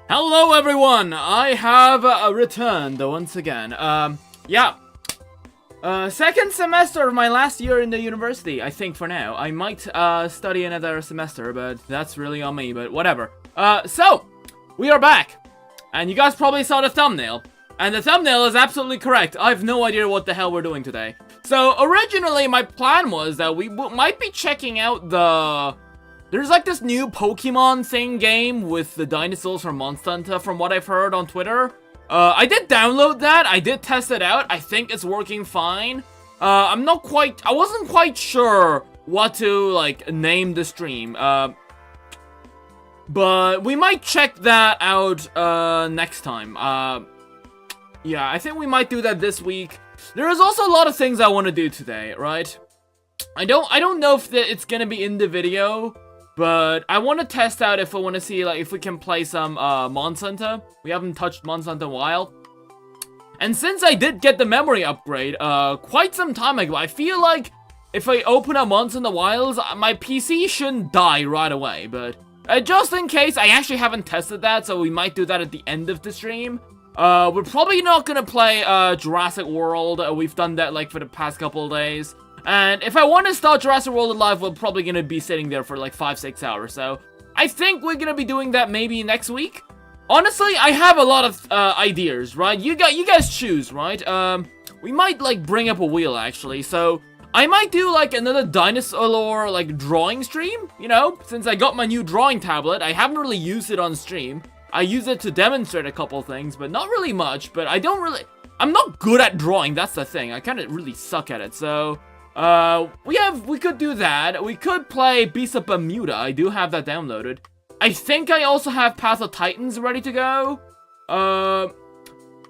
Hello everyone, I have returned once again. Yeah. Second semester of my last year in the university, I think for now. I might study another semester, but that's really on me, but whatever. So, we are back. And you guys probably saw the thumbnail. And the thumbnail is absolutely correct. I have no idea what the hell we're doing today. So, originally my plan was that we might be checking out the... There's like this new Pokemon thing game with the dinosaurs from Monster Hunter, from what I've heard on Twitter. I did download that, I did test it out, I think it's working fine. I wasn't quite sure what to, like, name the stream. But we might check that out, next time. Yeah, I think we might do that this week. There is also a lot of things I want to do today, right? I don't know if it's gonna be in the video. But I want to test out if I want to see, like, if we can play some Monster Hunter. We haven't touched Monster Hunter in a while. And since I did get the memory upgrade quite some time ago, I feel like if I open up Monster Hunter Wilds, my PC shouldn't die right away. But just in case, I actually haven't tested that, so we might do that at the end of the stream. We're probably not gonna play Jurassic World. We've done that, like, for the past couple of days. And if I want to start Jurassic World Alive, we're probably going to be sitting there for like 5-6 hours. So I think we're going to be doing that maybe next week. Honestly, I have a lot of ideas, right? You guys choose, right? We might like bring up a wheel actually. So I might do like another Dinosaur like drawing stream, you know, since I got my new drawing tablet. I haven't really used it on stream. I use it to demonstrate a couple things, but not really much. But I'm not good at drawing. That's the thing. I kind of really suck at it. So we could do that. We could play Beast of Bermuda. I do have that downloaded. I think I also have Path of Titans ready to go.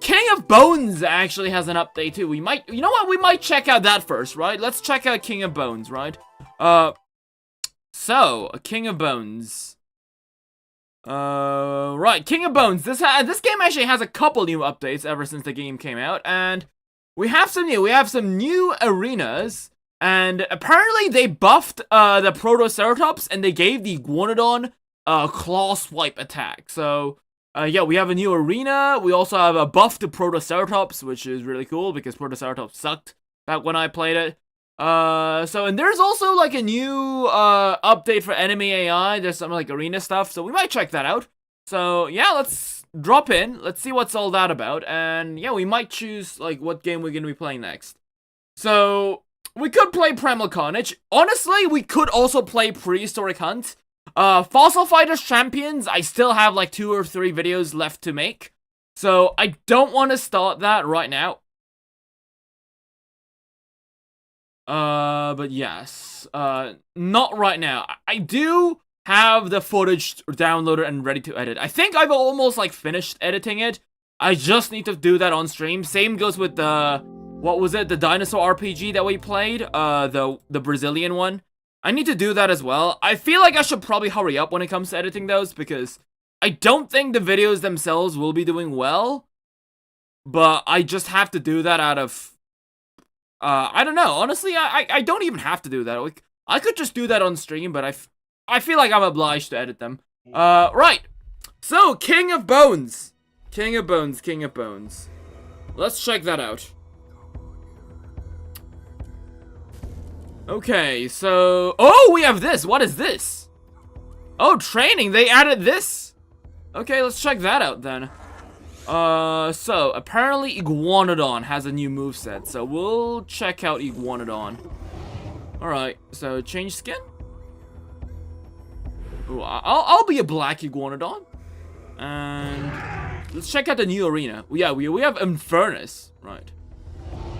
King of Bones actually has an update too. You know what? We might check out that first, right? Let's check out King of Bones, right? So, King of Bones. Right, King of Bones. This game actually has a couple new updates ever since the game came out, and we have some new arenas. And apparently they buffed the Protoceratops and they gave the Iguanodon claw swipe attack. So yeah, we have a new arena. We also have a buff to Protoceratops, which is really cool because Protoceratops sucked back when I played it. And there's also like a new update for enemy AI. There's some like arena stuff, so we might check that out. So yeah, let's drop in. Let's see what's all that about. And yeah, we might choose like what game we're gonna be playing next. So we could play Primal Carnage. Honestly, we could also play Prehistoric Hunt. Fossil Fighters Champions, I still have like 2 or 3 videos left to make. So I don't want to start that right now. But yes, not right now. I do have the footage downloaded and ready to edit. I think I've almost like finished editing it. I just need to do that on stream. Same goes with the, what was it? The Dinosaur RPG that we played, the Brazilian one. I need to do that as well. I feel like I should probably hurry up when it comes to editing those because I don't think the videos themselves will be doing well. But I just have to do that out of, I don't know. Honestly, I don't even have to do that. Like, I could just do that on stream, but I feel like I'm obliged to edit them. Right. So, King of Bones. King of Bones, King of Bones. Let's check that out. Okay, so... Oh, we have this! What is this? Oh, training! They added this! Okay, let's check that out then. So, apparently Iguanodon has a new moveset, so we'll check out Iguanodon. Alright, so change skin? Ooh, I'll be a black Iguanodon. And... let's check out the new arena. Yeah, we have Infernus. Right.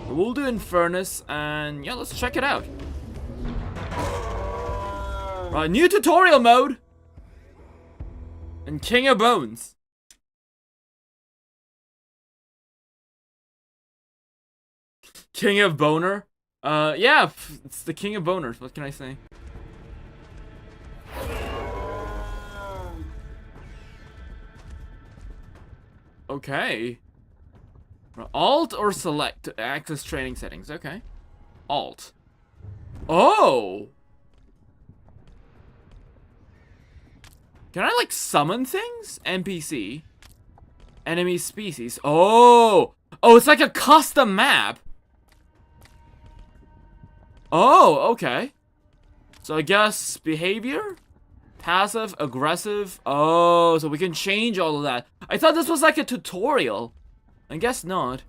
We'll do Infernus, and yeah, let's check it out. Right, new tutorial mode. And King of Bones. King of Boner. Yeah, it's the King of Boners. What can I say? Okay. Alt or select to access training settings. Okay. Alt. Oh! Can I, like, summon things? NPC. Enemy species. Oh! Oh, it's like a custom map. Oh, okay. So I guess behavior? Passive, aggressive. Oh, so we can change all of that. I thought this was like a tutorial. I guess not.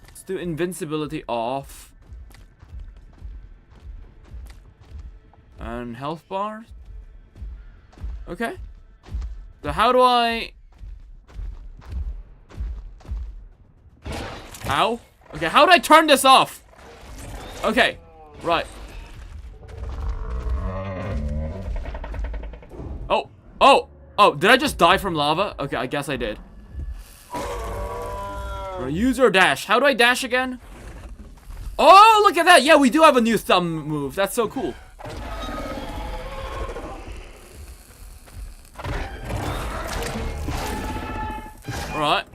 Let's do invincibility off. And health bars. Okay. So how do I... How? Okay, how do I turn this off? Okay, right. Oh, oh, oh, did I just die from lava? Okay, I guess I did. Right, use your dash. How do I dash again? Oh, look at that. Yeah, we do have a new thumb move. That's so cool. Alright.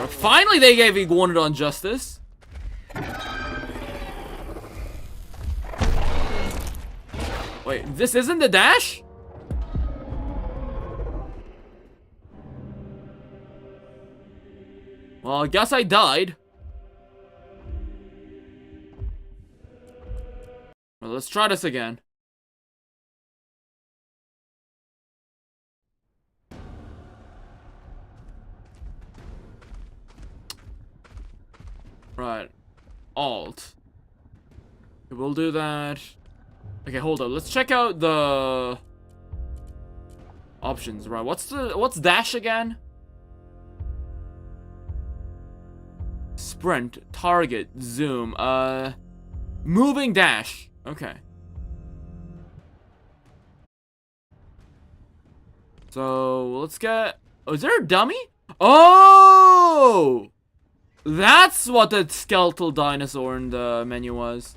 Finally, they gave Iguanodon justice. Wait, this isn't the dash? Well, I guess I died. Well, let's try this again. Right. Alt. We'll do that. Okay, hold on. Let's check out the options. Right. What's dash again? Sprint, target, zoom, moving dash. Okay. So, let's get... Oh, is there a dummy? Oh! That's what the skeletal dinosaur in the menu was.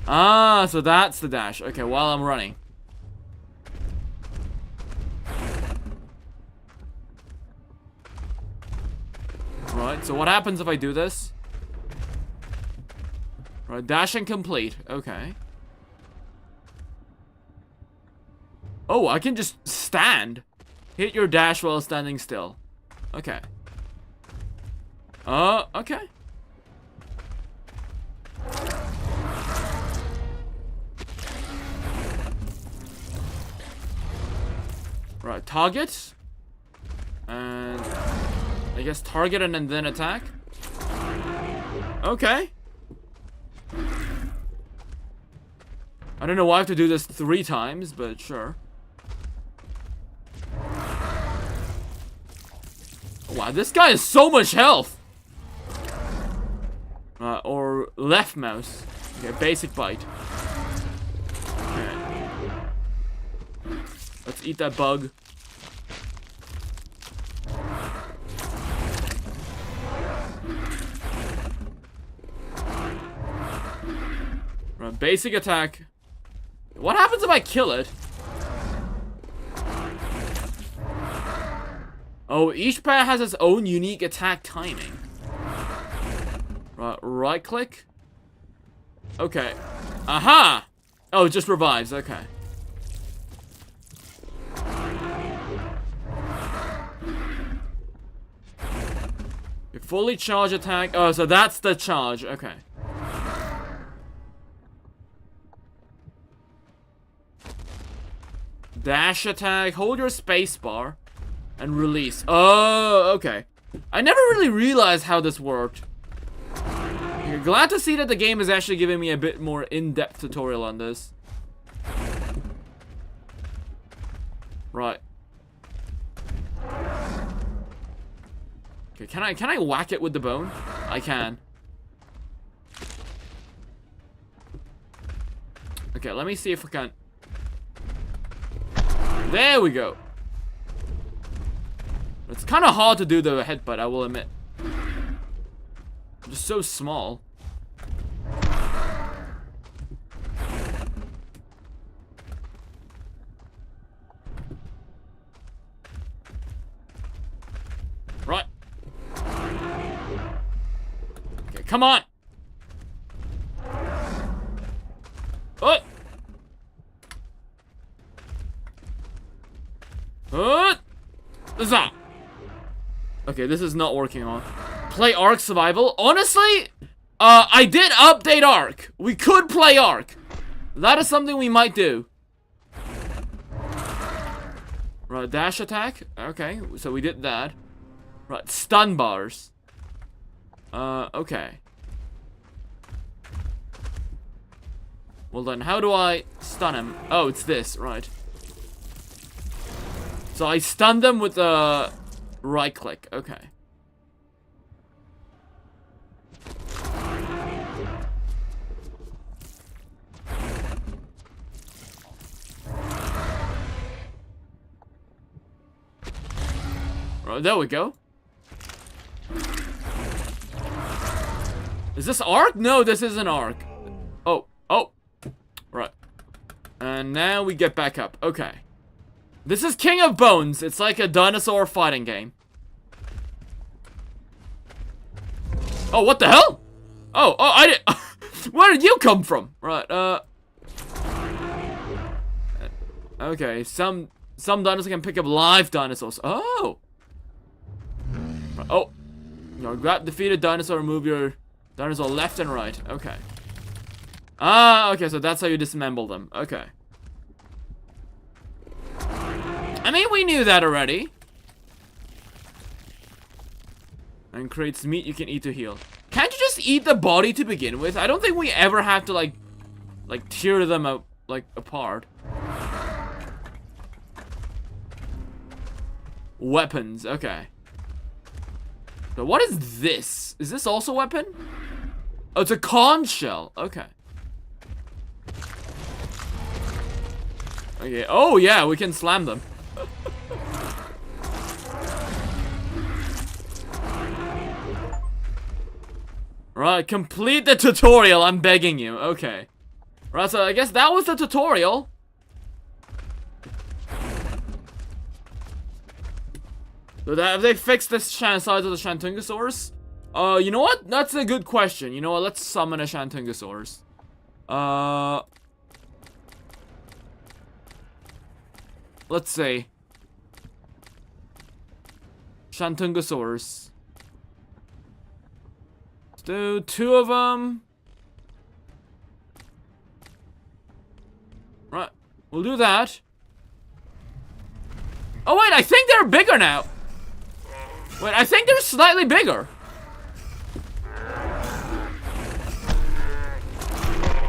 Ah, so that's the dash. Okay, while I'm running. Right, so what happens if I do this? Right, dashing complete. Okay. Oh, I can just stand. Hit your dash while standing still. Okay. Okay. Right, target. And I guess target and then attack. Okay. I don't know why I have to do this 3 times, but sure. Wow, this guy has so much health. Or left mouse. Okay, basic bite. Okay. Let's eat that bug. Right, basic attack. What happens if I kill it? Oh, each pair has its own unique attack timing. Right click. Okay. Aha! Oh, it just revives. Okay. Fully charge attack. Oh, so that's the charge. Okay. Dash attack. Hold your space bar. And release. Oh, okay. I never really realized how this worked. You're glad to see that the game is actually giving me a bit more in-depth tutorial on this. Right. Okay, can I whack it with the bone? I can. Okay, let me see if I can. There we go. It's kind of hard to do the headbutt, I will admit. I'm just so small. Right. Okay, come on. Oh! Huzzah! Okay, this is not working on. Play Ark Survival. Honestly, I did update Ark. We could play Ark. That is something we might do. Right, dash attack. Okay, so we did that. Right, stun bars. Okay. Well then, how do I stun him? Oh, it's this, right. So I stunned them with the right click. Okay. Right, there we go. Is this Ark? No, this isn't Ark. Oh. Right. And now we get back up. Okay. This is King of Bones. It's like a dinosaur fighting game. Oh, what the hell? Oh, I did. Where did you come from? Right, okay, some dinosaurs can pick up live dinosaurs. Oh. Oh. No, grab defeated dinosaur, move your dinosaur left and right. Okay. Ah, okay, so that's how you dismember them. Okay. I mean, we knew that already. And creates meat you can eat to heal. Can't you just eat the body to begin with? I don't think we ever have to, like tear them out, apart. Weapons, okay. So what is this? Is this also a weapon? Oh, it's a conch shell. Okay. Okay, oh yeah, we can slam them. Right, complete the tutorial, I'm begging you. Okay. Right, so I guess that was the tutorial. So have they fixed the size of the Shantungosaurus? You know what? That's a good question. You know what? Let's summon a Shantungosaurus. Let's see. Shantungosaurus. Let's do 2 of them. Right. We'll do that. Oh wait, I think they're bigger now. Wait, I think they're slightly bigger.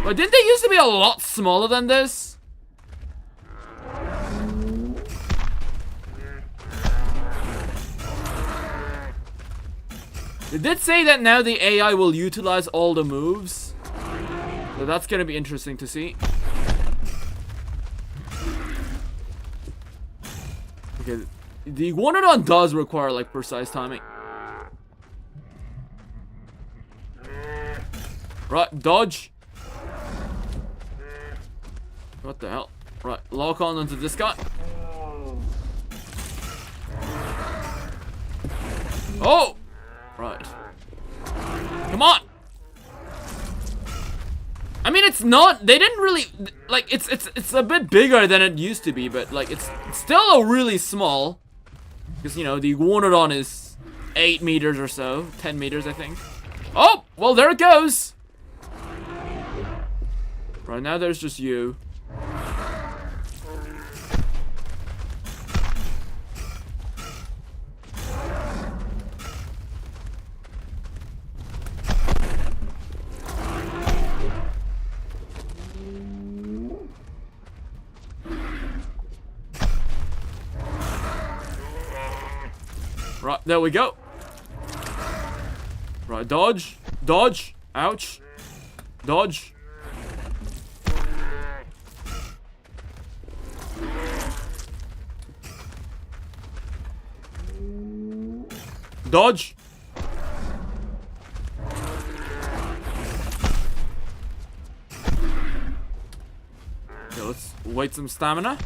But didn't they used to be a lot smaller than this? They did say that now the AI will utilize all the moves. So that's gonna be interesting to see. Okay, the Iguanodon does require like precise timing. Right, dodge. What the hell? Right, lock on onto this guy. Oh! Right. Come on! I mean, it's not, they didn't really, like, it's a bit bigger than it used to be, but, like, it's still a really small. Because, you know, the Iguanodon is 8 meters or so. 10 meters, I think. Oh! Well, there it goes! Right, now there's just you. Right, there we go. Right, dodge. Dodge. Ouch. Dodge. Dodge. Okay, let's wait some stamina.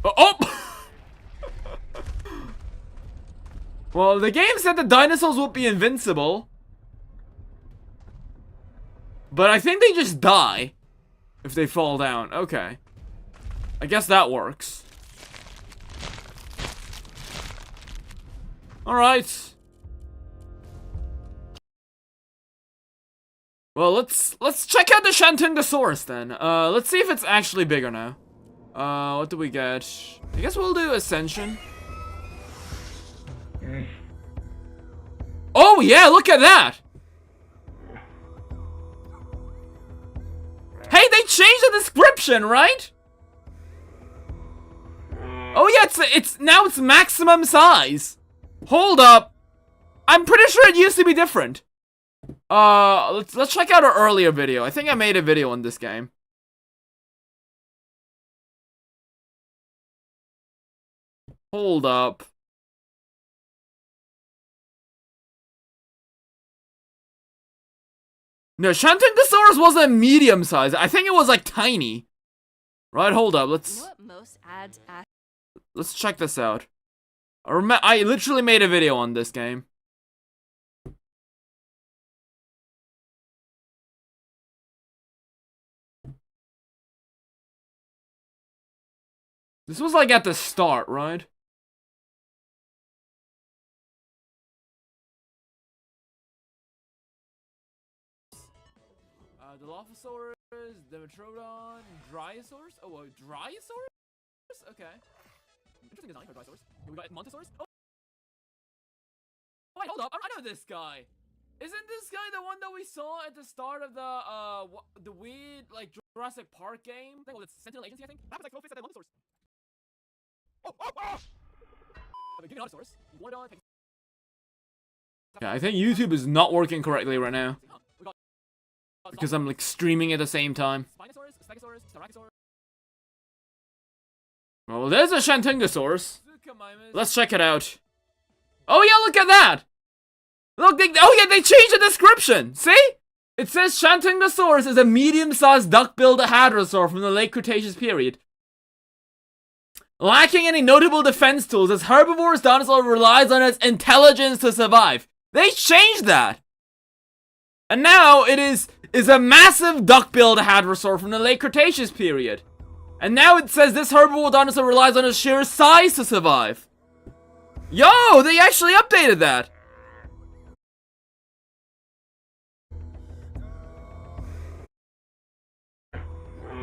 Oh! Well, the game said the dinosaurs would be invincible. But I think they just die if they fall down. Okay. I guess that works. Alright. Well, let's check out the Shantungosaurus then. Let's see if it's actually bigger now. What do we get? I guess we'll do Ascension. Oh yeah, look at that! Hey, they changed the description, right? Oh yeah, it's now it's maximum size. Hold up. I'm pretty sure it used to be different. Let's check out our earlier video. I think I made a video on this game. Hold up. No, Shantungosaurus wasn't medium size. I think it was like tiny. Right, hold up. Let's check this out. I literally made a video on this game. This was like at the start, right? The Lophosaurus, Dimetrodon, Drysaurs. Oh, Drysaurs? Okay. Interesting design for Dinosaurs. We got Montosaurus. Oh, wait, hold up. I know this guy. Isn't this guy the one that we saw at the start of the weird like Jurassic Park game? Well, it's Sentinel Agency, I think. That was like close at the Montosaurus. Yeah, I think YouTube is not working correctly right now. Because I'm like streaming at the same time. Well, there's a Shantungosaurus. Let's check it out. Oh yeah, look at that! Look, oh yeah, they changed the description! See? It says Shantungosaurus is a medium-sized duck-billed hadrosaur from the late Cretaceous period. Lacking any notable defense tools, this herbivorous dinosaur relies on its intelligence to survive. They changed that! And now it is a massive duck-billed hadrosaur from the late Cretaceous period. And now it says this herbivore dinosaur relies on its sheer size to survive. Yo, they actually updated that.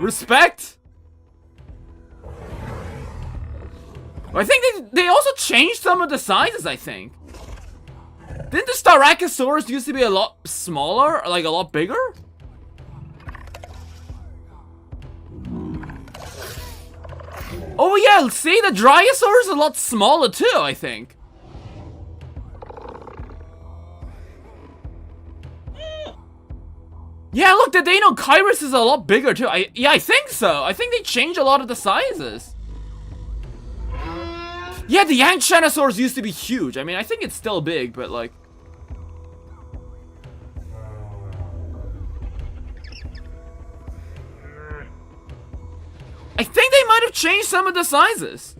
Respect. I think they also changed some of the sizes, I think. Didn't the Styracosaurus used to be a lot smaller? Like a lot bigger? Oh yeah, see, the Dryosaur is a lot smaller too, I think. Yeah, look, the Deinonychus is a lot bigger too. I think so. I think they changed a lot of the sizes. Yeah, the Yanchanosaurus used to be huge. I mean, I think it's still big, but like... I think they might have changed some of the sizes.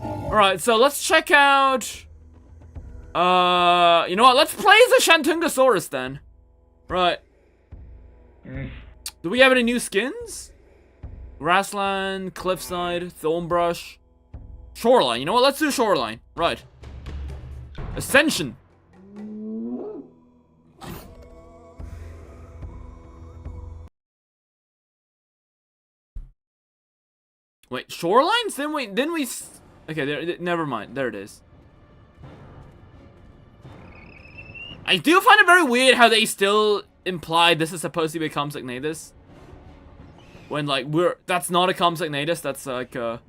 Alright, so let's check out... you know what? Let's play as a Shantungosaurus then. Right. Do we have any new skins? Grassland, Cliffside, Thornbrush, Shoreline. You know what? Let's do Shoreline. Right. Ascension. Wait, Shorelines? Didn't we... Okay, there, never mind. There it is. I do find it very weird how they still imply this is supposed to be a Compsognathus. When, like, that's not a Compsognathus, that's like a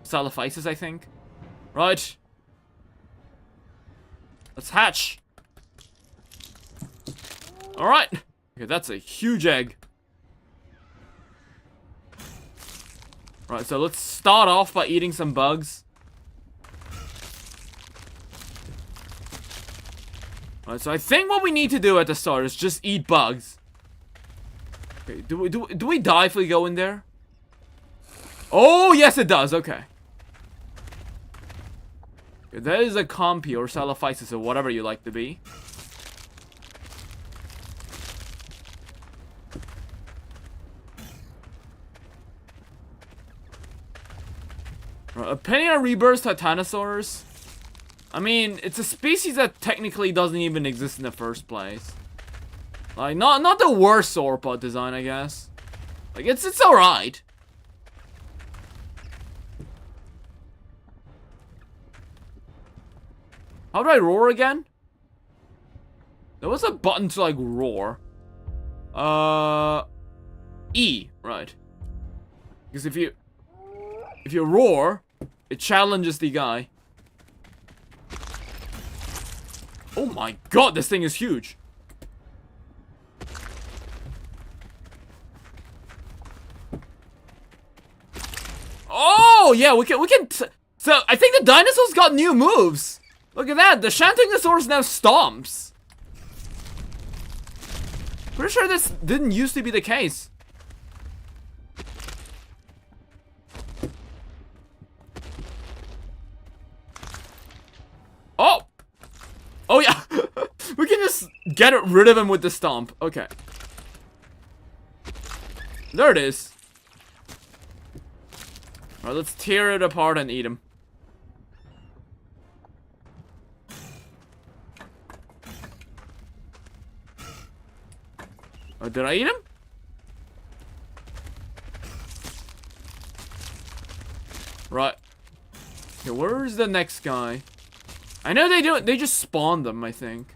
Salophysis, I think. Right. Let's hatch. Alright. Okay, that's a huge egg. Right, so let's start off by eating some bugs. Alright, so I think what we need to do at the start is just eat bugs. Okay, do we die if we go in there? Oh, yes it does, okay. That is a compy or salophysis or whatever you like to be. Opinion on rebirth Titanosaurs. I mean, it's a species that technically doesn't even exist in the first place. Like, not the worst sauropod design, I guess. Like, it's alright. How do I roar again? There was a button to, like, roar. E, right. Because if you roar, it challenges the guy. Oh my god, this thing is huge. Oh, yeah, we can so I think the dinosaurs got new moves. Look at that, the Shantignosaurus now stomps. Pretty sure this didn't used to be the case. Oh! Oh yeah! We can just get rid of him with the stomp. Okay. There it is. Alright, let's tear it apart and eat him. Oh, did I eat him? Right. Okay, where's the next guy? I know they just spawn them, I think.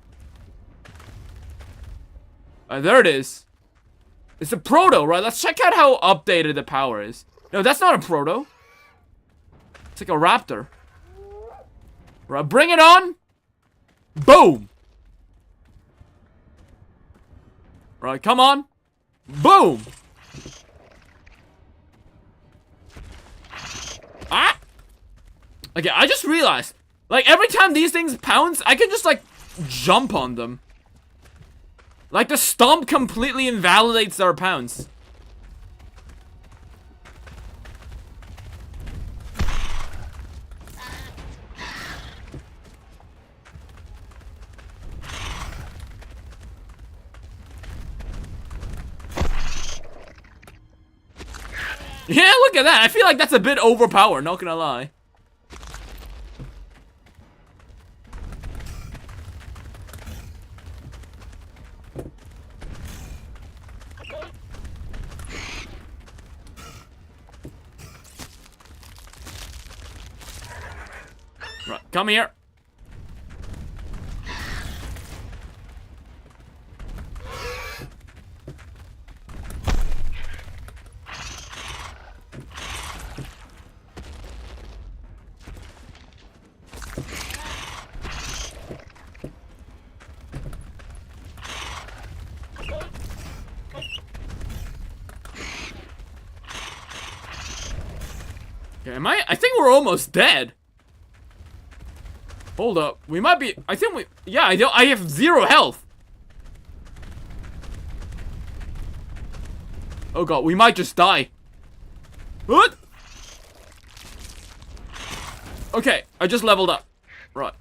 There it is. It's a proto, right? Let's check out how updated the power is. No, that's not a proto. It's like a raptor. Right, bring it on. Boom. Right, come on. Boom. Ah. Okay, I just realized. Like, every time these things pounce, I can just, like, jump on them. Like, the stomp completely invalidates their pounce. Yeah, look at that. I feel like that's a bit overpowered, not gonna lie. Right, come here. Okay, I think we're almost dead. Hold up. We might be... I think we... Yeah, I have 0 health. Oh god, we might just die. What? Okay, I just leveled up. Right.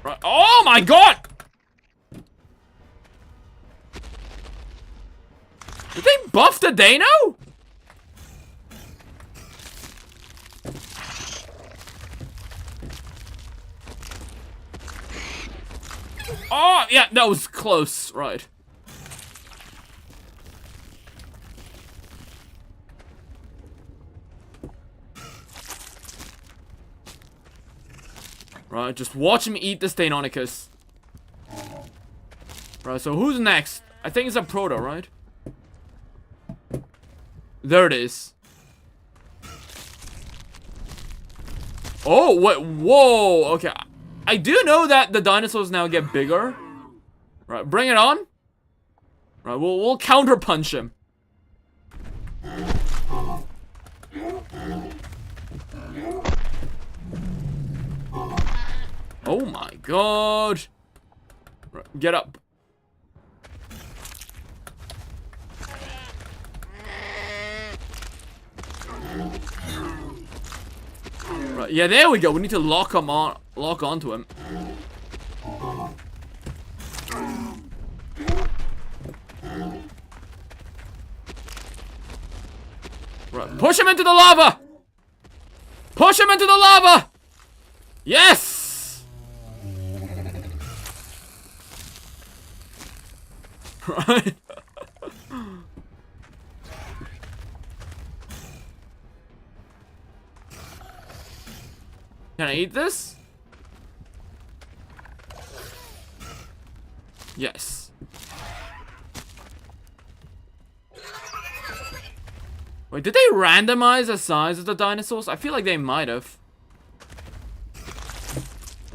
Right. Oh my god! Did they buff the Dino? Oh, yeah, that was close. Right. Right, just watch him eat the Stenonicus. Right, so who's next? I think it's a proto, right? There it is. Oh, wait, whoa, okay. I do know that the dinosaurs now get bigger. Right, bring it on. Right, we'll counter punch him. Oh my god. Right, get up. Right, yeah, there we go. We need to lock onto him. Right, push him into the lava! Push him into the lava! Yes! Right. Can I eat this? Yes. Wait, did they randomize the size of the dinosaurs? I feel like they might have.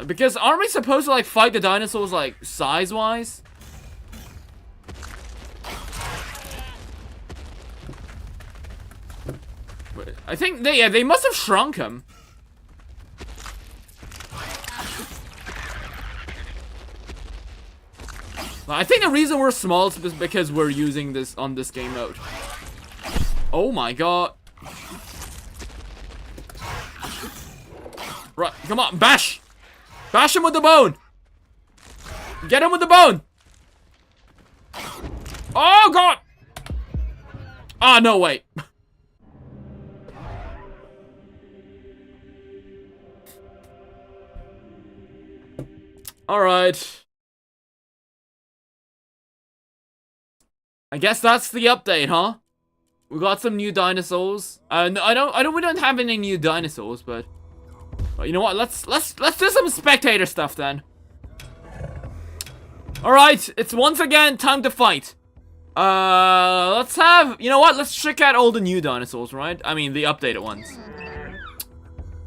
Because aren't we supposed to like fight the dinosaurs like size-wise? I think they must have shrunk him. I think the reason we're small is because we're using this on this game mode. Oh my god. Right, come on, bash! Bash him with the bone! Get him with the bone! Oh god! Ah, no, wait. Alright. I guess that's the update, huh? We got some new dinosaurs. No, we don't have any new dinosaurs, but you know what? Let's do some spectator stuff then. All right, it's once again time to fight. Let's have, you know what? Let's check out all the new dinosaurs, right? I mean, the updated ones.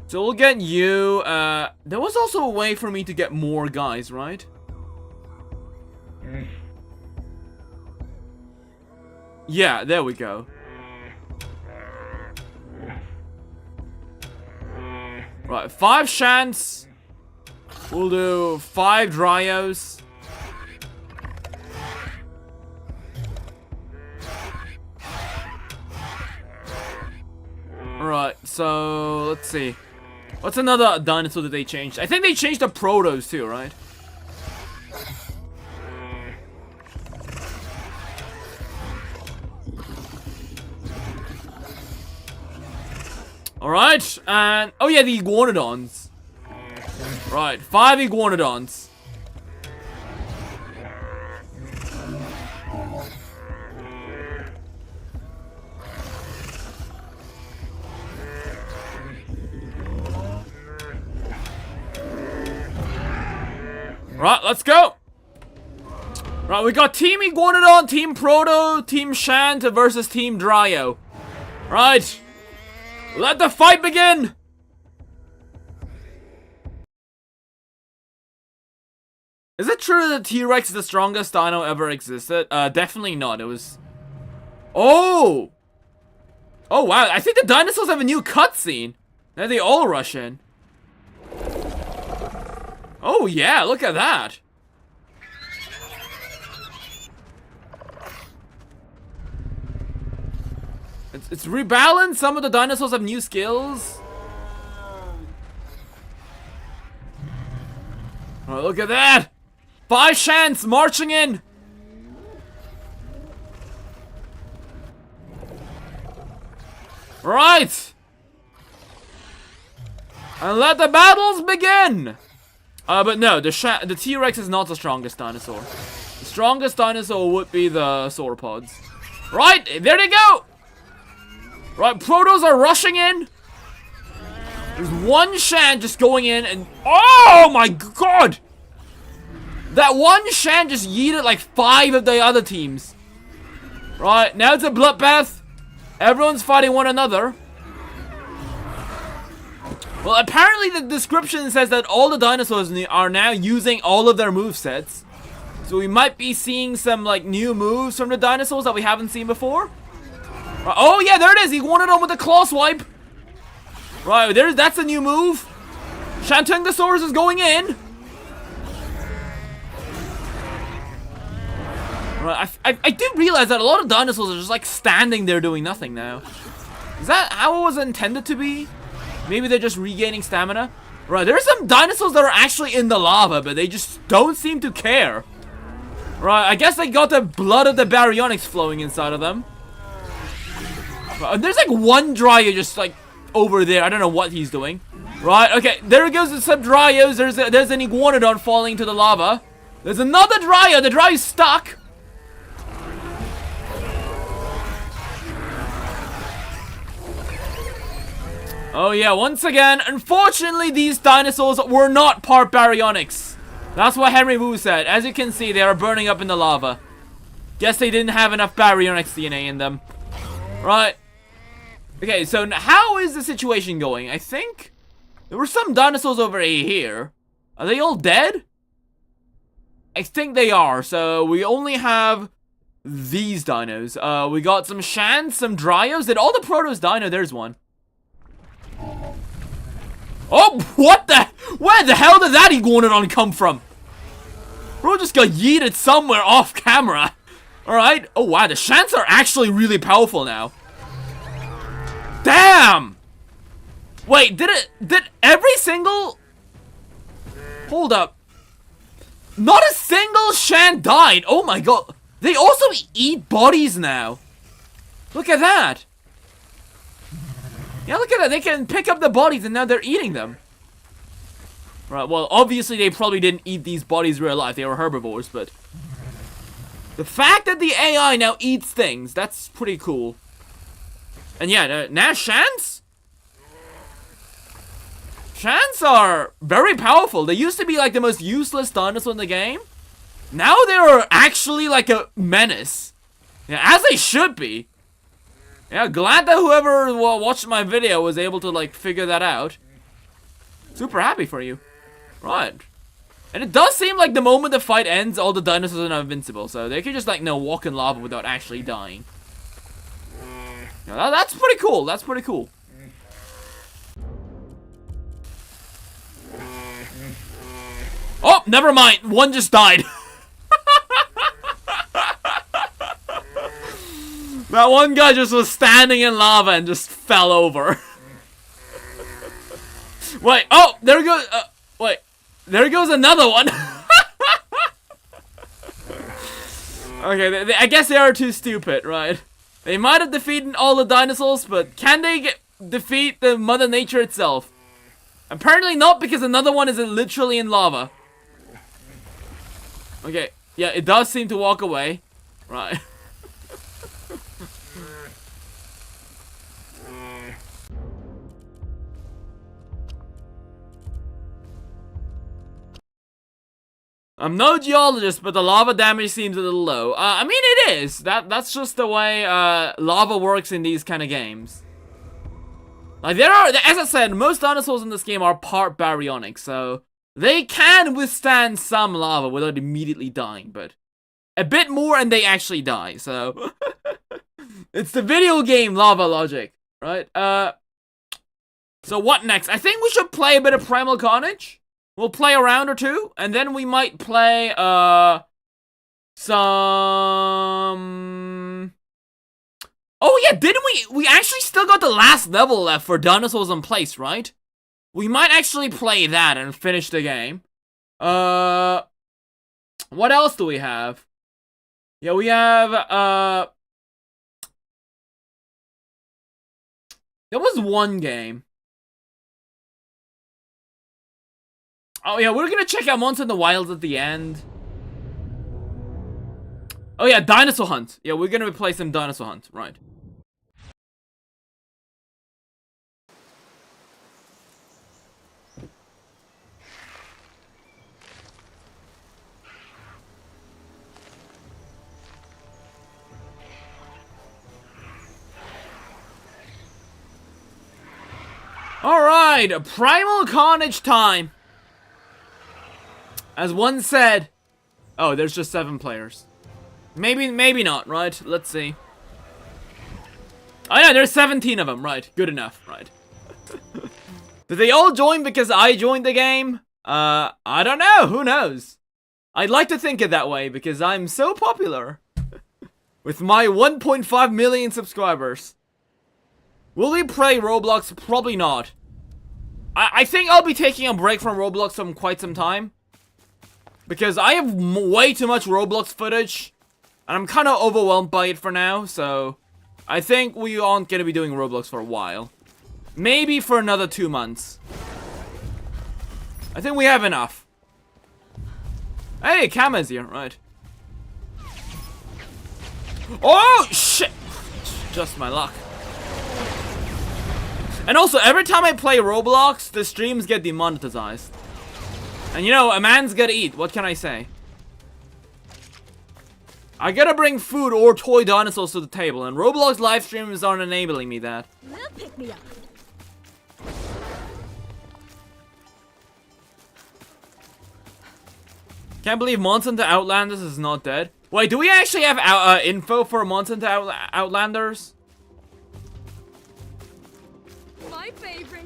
So we'll get you. There was also a way for me to get more guys, right? Yeah, there we go. Right, 5 shants. We'll do 5 dryos. Alright, so let's see. What's another dinosaur that they changed? I think they changed the protos too, right? Alright, and oh yeah, the iguanodons. Right, 5 iguanodons. Right, let's go. Right, we got Team Iguanodon, Team Proto, Team Shant versus Team Dryo. Right. Let the fight begin! Is it true that T-Rex is the strongest dino ever existed? Definitely not. It was... Oh! Oh, wow. I think the dinosaurs have a new cutscene. Now they all rush in. Oh, yeah. Look at that. It's rebalanced. Some of the dinosaurs have new skills. Oh, look at that. 5 shants marching in. Right. And let the battles begin. But no, the T-Rex is not the strongest dinosaur. The strongest dinosaur would be the sauropods. Right, there they go. Right, protos are rushing in. There's 1 shant just going in and... Oh my god! That 1 shant just yeeted like 5 of the other teams. Right, now it's a bloodbath. Everyone's fighting one another. Well, apparently the description says that all the dinosaurs are now using all of their movesets. So we might be seeing some like new moves from the dinosaurs that we haven't seen before. Oh yeah, there it is. He wanted on with the claw swipe. Right, that's a new move. Shantungosaurus is going in. Right, I do realize that a lot of dinosaurs are just like standing there doing nothing now. Is that how it was intended to be? Maybe they're just regaining stamina. Right, there's some dinosaurs that are actually in the lava, but they just don't seem to care. Right, I guess they got the blood of the baryonyx flowing inside of them. There's like one Dryo just like over there. I don't know what he's doing. Right, okay, there goes some Dryos. There's an iguanodon falling into the lava. There's another Dryo. The Dryo's stuck. Oh yeah, once again, unfortunately these dinosaurs were not part baryonyx. That's what Henry Wu said. As you can see, they are burning up in the lava. Guess they didn't have enough baryonyx DNA in them. Right. Okay, so how is the situation going? I think there were some dinosaurs over here. Are they all dead? I think they are. So we only have these dinos. We got some Shans, some Dryos. Did all the Protos die? No, there's one. Oh, what the? Where the hell did that iguanodon come from? Bro just got yeeted somewhere off camera. Alright. Oh, wow. The Shants are actually really powerful now. Damn! Wait, did every single... Hold up. Not a single Shan died. Oh my god. They also eat bodies now. Look at that. Yeah, look at that. They can pick up the bodies and now they're eating them. Right, well, obviously they probably didn't eat these bodies real life. They were herbivores, but... The fact that the AI now eats things, that's pretty cool. And yeah, now Shans? Shans are very powerful. They used to be like the most useless dinosaur in the game. Now they're actually like a menace. Yeah, as they should be. Yeah, glad that whoever watched my video was able to like figure that out. Super happy for you. Right. And it does seem like the moment the fight ends, all the dinosaurs are now invincible. So they can just like, walk in lava without actually dying. Yeah, that's pretty cool. That's pretty cool. Oh, never mind. One just died. That one guy just was standing in lava and just fell over. Wait, oh, there goes, wait, there goes another one. Okay, I guess they are too stupid, right? They might have defeated all the dinosaurs, but can they defeat the Mother Nature itself? Apparently not, because another one is literally in lava. Okay, yeah, it does seem to walk away. Right. I'm no geologist, but the lava damage seems a little low. I mean, it is. That's just the way lava works in these kind of games. Like, there are, as I said, most dinosaurs in this game are part baryonic, so they can withstand some lava without immediately dying, but a bit more and they actually die, so it's the video game lava logic, right? So what next? I think we should play a bit of Primal Carnage. We'll play a round or two, and then we might play, some... Oh yeah, didn't we actually still got the last level left for Dinosaurs in Place, right? We might actually play that and finish the game. What else do we have? Yeah, we have, there was one game. Oh yeah, we're gonna check out Monster in the Wilds at the end. Oh yeah, Dinosaur Hunt. Yeah, we're gonna play some Dinosaur Hunt, right. Alright, Primal Carnage time. As one said, oh, there's just 7 players. Maybe not, right? Let's see. Oh yeah, there's 17 of them, right? Good enough, right? Did they all join because I joined the game? I don't know, who knows? I'd like to think it that way because I'm so popular. With my 1.5 million subscribers. Will we play Roblox? Probably not. I think I'll be taking a break from Roblox for quite some time. Because I have way too much Roblox footage. And I'm kind of overwhelmed by it for now, so... I think we aren't going to be doing Roblox for a while. Maybe for another 2 months. I think we have enough. Hey, Kama's here, right. Oh, shit! Just my luck. And also, every time I play Roblox, the streams get demonetized. And you know, a man's gotta eat, what can I say? I gotta bring food or toy dinosaurs to the table, and Roblox live streams aren't enabling me that. They'll pick me up. Can't believe Monster Hunter Outlanders is not dead. Wait, do we actually have info for Monster Hunter Outlanders? My favorite.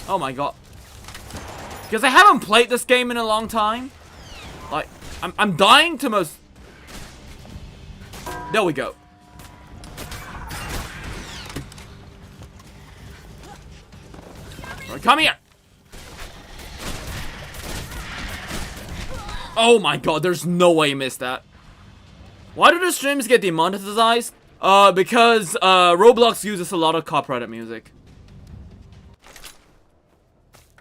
Oh my god. Because I haven't played this game in a long time. Like, I'm dying to most... There we go. Right, come here. Oh my god, there's no way you missed that. Why do the streams get demonetized? Because Roblox uses a lot of copyrighted music.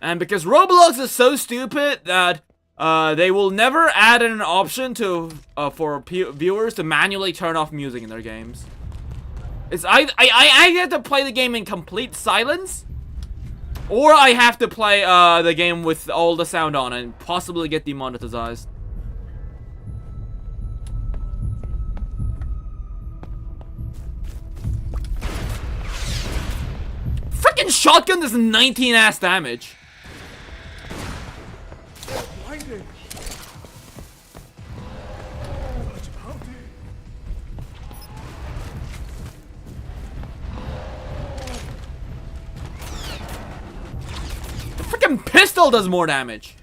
And because Roblox is so stupid that they will never add in an option to for viewers to manually turn off music in their games. It's I have to play the game in complete silence, or I have to play the game with all the sound on and possibly get demonetized. Freaking shotgun does 19 ass damage. The freaking pistol does more damage.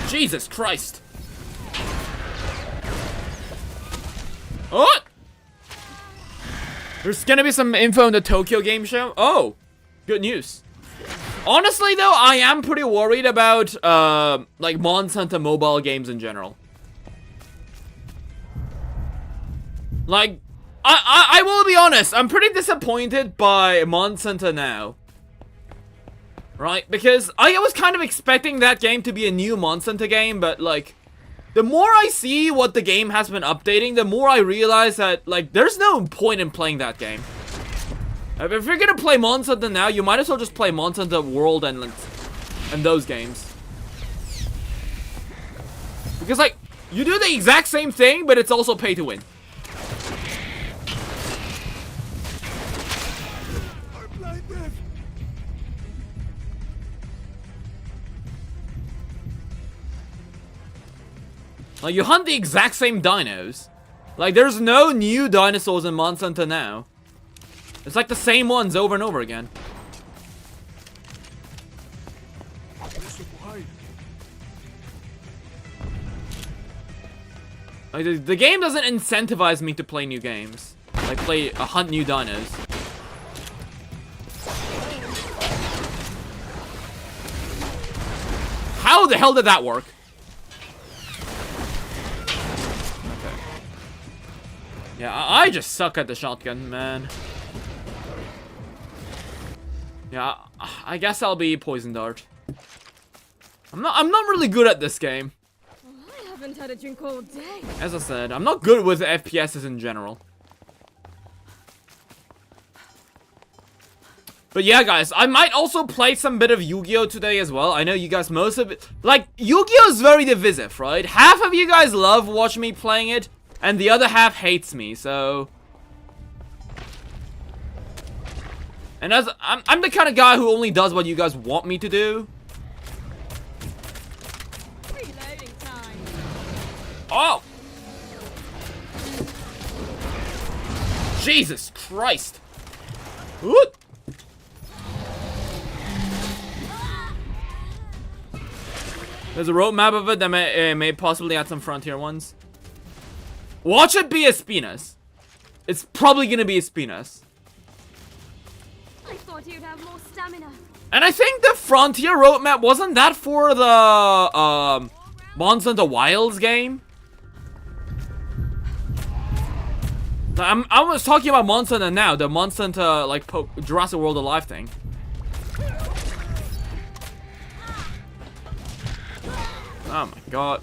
Jesus Christ. Oh! There's gonna be some info in the Tokyo Game Show. Oh! Good news. Honestly, though, I am pretty worried about, like, Monster Hunter mobile games in general. Like, I will be honest, I'm pretty disappointed by Monster Hunter now. Right? Because I was kind of expecting that game to be a new Monster Hunter game, but, like, the more I see what the game has been updating, the more I realize that, like, there's no point in playing that game. If you're gonna play Monster Hunter now, you might as well just play Monster Hunter World and those games. Because, like, you do the exact same thing, but it's also pay to win. Like, you hunt the exact same dinos. Like, there's no new dinosaurs in Monster Hunter now. It's like the same ones over and over again. Like, the game doesn't incentivize me to play new games. Like, hunt new dinos. How the hell did that work? Okay. Yeah, I just suck at the shotgun, man. Yeah, I guess I'll be Poison Dart. I'm not really good at this game. I haven't had a drink all day. As I said, I'm not good with FPSs in general. But yeah, guys, I might also play some bit of Yu-Gi-Oh! Today as well. I know you guys, most of it... Like, Yu-Gi-Oh! Is very divisive, right? Half of you guys love watching me playing it, and the other half hates me, so... And as I'm the kind of guy who only does what you guys want me to do. Reloading time. Oh! Jesus Christ. Ooh. There's a roadmap of it that may possibly add some frontier ones. Watch it be a Spinas. It's probably gonna be a Spinas. I thought you'd have more stamina. And I think the frontier roadmap, wasn't that for the Monster Hunter Wilds game? I was talking about Monster Hunter now, the Monster Hunter like Jurassic World Alive thing. Oh my god.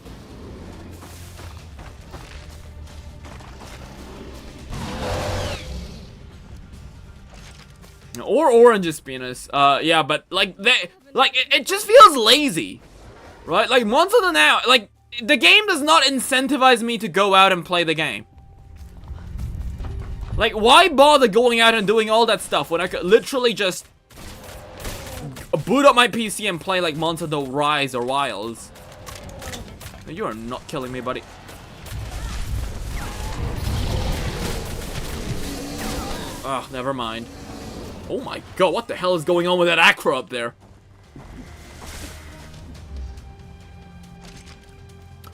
Or orange Spinas. Yeah, but like it just feels lazy. Right? Like Monster Hunter now, like the game does not incentivize me to go out and play the game. Like, why bother going out and doing all that stuff when I could literally just boot up my PC and play like Monster Hunter Rise or Wilds? You are not killing me, buddy. Oh, never mind. Oh my god, what the hell is going on with that acro up there?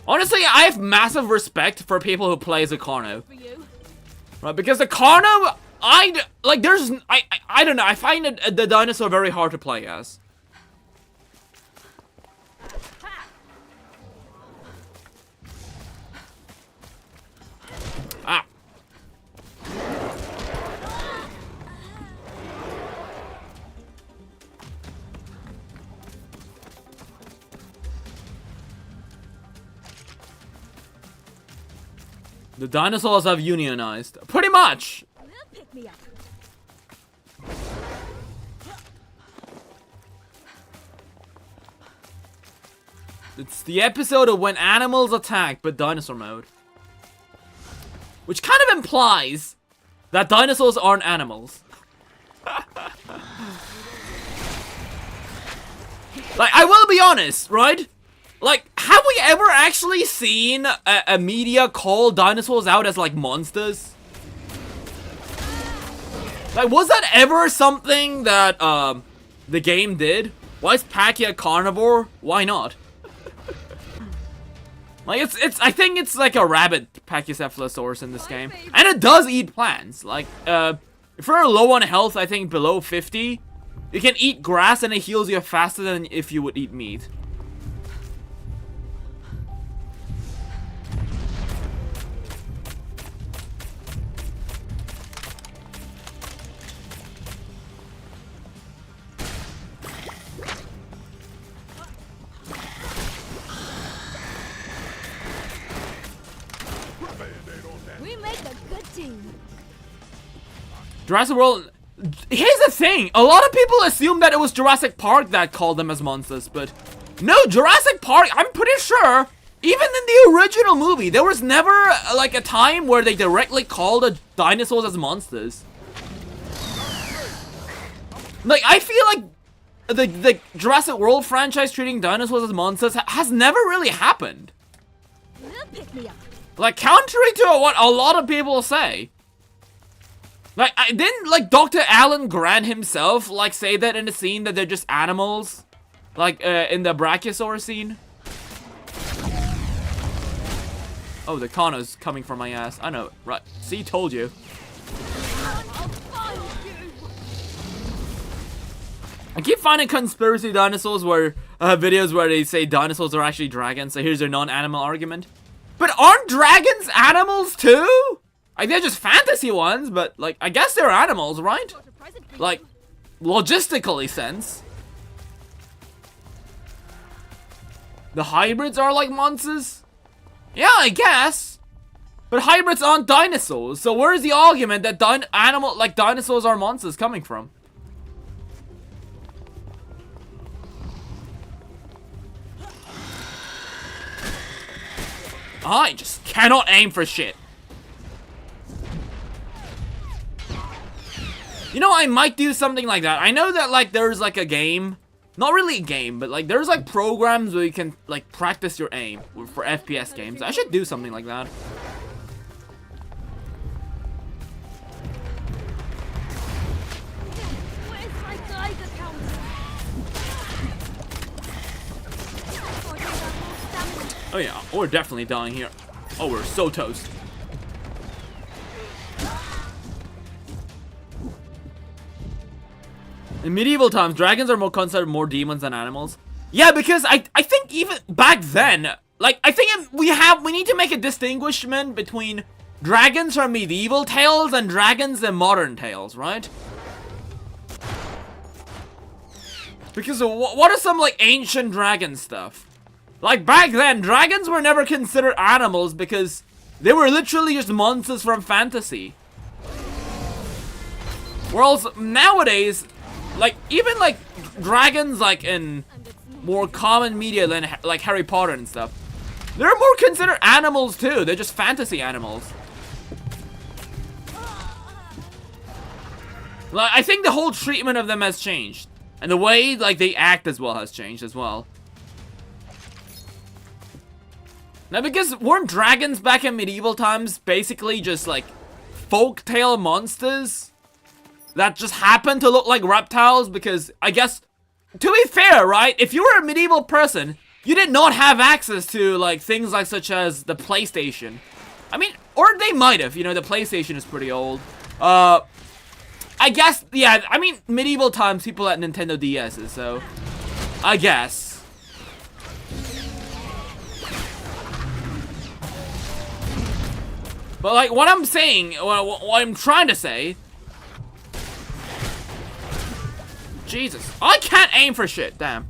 Honestly, I have massive respect for people who play as a Carno. Right, because the Carno, I don't know, I find the dinosaur very hard to play as. Ah. The dinosaurs have unionized. Pretty much. Pick me up. It's the episode of when animals attack, but dinosaur mode. Which kind of implies that dinosaurs aren't animals. Like, I will be honest, right? Like, have we ever actually seen a media call dinosaurs out as, like, monsters? Like, was that ever something that, the game did? Why is Pachya a carnivore? Why not? Like, I think it's like a rabbit Pachycephalosaurus in this game. And it does eat plants. Like, if you're low on health, I think below 50, you can eat grass and it heals you faster than if you would eat meat. We make a good team. Jurassic World. Here's the thing. A lot of people assume that it was Jurassic Park that called them as monsters, but no, Jurassic Park, I'm pretty sure, even in the original movie, there was never like a time where they directly called the dinosaurs as monsters. Like, I feel like the Jurassic World franchise treating dinosaurs as monsters has never really happened. Pick me up. Like, contrary to what a lot of people say. Like, didn't, like, Dr. Alan Grant himself, like, say that in the scene that they're just animals? Like, in the Brachiosaur scene? Oh, the Kano's coming from my ass. I know, right. See, told you. I keep finding conspiracy dinosaurs where, videos where they say dinosaurs are actually dragons, so here's their non-animal argument. But aren't dragons animals too? Like, they're just fantasy ones, but, like, I guess they're animals, right? Like, logistically sense. The hybrids are like monsters? Yeah, I guess. But hybrids aren't dinosaurs, so where's the argument that dinosaurs are monsters coming from? I just cannot aim for shit. You know, I might do something like that. I know that, like, there's, like, a game. Not really a game, but, like, there's, like, programs where you can, like, practice your aim for FPS games. I should do something like that. Oh yeah, we're definitely dying here. Oh, we're so toast. In medieval times, dragons are more considered more demons than animals. Yeah, because I think even back then, like, I think we need to make a distinguishment between dragons from medieval tales and dragons in modern tales, right? Because what are some, like, ancient dragon stuff? Like, back then, dragons were never considered animals because they were literally just monsters from fantasy. Whereas nowadays, like, even, like, dragons, like, in more common media than, like, Harry Potter and stuff, they're more considered animals, too. They're just fantasy animals. Like, I think the whole treatment of them has changed. And the way, like, they act as well has changed as well. Now, because weren't dragons back in medieval times basically just, like, folktale monsters that just happen to look like reptiles? Because, I guess, to be fair, right? If you were a medieval person, you did not have access to, like, things like such as the PlayStation. I mean, or they might have, you know, the PlayStation is pretty old. I guess, yeah, I mean, medieval times, people had Nintendo DS's, so, I guess. But, like, what I'm saying, what I'm trying to say... Jesus, I can't aim for shit, damn.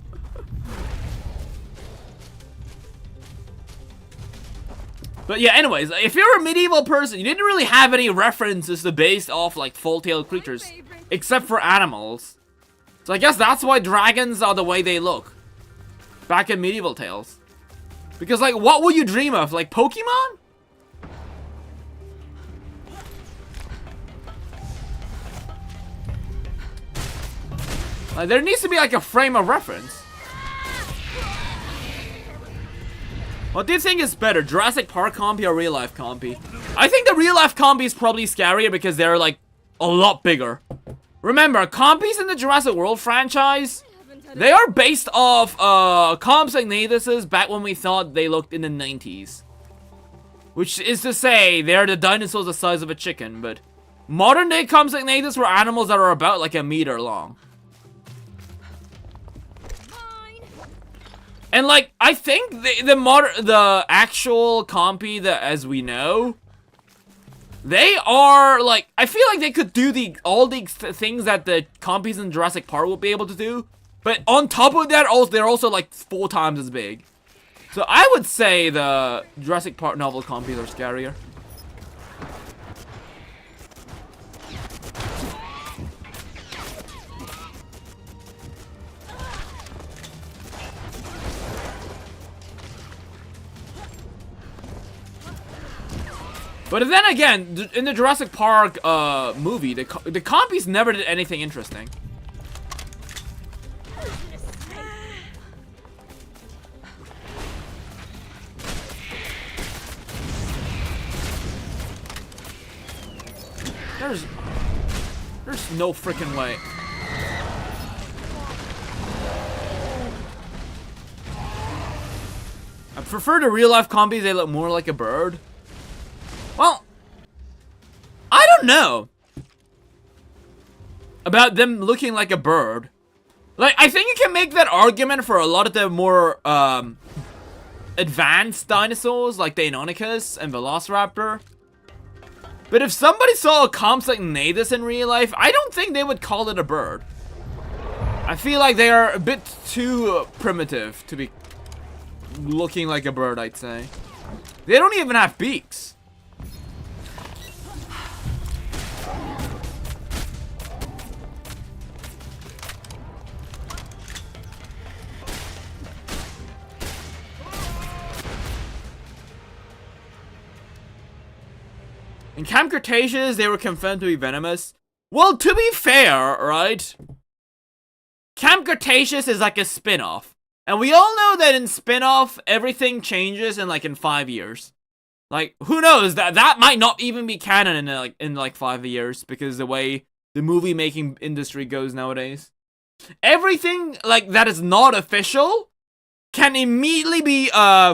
But yeah, anyways, if you're a medieval person, you didn't really have any references to based off, like, folk-tale creatures, except for animals. So I guess that's why dragons are the way they look back in medieval tales. Because, like, what would you dream of? Like, Pokemon? Like, there needs to be, like, a frame of reference. What do you think is better, Jurassic Park compy or real life compy? I think the real life compy is probably scarier because they're, like, a lot bigger. Remember, compies in the Jurassic World franchise, they are based off Compsognathus's back when we thought they looked in the 90s. Which is to say, they're the dinosaurs the size of a chicken, but modern day Compsognathus were animals that are about like a meter long. And, like, I think the actual compy that, as we know, they are, like, I feel like they could do all these things that the compies in Jurassic Park will be able to do. But on top of that, they're also, like, 4 times as big. So I would say the Jurassic Park novel compies are scarier. But then again, in the Jurassic Park movie, the compies never did anything interesting. There's no freaking way. I prefer the real life compies, they look more like a bird. Well, I don't know about them looking like a bird. Like, I think you can make that argument for a lot of the more advanced dinosaurs, like Deinonychus and Velociraptor. But if somebody saw a Compsognathus in real life, I don't think they would call it a bird. I feel like they are a bit too primitive to be looking like a bird, I'd say. They don't even have beaks. In Camp Cretaceous, they were confirmed to be venomous. Well, to be fair, right? Camp Cretaceous is like a spin-off. And we all know that in spin-off, everything changes in 5 years. Like, who knows? That might not even be canon in 5 years, because the way the movie-making industry goes nowadays. Everything, like, that is not official can immediately be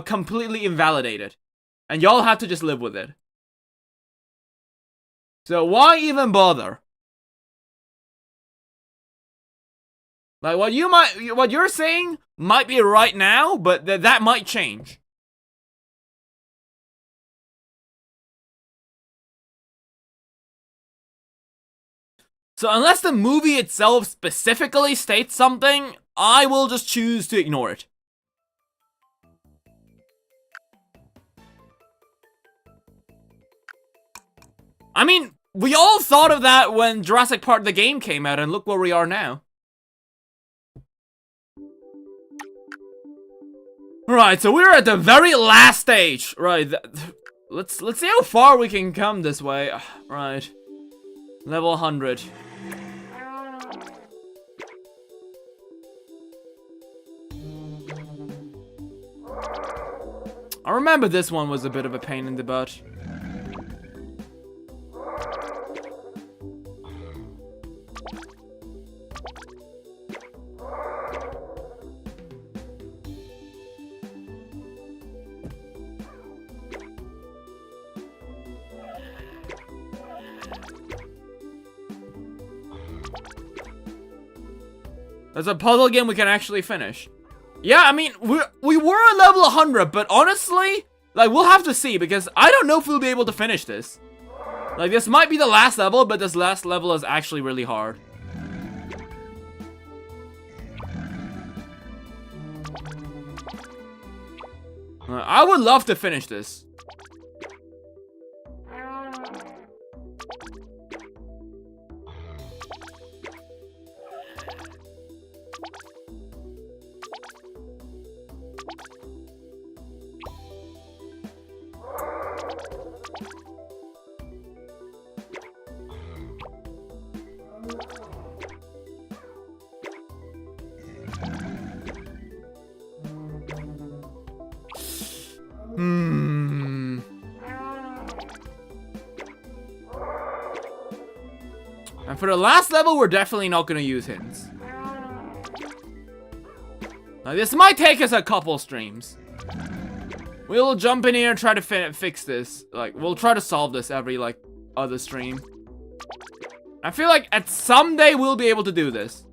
completely invalidated. And y'all have to just live with it. So why even bother? Like what you're saying might be right now, but that might change. So unless the movie itself specifically states something, I will just choose to ignore it. I mean, we all thought of that when Jurassic Park the game came out, and look where we are now. Right, so we're at the very last stage. Right, let's see how far we can come this way. Right, level 100. I remember this one was a bit of a pain in the butt. There's a puzzle game we can actually finish. Yeah, I mean, we were at level 100, but honestly, like, we'll have to see, because I don't know if we'll be able to finish this. Like, this might be the last level, but this last level is actually really hard. I would love to finish this. And for the last level, we're definitely not gonna use hints. Now, this might take us a couple streams. We'll jump in here and try to fix this. Like, we'll try to solve this every, like, other stream. I feel like at some day we'll be able to do this.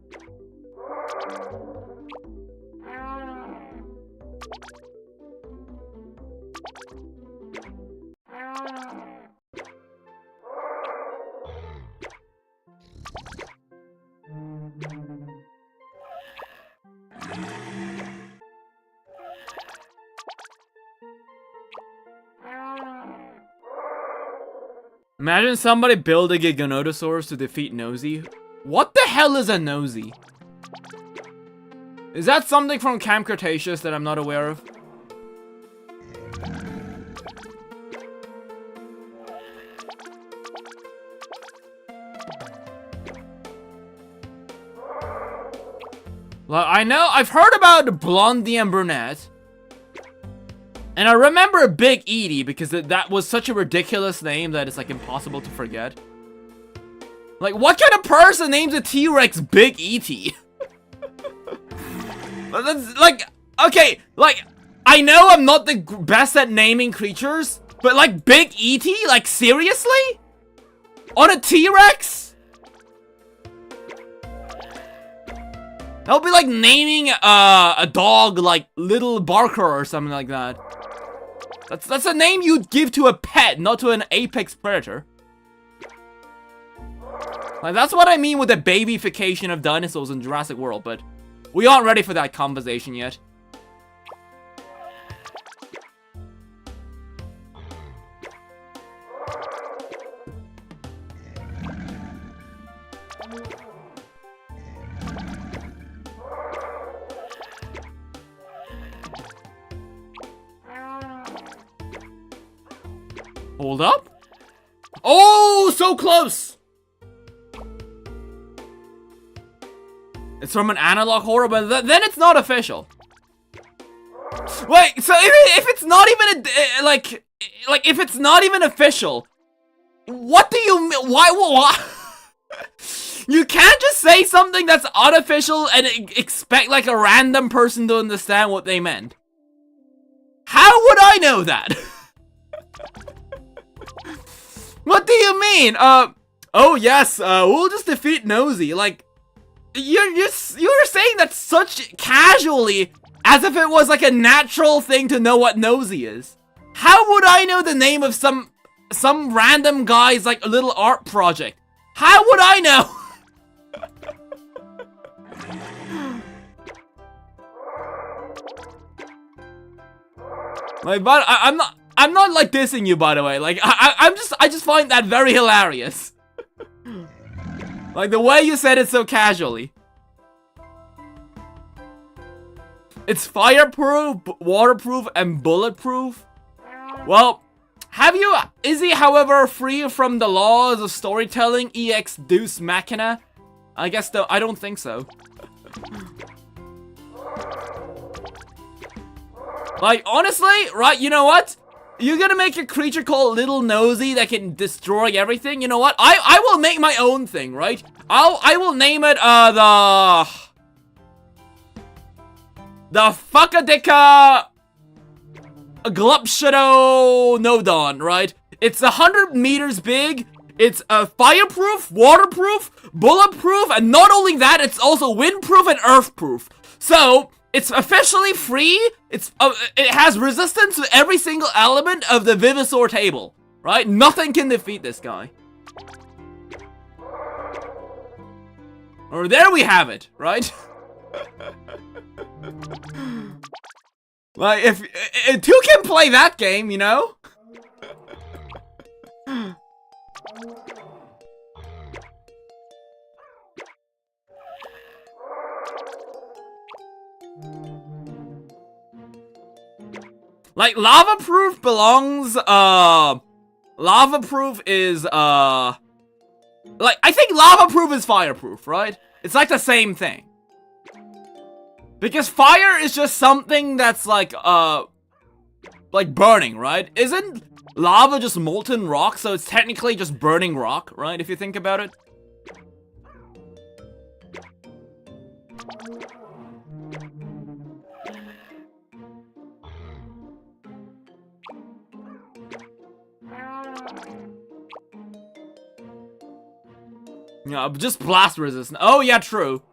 Imagine somebody building a Dinosaurs to defeat Nosy. What the hell is a Nosy? Is that something from Camp Cretaceous that I'm not aware of? Well, I know, I've heard about Blondie and Brunette. And I remember Big Edie because that was such a ridiculous name that it's like impossible to forget. Like, what kind of person names a T-Rex Big E.T.? That's like, okay, like, I know I'm not the best at naming creatures, but like Big E.T.? Like, seriously? On a T-Rex? That would be like naming a dog like Little Barker or something like that. That's a name you'd give to a pet, not to an apex predator. Like, that's what I mean with the babyfication of dinosaurs in Jurassic World, but we aren't ready for that conversation yet. Hold up. Oh, so close. It's from an analog horror, but then it's not official. Wait, so if it's not even like if it's not even official, what do you mean? Why? You can't just say something that's unofficial and expect like a random person to understand what they meant. How would I know that? What do you mean? Oh yes, we'll just defeat Nosy. Like, you're saying that such casually, as if it was like a natural thing to know what Nosy is. How would I know the name of some random guy's like little art project? How would I know? Like, but I'm not like dissing you, by the way. Like, I just find that very hilarious. Like the way you said it so casually. It's fireproof, waterproof, and bulletproof. Well, is he, however, free from the laws of storytelling, ex deus machina? I guess though, I don't think so. Like, honestly, right, you know what? You're gonna make a creature called Little Nosy that can destroy everything, you know what? I will make my own thing, right? I will name it, the Fuckadicka Glupshadow Nodon, right? It's 100 meters big, it's fireproof, waterproof, bulletproof, and not only that, it's also windproof and earthproof. So, it's officially free, it has resistance to every single element of the Vivisaur table, right? Nothing can defeat this guy. Or there we have it, right? Like, if two can play that game, you know? Like, lava-proof belongs, lava-proof is, like, I think lava-proof is fireproof, right? It's like the same thing. Because fire is just something that's like burning, right? Isn't lava just molten rock, so it's technically just burning rock, right? If you think about it. Yeah, just blast resistant. Oh yeah, true.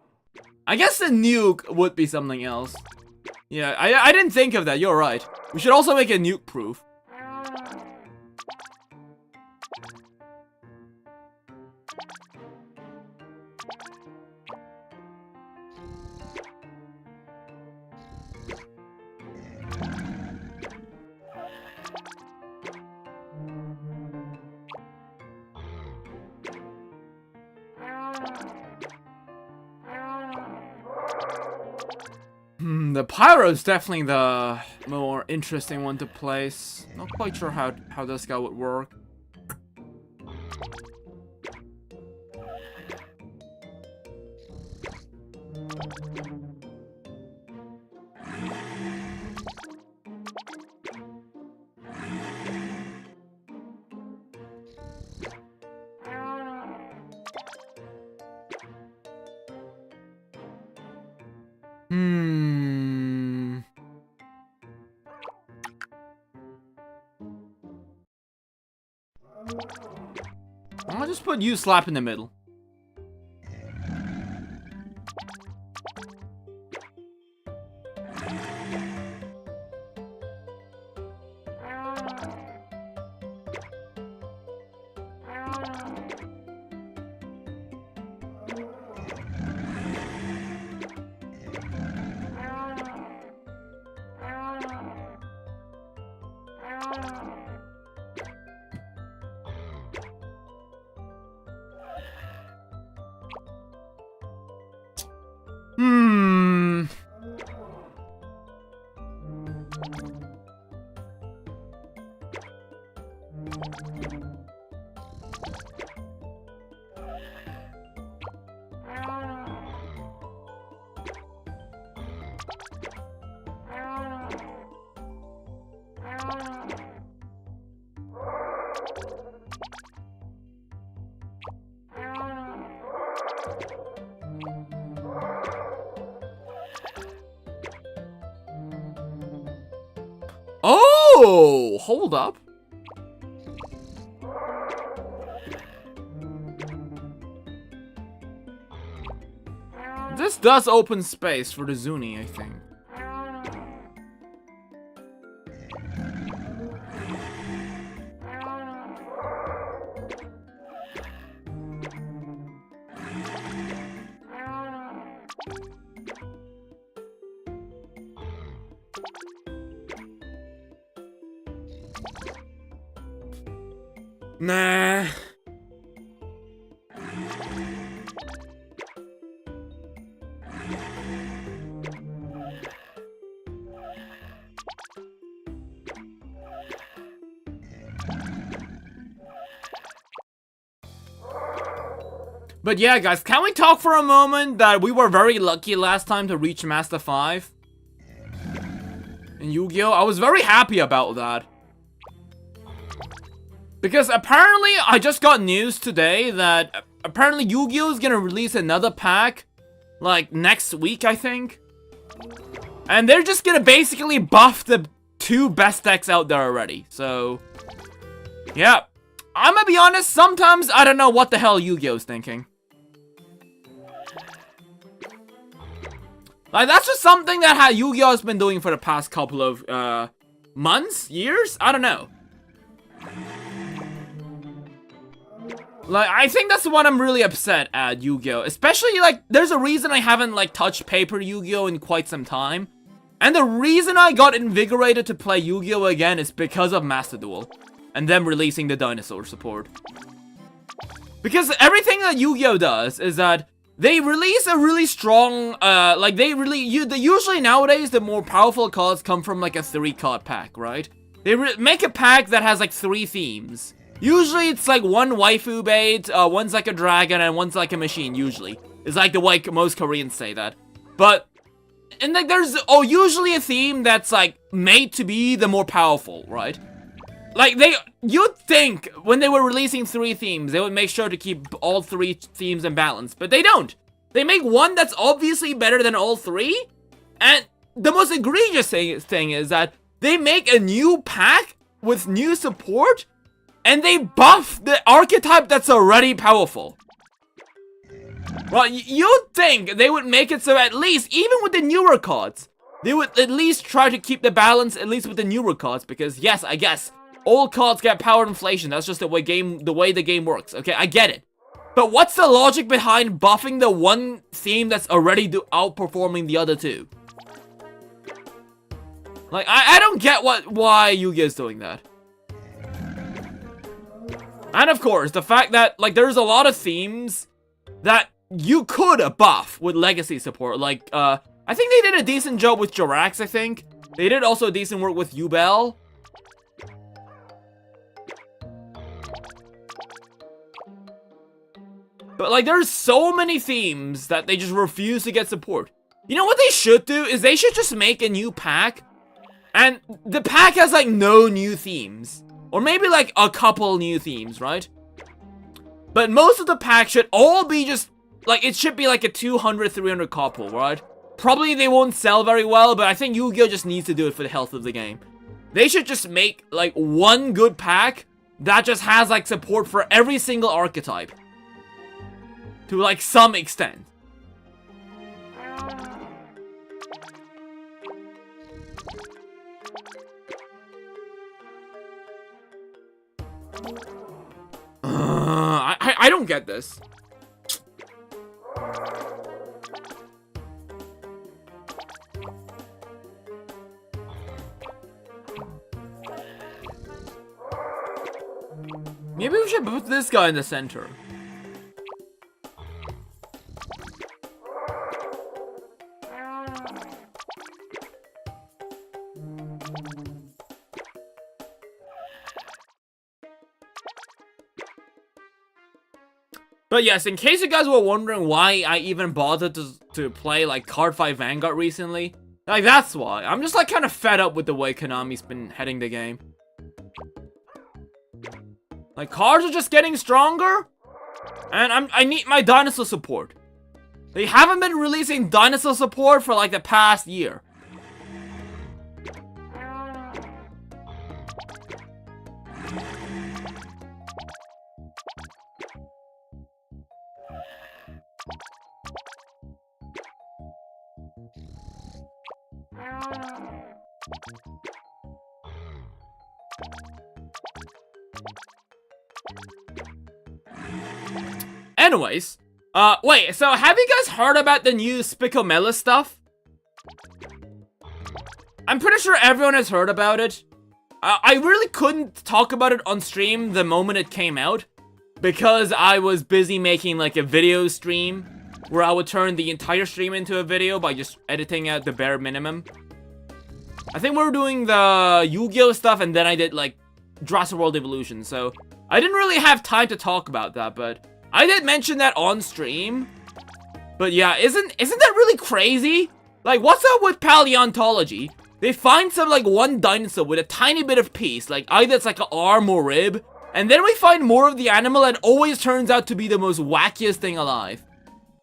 I guess the nuke would be something else. Yeah, I didn't think of that. You're right. We should also make a nuke proof. The Pyro is definitely the more interesting one to place. Not quite sure how this guy would work. I'll just put you slap in the middle. Oh, hold up. This does open space for the Zuni, I think. Nah. But yeah, guys, can we talk for a moment that we were very lucky last time to reach Master 5? In Yu-Gi-Oh! I was very happy about that. Because apparently, I just got news today that apparently Yu-Gi-Oh! Is gonna release another pack, like, next week, I think. And they're just gonna basically buff the 2 best decks out there already. So, yeah. I'm gonna be honest, sometimes I don't know what the hell Yu-Gi-Oh! Is thinking. Like, that's just something that Yu-Gi-Oh! Has been doing for the past couple of, months? Years? I don't know. Like, I think that's what I'm really upset at Yu-Gi-Oh! Especially, like, there's a reason I haven't, like, touched paper Yu-Gi-Oh! In quite some time. And the reason I got invigorated to play Yu-Gi-Oh! Again is because of Master Duel. And them releasing the Dinosaur support. Because everything that Yu-Gi-Oh! Does is that they release a really strong, usually nowadays the more powerful cards come from like a 3-card pack, right? They make a pack that has like 3 themes. Usually it's like one waifu bait, one's like a dragon, and one's like a machine, usually. It's like the way most Koreans say that. But, and like there's, usually a theme that's like made to be the more powerful, right? Like, you'd think when they were releasing 3 themes, they would make sure to keep all 3 themes in balance, but they don't. They make one that's obviously better than all 3, and the most egregious thing is that they make a new pack with new support, and they buff the archetype that's already powerful. Well, you'd think they would make it so at least, even with the newer cards, they would at least try to keep the balance, at least with the newer cards, because yes, I guess, old cards get power inflation. That's just the way the game works. Okay, I get it. But what's the logic behind buffing the one theme that's already outperforming the other 2? Like, I don't get why Yu-Gi-Oh! Is doing that. And of course, the fact that, like, there's a lot of themes that you could buff with legacy support. Like, I think they did a decent job with Jirax, I think. They did also decent work with Yubel. But, like, there's so many themes that they just refuse to get support. You know what they should do? Is they should just make a new pack. And the pack has, like, no new themes. Or maybe, like, a couple new themes, right? But most of the pack should all be just, like, it should be, like, a 200, 300 couple, right? Probably they won't sell very well, but I think Yu-Gi-Oh! Just needs to do it for the health of the game. They should just make, like, one good pack that just has, like, support for every single archetype. To, like, some extent. I don't get this. Maybe we should put this guy in the center. But yes, in case you guys were wondering why I even bothered to play, like, Card Fight Vanguard recently, like, that's why. I'm just, like, kind of fed up with the way Konami's been heading the game. Like, cards are just getting stronger, and I need my Dinosaur support. They haven't been releasing Dinosaur support for, like, the past year. Anyways, wait, so have you guys heard about the new Spicomella stuff? I'm pretty sure everyone has heard about it. I really couldn't talk about it on stream the moment it came out, because I was busy making like a video stream where I would turn the entire stream into a video by just editing out the bare minimum. I think we were doing the Yu-Gi-Oh stuff, and then I did like Jurassic World Evolution, so I didn't really have time to talk about that, but I did mention that on stream. But yeah, isn't that really crazy? Like, what's up with paleontology? They find some like one dinosaur with a tiny bit of piece, like either it's like an arm or rib, and then we find more of the animal and it always turns out to be the most wackiest thing alive.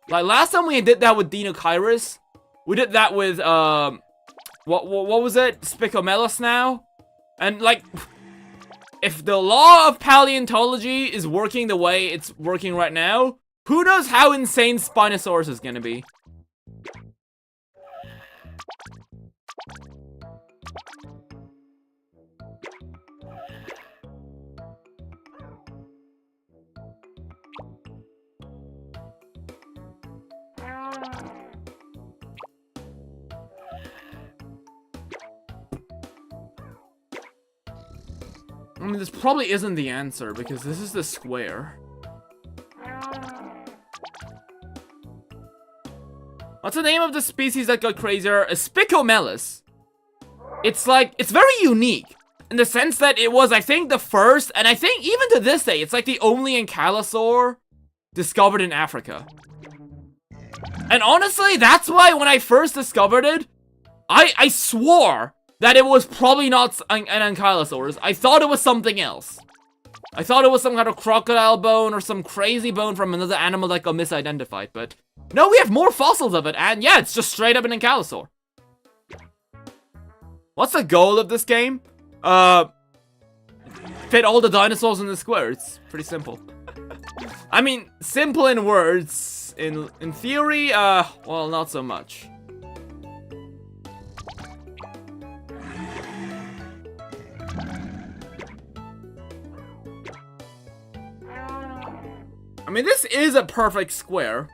Like last time we did that with Dinosaurs, we did that with what was it? Spicomelus now? And like, if the law of paleontology is working the way it's working right now, who knows how insane Spinosaurus is gonna be? I mean, this probably isn't the answer, because this is the square. What's the name of the species that got crazier? A Spicomelus. It's like, it's very unique, in the sense that it was, I think, the first, and I think even to this day, it's like the only ankylosaur discovered in Africa. And honestly, that's why when I first discovered it, I swore that it was probably not an ankylosaurus. I thought it was something else. I thought it was some kind of crocodile bone or some crazy bone from another animal that got misidentified, but no, we have more fossils of it, and yeah, it's just straight up an ankylosaur. What's the goal of this game? Fit all the dinosaurs in the square. It's pretty simple. I mean, simple in words. In theory, well, not so much. I mean, this is a perfect square.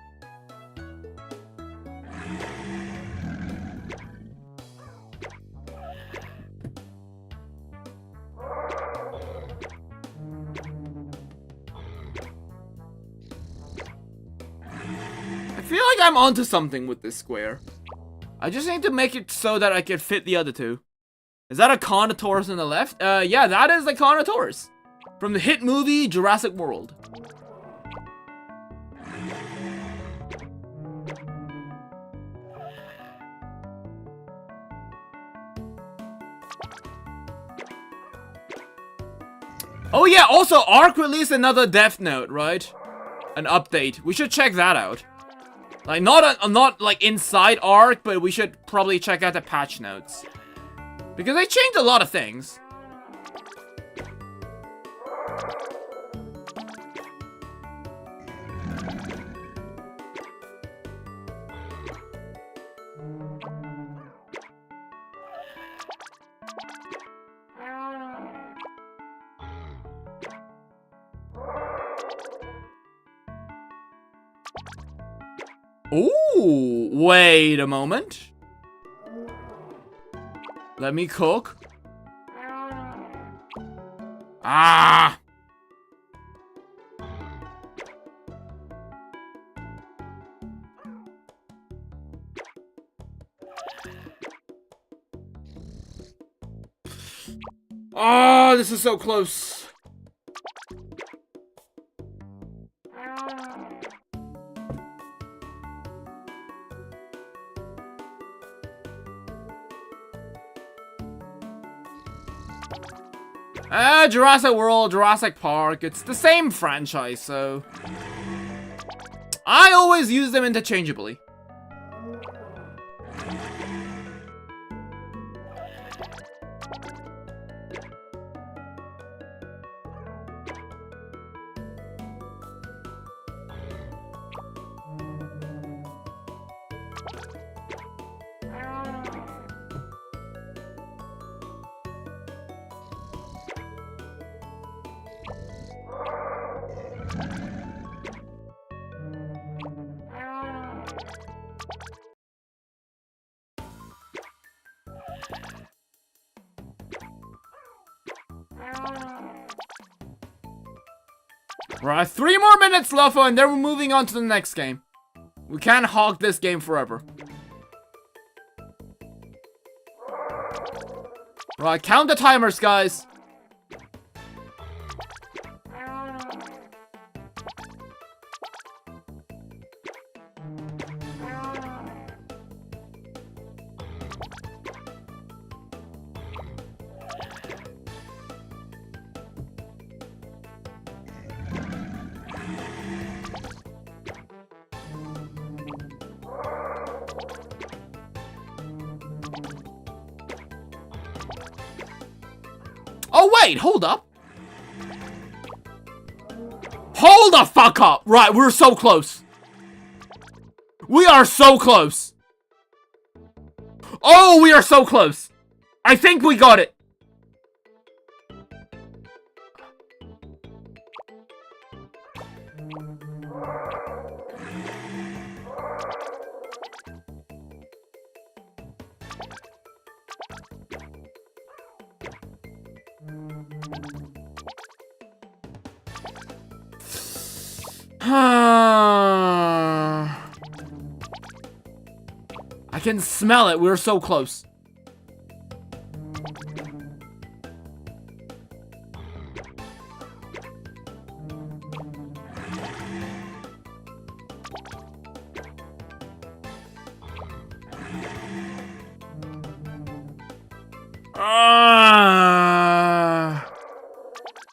I feel like I'm onto something with this square. I just need to make it so that I can fit the other two. Is that a Carnivores on the left? Yeah, that is the Carnivores from the hit movie Jurassic World. Oh yeah, also Ark released another Death Note, right? An update. We should check that out. Like, not like inside Ark, but we should probably check out the patch notes. Because they changed a lot of things. Ooh, wait a moment. Let me cook. Ah! Oh, this is so close. Jurassic World, Jurassic Park, it's the same franchise, so I always use them interchangeably. Right, 3 more minutes, Lopho, and then we're moving on to the next game. We can't hog this game forever. Right, count the timers, guys. Oh, wait, hold up. Hold the fuck up. Right, we're so close. We are so close. Oh, we are so close. I think we got it. I can smell it. We're so close.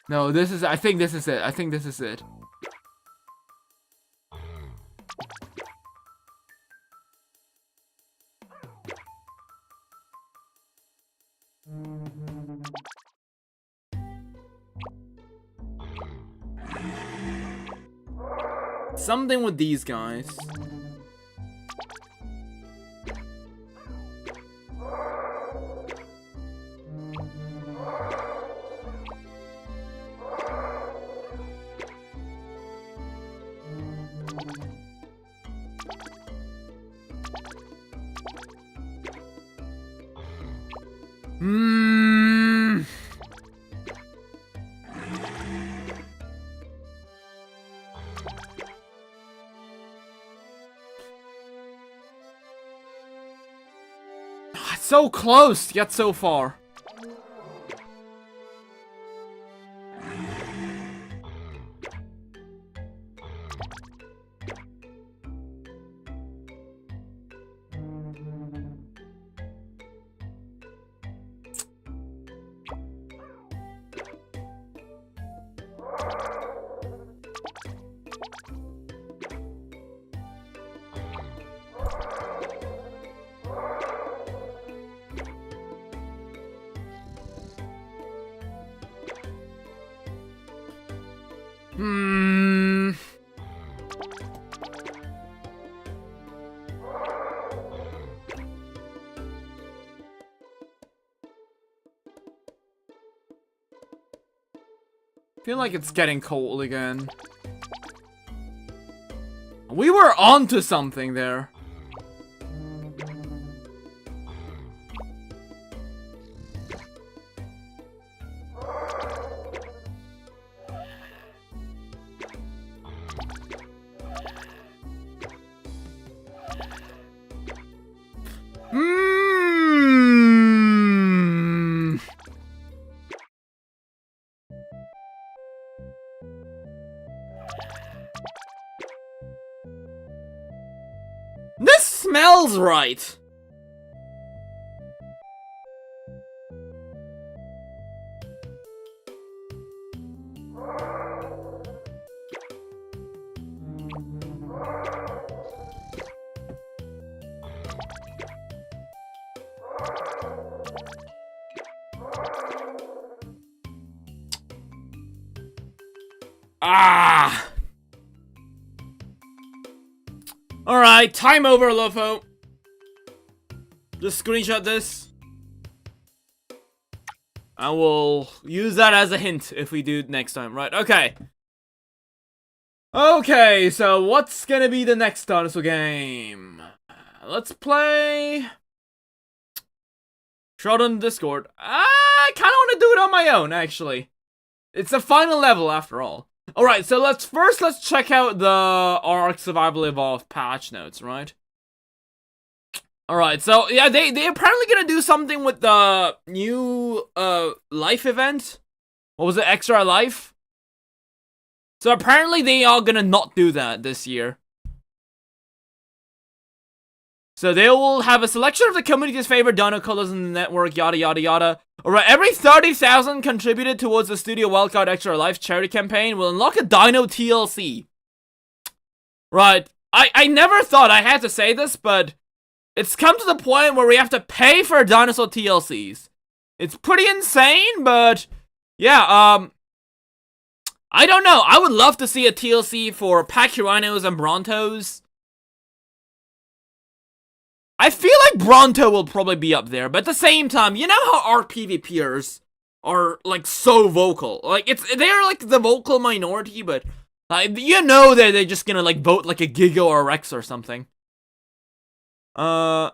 No, this is, I think this is it. I think this is it. Something with these guys. So close, yet so far. Feel like it's getting cold again. We were onto something there. This smells right. Ah! Alright, time over, Lopho. Just screenshot this. And we'll use that as a hint if we do it next time, right? Okay. Okay, so what's gonna be the next dinosaur game? Let's play... Shout on Discord. I kinda wanna do it on my own, actually. It's a final level after all. Alright, so let's check out the Ark Survival Evolved patch notes, right? Alright, so yeah, they apparently gonna do something with the new life event. What was it, extra life? So apparently they are gonna not do that this year. So they will have a selection of the community's favorite dino colors in the network, yada yada yada. Alright, every 30,000 contributed towards the Studio Wildcard Extra Life charity campaign will unlock a Dino TLC. Right, I never thought I had to say this, but it's come to the point where we have to pay for dinosaur TLCs. It's pretty insane, but yeah, I don't know. I would love to see a TLC for Pachyrhinos and Brontos. I feel like Bronto will probably be up there, but at the same time, you know how our PvPers are, like, so vocal. Like, they're, like, the vocal minority, but, you know that they're just gonna, like, vote, like, a Giga or a Rex or something. So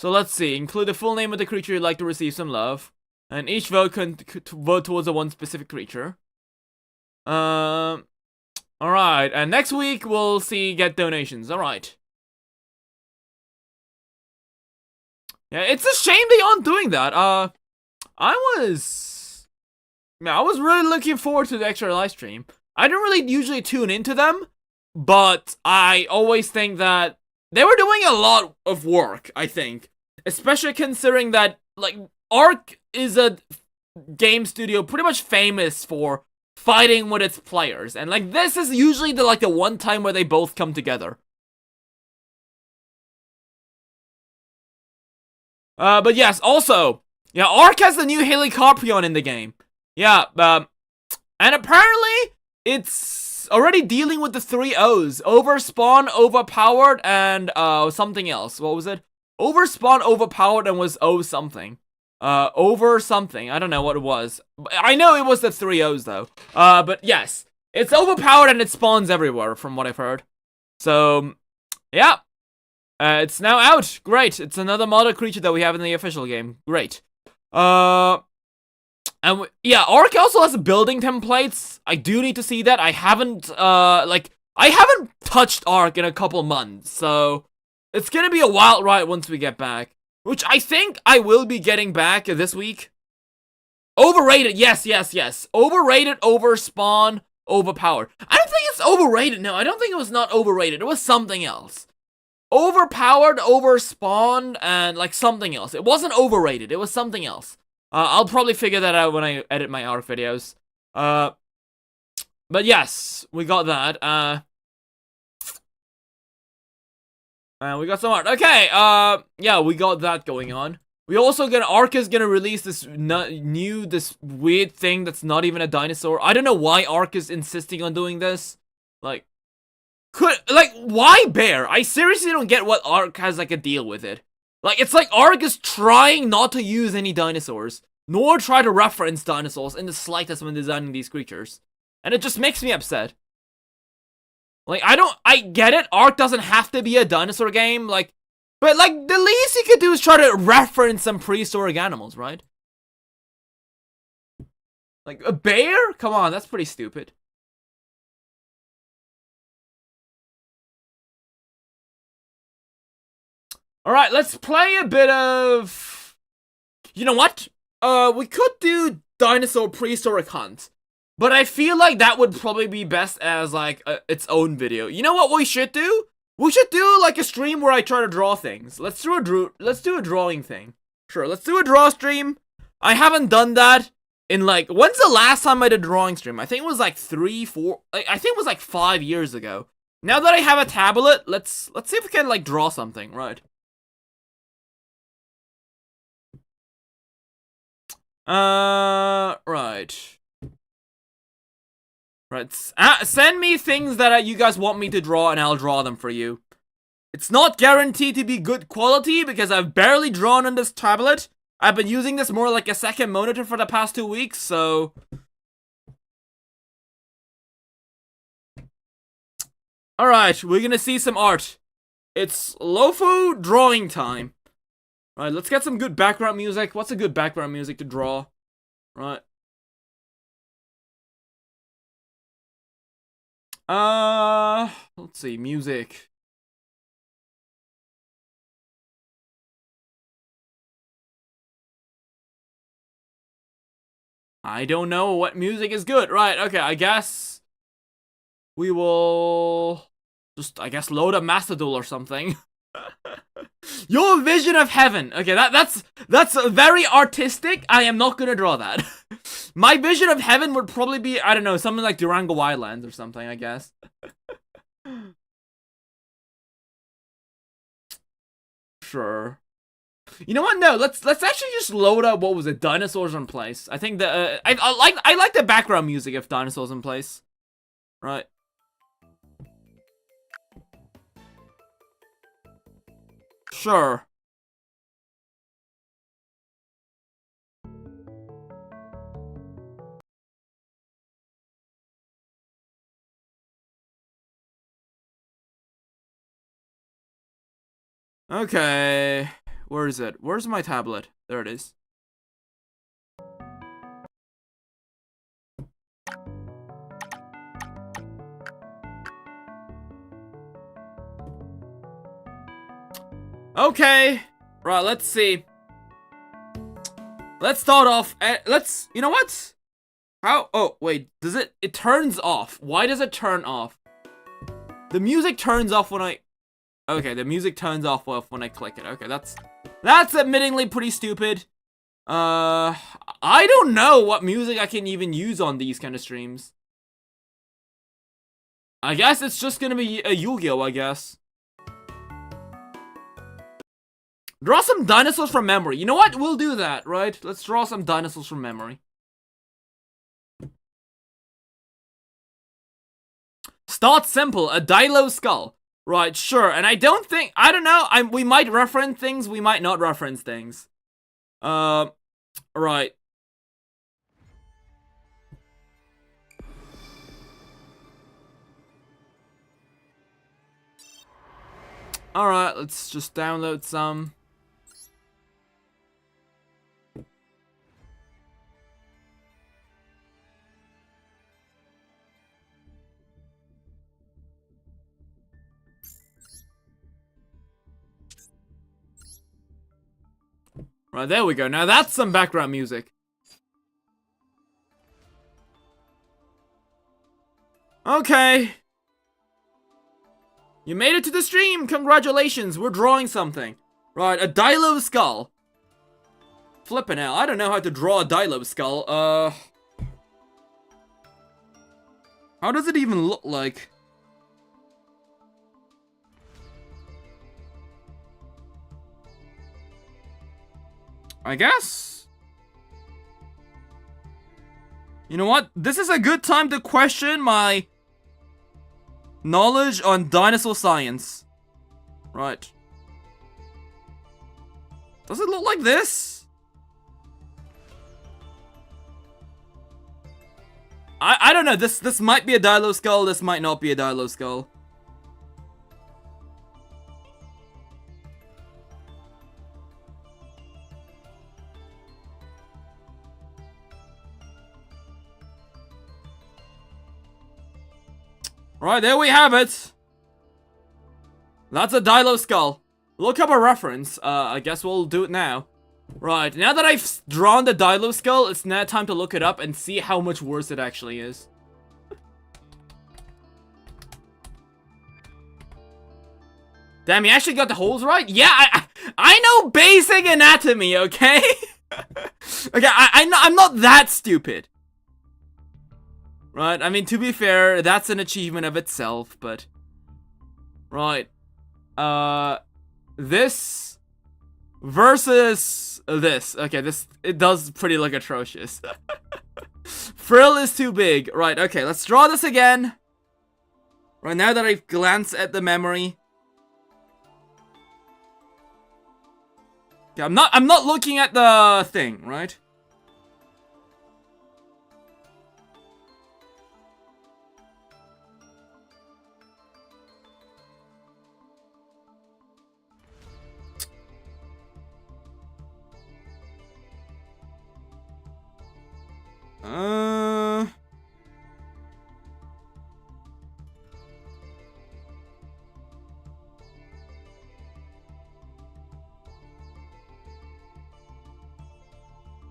let's see. Include the full name of the creature you'd like to receive some love. And each vote can vote towards a one specific creature. Alright, and next week we'll see get donations. Alright. Yeah, it's a shame they aren't doing that. I was really looking forward to the extra live stream. I don't really usually tune into them, but I always think that they were doing a lot of work, I think. Especially considering that, like, Ark is a game studio pretty much famous for fighting with its players, and like this is usually the one time where they both come together. But yes, also, yeah, Ark has the new Helicoprion in the game. Yeah, and apparently it's already dealing with the 3 O's: overspawn, overpowered, and something else. What was it? Overspawn, overpowered, and was O something. Over something. I don't know what it was. I know it was the 3 O's though. But yes, it's overpowered and it spawns everywhere from what I've heard. So, yeah. It's now out. Great. It's another model creature that we have in the official game. Great. Yeah, Ark also has building templates. I do need to see that. I haven't, I haven't touched Ark in a couple months, so it's gonna be a wild ride once we get back. Which I think I will be getting back this week. Overrated, yes. Overrated, overspawn, overpowered. I don't think it's overrated, no, I don't think it was not overrated. It was something else. Overpowered, overspawned, and like something else. It wasn't overrated, it was something else. I'll probably figure that out when I edit my Ark videos. But yes, we got that. We got some art. Okay, yeah, we got that going on. We also Ark is gonna release this this weird thing that's not even a dinosaur. I don't know why Ark is insisting on doing this. Like, why bear? I seriously don't get what Ark has, like, a deal with it. Like, it's like Ark is trying not to use any dinosaurs, nor try to reference dinosaurs in the slightest when designing these creatures. And it just makes me upset. Like, I get it, Ark doesn't have to be a dinosaur game, like, but, like, the least you could do is try to reference some prehistoric animals, right? Like, a bear? Come on, that's pretty stupid. Alright, let's play a bit of... You know what? We could do Dinosaur Prehistoric Hunt. But I feel like that would probably be best as, like, its own video. You know what we should do? We should do, like, a stream where I try to draw things. Let's do a drawing thing. Sure, let's do a draw stream. I haven't done that in, like, when's the last time I did a drawing stream? I think it was, like, 3, 4, I think it was, like, 5 years ago. Now that I have a tablet, let's see if we can, like, draw something, right? Right. Send me things that you guys want me to draw and I'll draw them for you. It's not guaranteed to be good quality because I've barely drawn on this tablet. I've been using this more like a second monitor for the past 2 weeks, so... Alright, we're gonna see some art. It's Lopho drawing time. Alright, let's get some good background music. What's a good background music to draw? Right. Let's see, music. I don't know what music is good. Right, okay, I guess we will just, I guess, load up Mastodol or something. Your vision of heaven. Okay, that's very artistic. I am not gonna draw that. My vision of heaven would probably be, I don't know, something like Durango Wildlands or something, I guess. Sure. You know what? No, let's actually just load up, what was it, Dinosaurs in Place. I think the I like the background music of Dinosaurs in Place. Right. Sure. Okay. Where is it? Where's my tablet? There it is. Okay. Right, let's see. Let's start off at, you know what? How, oh, wait, does it turns off. Why does it turn off? The music turns off when I, okay, the music turns off when I click it. Okay, that's admittingly pretty stupid. I don't know what music I can even use on these kind of streams. I guess it's just gonna be a Yu-Gi-Oh, I guess. Draw some dinosaurs from memory. You know what? We'll do that, right? Let's draw some dinosaurs from memory. Start simple. A Dilo skull. Right, sure. And I don't know. We might reference things. We might not reference things. Right. Alright, let's just download some. Right, there we go. Now that's some background music. Okay. You made it to the stream! Congratulations, we're drawing something. Right, a Dilo skull. Flippin' out, I don't know how to draw a Dilo skull. How does it even look like? I guess? You know what? This is a good time to question my knowledge on dinosaur science. Right. Does it look like this? I don't know. This might be a Dilo skull. This might not be a Dilo skull. Right, there we have it. That's a Dilo skull. Look up a reference. I guess we'll do it now. Right, now that I've drawn the Dilo skull, it's now time to look it up and see how much worse it actually is. Damn, you actually got the holes right? Yeah, I know basic anatomy, okay? Okay, I'm not that stupid. Right, I mean, to be fair, that's an achievement of itself, but... Right. This... versus this. Okay, it does pretty look atrocious. Frill is too big. Right, okay, let's draw this again. Right, now that I've glanced at the memory. Okay, I'm not looking at the thing, right?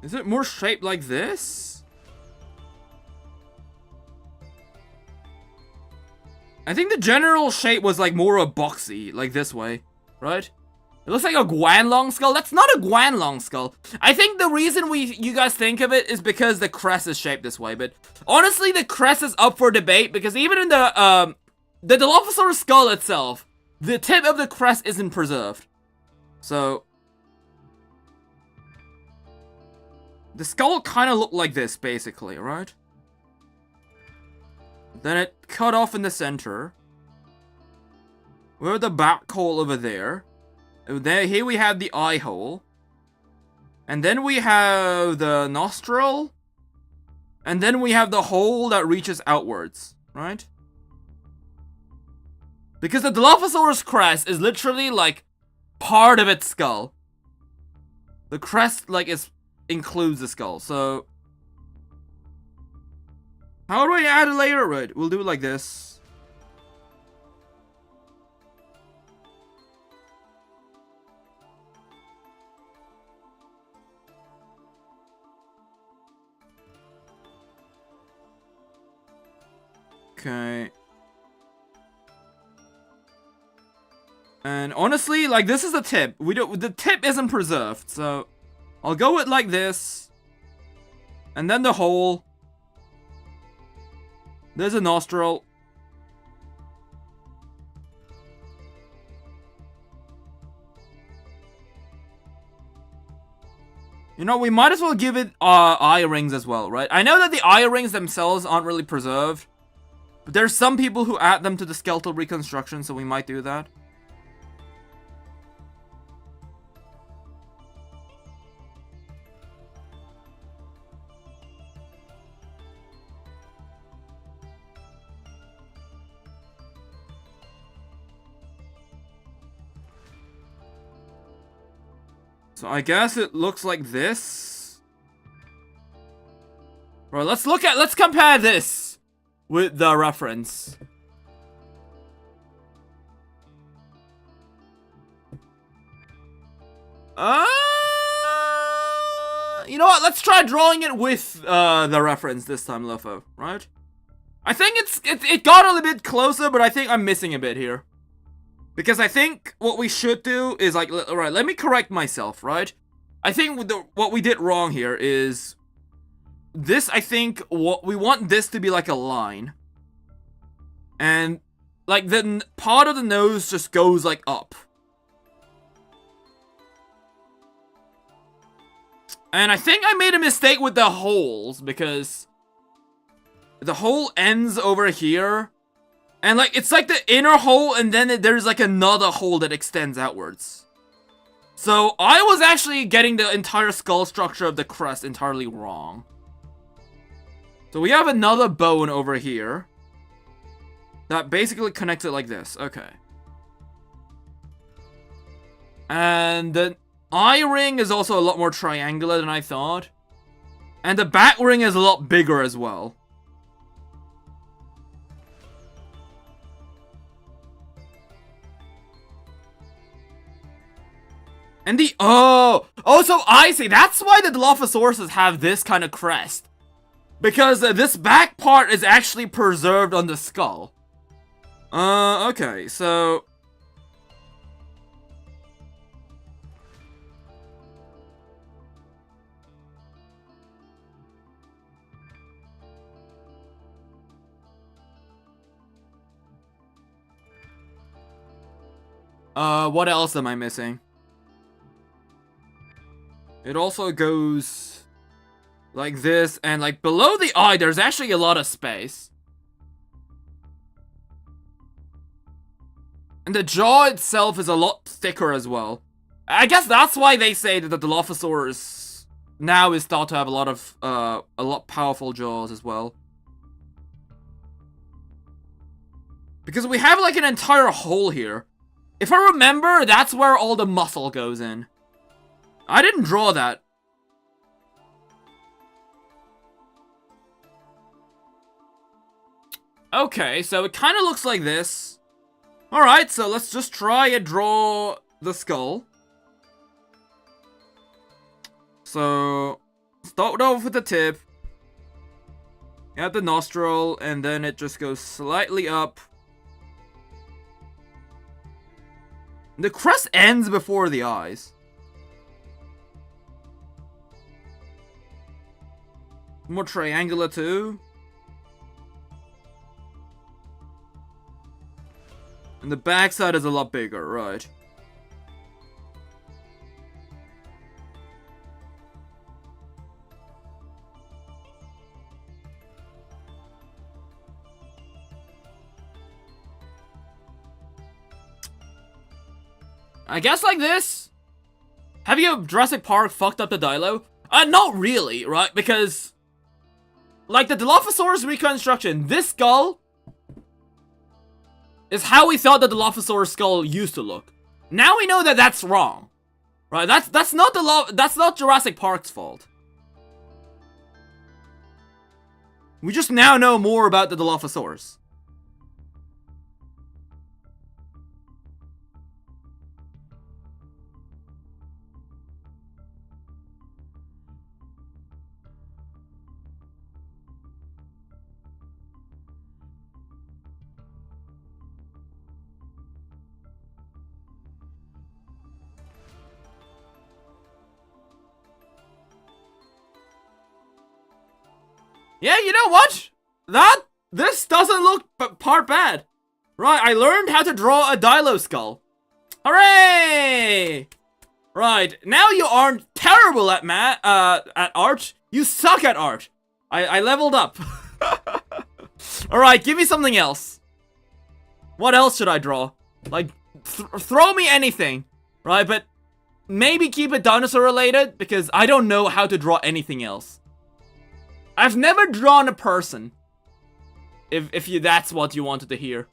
Is it more shaped like this? I think the general shape was like more a boxy, like this way, right? It looks like a Guanlong skull. That's not a Guanlong skull. I think the reason you guys think of it is because the crest is shaped this way. But honestly, the crest is up for debate because even in the Dilophosaurus skull itself, the tip of the crest isn't preserved. So the skull kind of looked like this, basically, right? Then it cut off in the center. We have the back hole over there. Here we have the eye hole. And then we have the nostril. And then we have the hole that reaches outwards, right? Because the Dilophosaurus crest is literally like part of its skull. The crest like includes the skull, so how do I add a layer? Right, we'll do it like this. Okay. And honestly, like, this is the tip. The tip isn't preserved, so I'll go with like this. And then the hole. There's a nostril. You know, we might as well give it eye rings as well, right? I know that the eye rings themselves aren't really preserved, but there's some people who add them to the skeletal reconstruction, so we might do that. So I guess it looks like this. Right, let's compare this with the reference. You know what? Let's try drawing it with the reference this time, Lopho, right? I think it got a little bit closer, but I think I'm missing a bit here. Because I think what we should do is like, alright, let me correct myself, right? I think what we did wrong here is this. I think what we want this to be like a line, and like the part of the nose just goes like up. And I think I made a mistake with the holes because the hole ends over here. And like, it's like the inner hole and then there's like another hole that extends outwards. So I was actually getting the entire skull structure of the crest entirely wrong. So we have another bone over here that basically connects it like this. Okay. And the eye ring is also a lot more triangular than I thought. And the back ring is a lot bigger as well. And the, so I see, that's why the Dilophosaurus have this kind of crest. Because this back part is actually preserved on the skull. Okay, so what else am I missing? It also goes like this, and like below the eye, there's actually a lot of space. And the jaw itself is a lot thicker as well. I guess that's why they say that the Dilophosaurus now is thought to have a lot powerful jaws as well. Because we have like an entire hole here. If I remember, that's where all the muscle goes in. I didn't draw that. Okay, so it kind of looks like this. Alright, so let's just try and draw the skull. So, start off with the tip. At the nostril, and then it just goes slightly up. The crest ends before the eyes. More triangular too. And the backside is a lot bigger, right? I guess like this. Have you Jurassic Park fucked up the Dilo? Not really, right? Because, like the Dilophosaurus reconstruction, this skull is how we thought that the Dilophosaurus skull used to look. Now we know that that's wrong, right? That's not Jurassic Park's fault. We just now know more about the Dilophosaurus. Yeah, you know what? This doesn't look part bad. Right, I learned how to draw a Dilo skull. Hooray! Right, now you aren't terrible at art. You suck at art. I leveled up. Alright, give me something else. What else should I draw? Like, throw me anything. Right, but maybe keep it dinosaur related, because I don't know how to draw anything else. I've never drawn a person. If that's what you wanted to hear.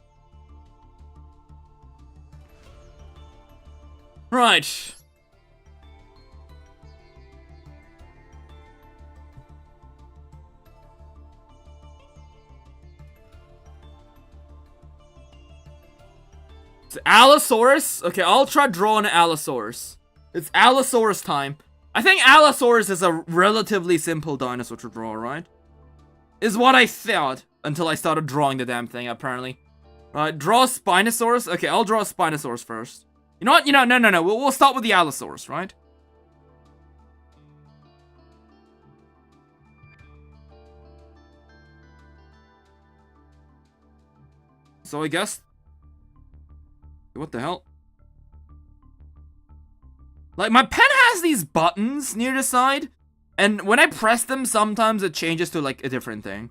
Right. It's Allosaurus? Okay, I'll try drawing an Allosaurus. It's Allosaurus time. I think Allosaurus is a relatively simple dinosaur to draw, right? Is what I thought until I started drawing the damn thing, apparently. Right, draw Spinosaurus. Okay, I'll draw Spinosaurus first. You know what? No. We'll start with the Allosaurus, right? So I guess... What the hell? Like, my pen has these buttons near the side, and when I press them, sometimes it changes to, like, a different thing.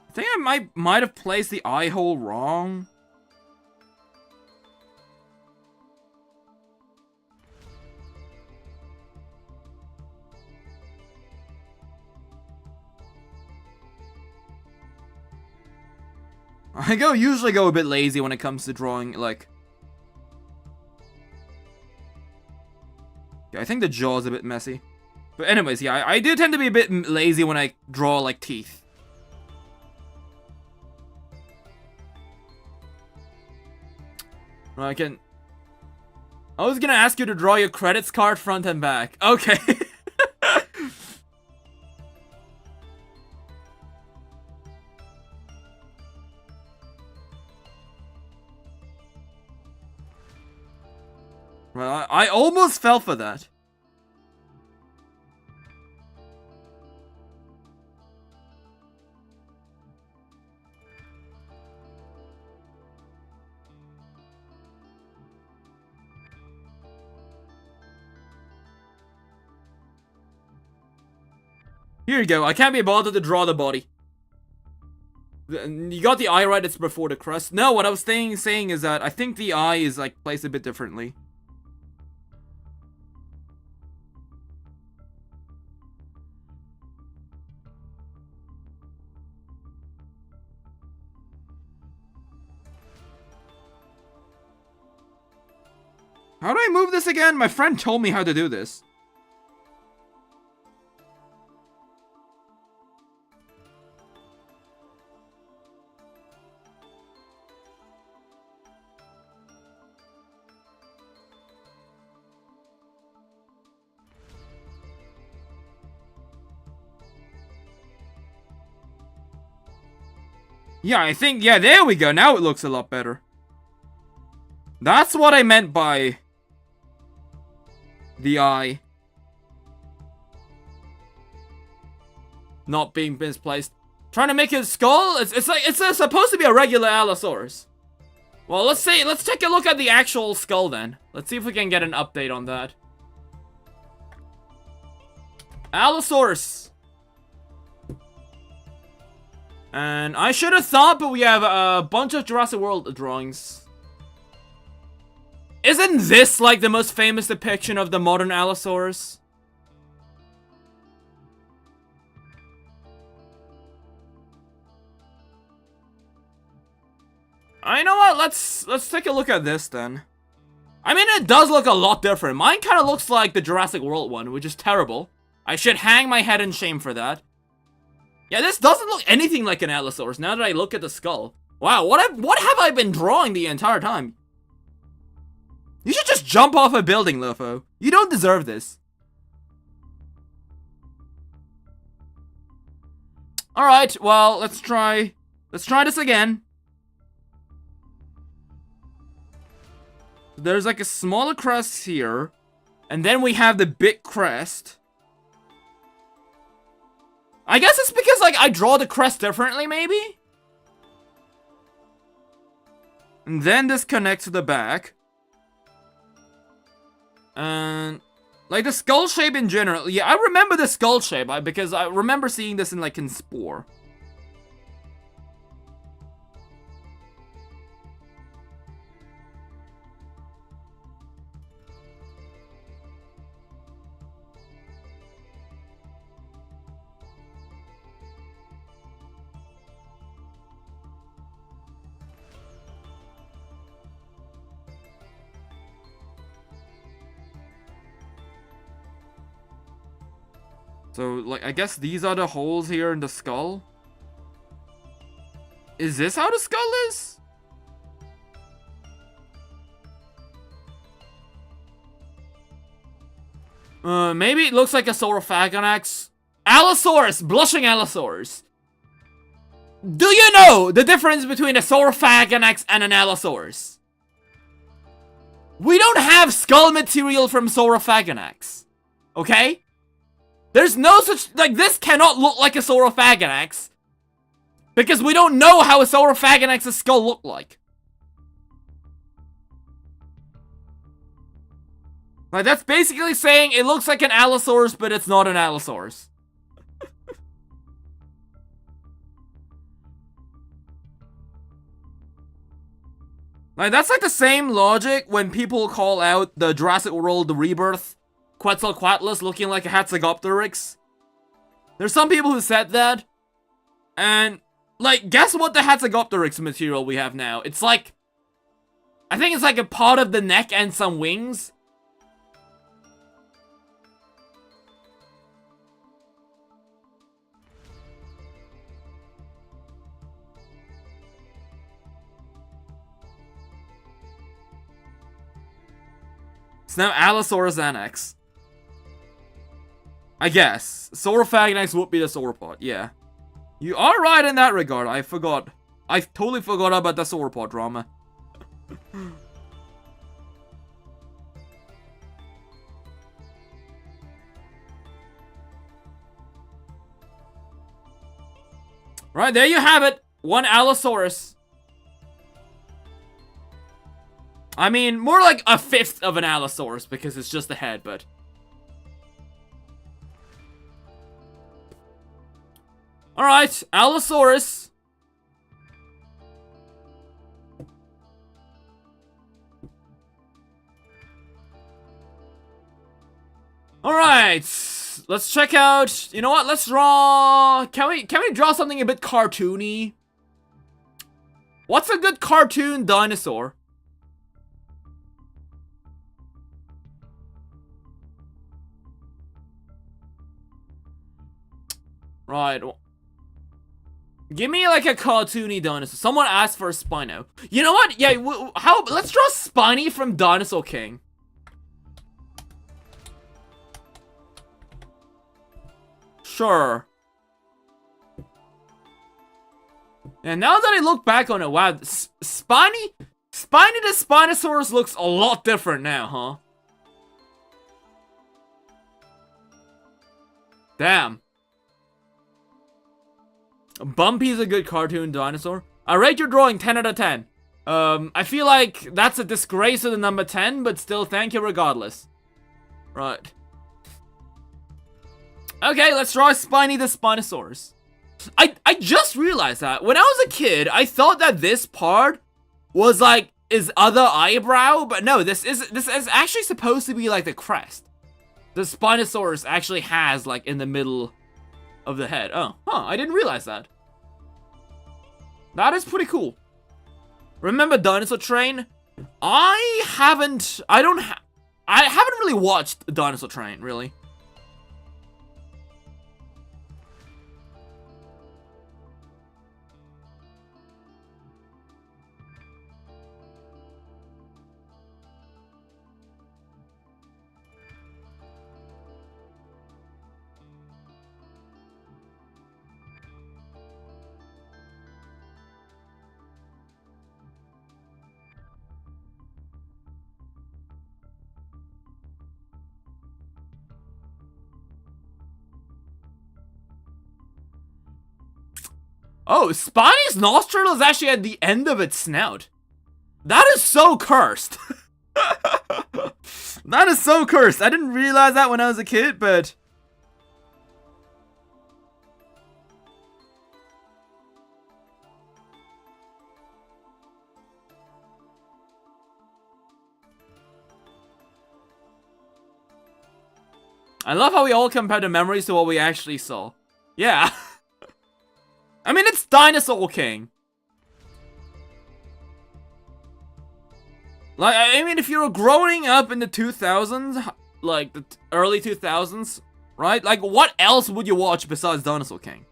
I think I might have placed the eye hole wrong. I usually go a bit lazy when it comes to drawing, like... Yeah, I think the jaw's a bit messy. But anyways, yeah, I do tend to be a bit lazy when I draw, like, teeth. I was gonna ask you to draw your credits card front and back. Okay. Well, I almost fell for that. Here you go. I can't be bothered to draw the body. You got the eye right, it's before the crest. No, what I was saying is that I think the eye is, like, placed a bit differently. How do I move this again? My friend told me how to do this. Yeah, I think, yeah, there we go. Now it looks a lot better. That's what I meant by the eye not being misplaced. Trying to make his skull? It's like, it's supposed to be a regular Allosaurus. Well, let's take a look at the actual skull then. Let's see if we can get an update on that. Allosaurus. And I should have thought, but we have a bunch of Jurassic World drawings. Isn't this like the most famous depiction of the modern Allosaurus? You know what? Let's take a look at this then. I mean, it does look a lot different. Mine kind of looks like the Jurassic World one, which is terrible. I should hang my head in shame for that. Yeah, this doesn't look anything like an Allosaurus now that I look at the skull. Wow, what have I been drawing the entire time? You should just jump off a building, Lopho. You don't deserve this. Alright, well, let's try this again. There's like a smaller crest here. And then we have the big crest. I guess it's because, like, I draw the crest differently, maybe? And then this connects to the back. And, like, the skull shape in general. Yeah, I remember the skull shape, because I remember seeing this in, like, in Spore. So, like, I guess these are the holes here in the skull. Is this how the skull is? Maybe it looks like a Saurophagonax. Allosaurus! Blushing Allosaurus! Do you know the difference between a Saurophagonax and an Allosaurus? We don't have skull material from Saurophagonax. Okay? There's no such, like, this cannot look like a Saurophagonax. Because we don't know how a Saurophagonax's skull looked like. Like, that's basically saying it looks like an Allosaurus, but it's not an Allosaurus. Like, that's like the same logic when people call out the Jurassic World Rebirth Quetzalcoatlus looking like a Hatzegopteryx. There's some people who said that. And, like, guess what the Hatzegopteryx material we have now? It's like, I think it's like a part of the neck and some wings. It's now Allosaurus Annex. I guess. Saurophagonax would be the sauropod, yeah. You are right in that regard, I forgot. I totally forgot about the sauropod drama. Right, there you have it. One Allosaurus. I mean, more like a fifth of an Allosaurus because it's just the head, but... Alright, Allosaurus. Alright, let's check out, you know what, let's draw, can we draw something a bit cartoony? What's a good cartoon dinosaur? Right. Give me like a cartoony dinosaur. Someone asked for a Spino. You know what? Yeah, let's draw Spiny from Dinosaur King. Sure. And now that I look back on it, wow, Spiny the Spinosaurus looks a lot different now, huh? Damn. Bumpy's a good cartoon dinosaur. I rate your drawing 10 out of 10. I feel like that's a disgrace of the number 10, but still thank you regardless. Right. Okay, let's draw Spiny the Spinosaurus. I just realized that when I was a kid, I thought that this part was like his other eyebrow, but no, this is actually supposed to be like the crest. The Spinosaurus actually has like in the middle of the head. Oh, huh, I didn't realize that. That is pretty cool. Remember Dinosaur Train? I haven't really watched Dinosaur Train, really. Oh, Spiny's nostril is actually at the end of its snout. That is so cursed. That is so cursed. I didn't realize that when I was a kid, but... I love how we all compare the memories to what we actually saw. Yeah. I mean, it's Dinosaur King. Like, I mean, if you were growing up in the 2000s, like the early 2000s, right? Like, what else would you watch besides Dinosaur King?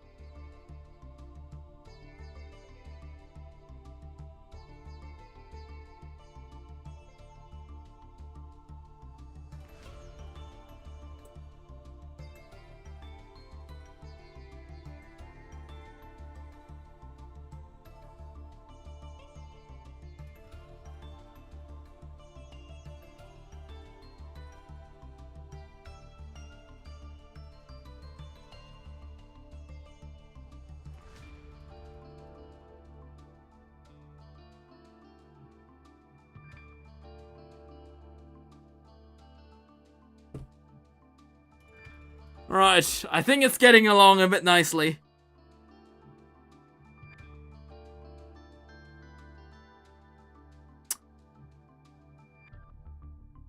Right, I think it's getting along a bit nicely.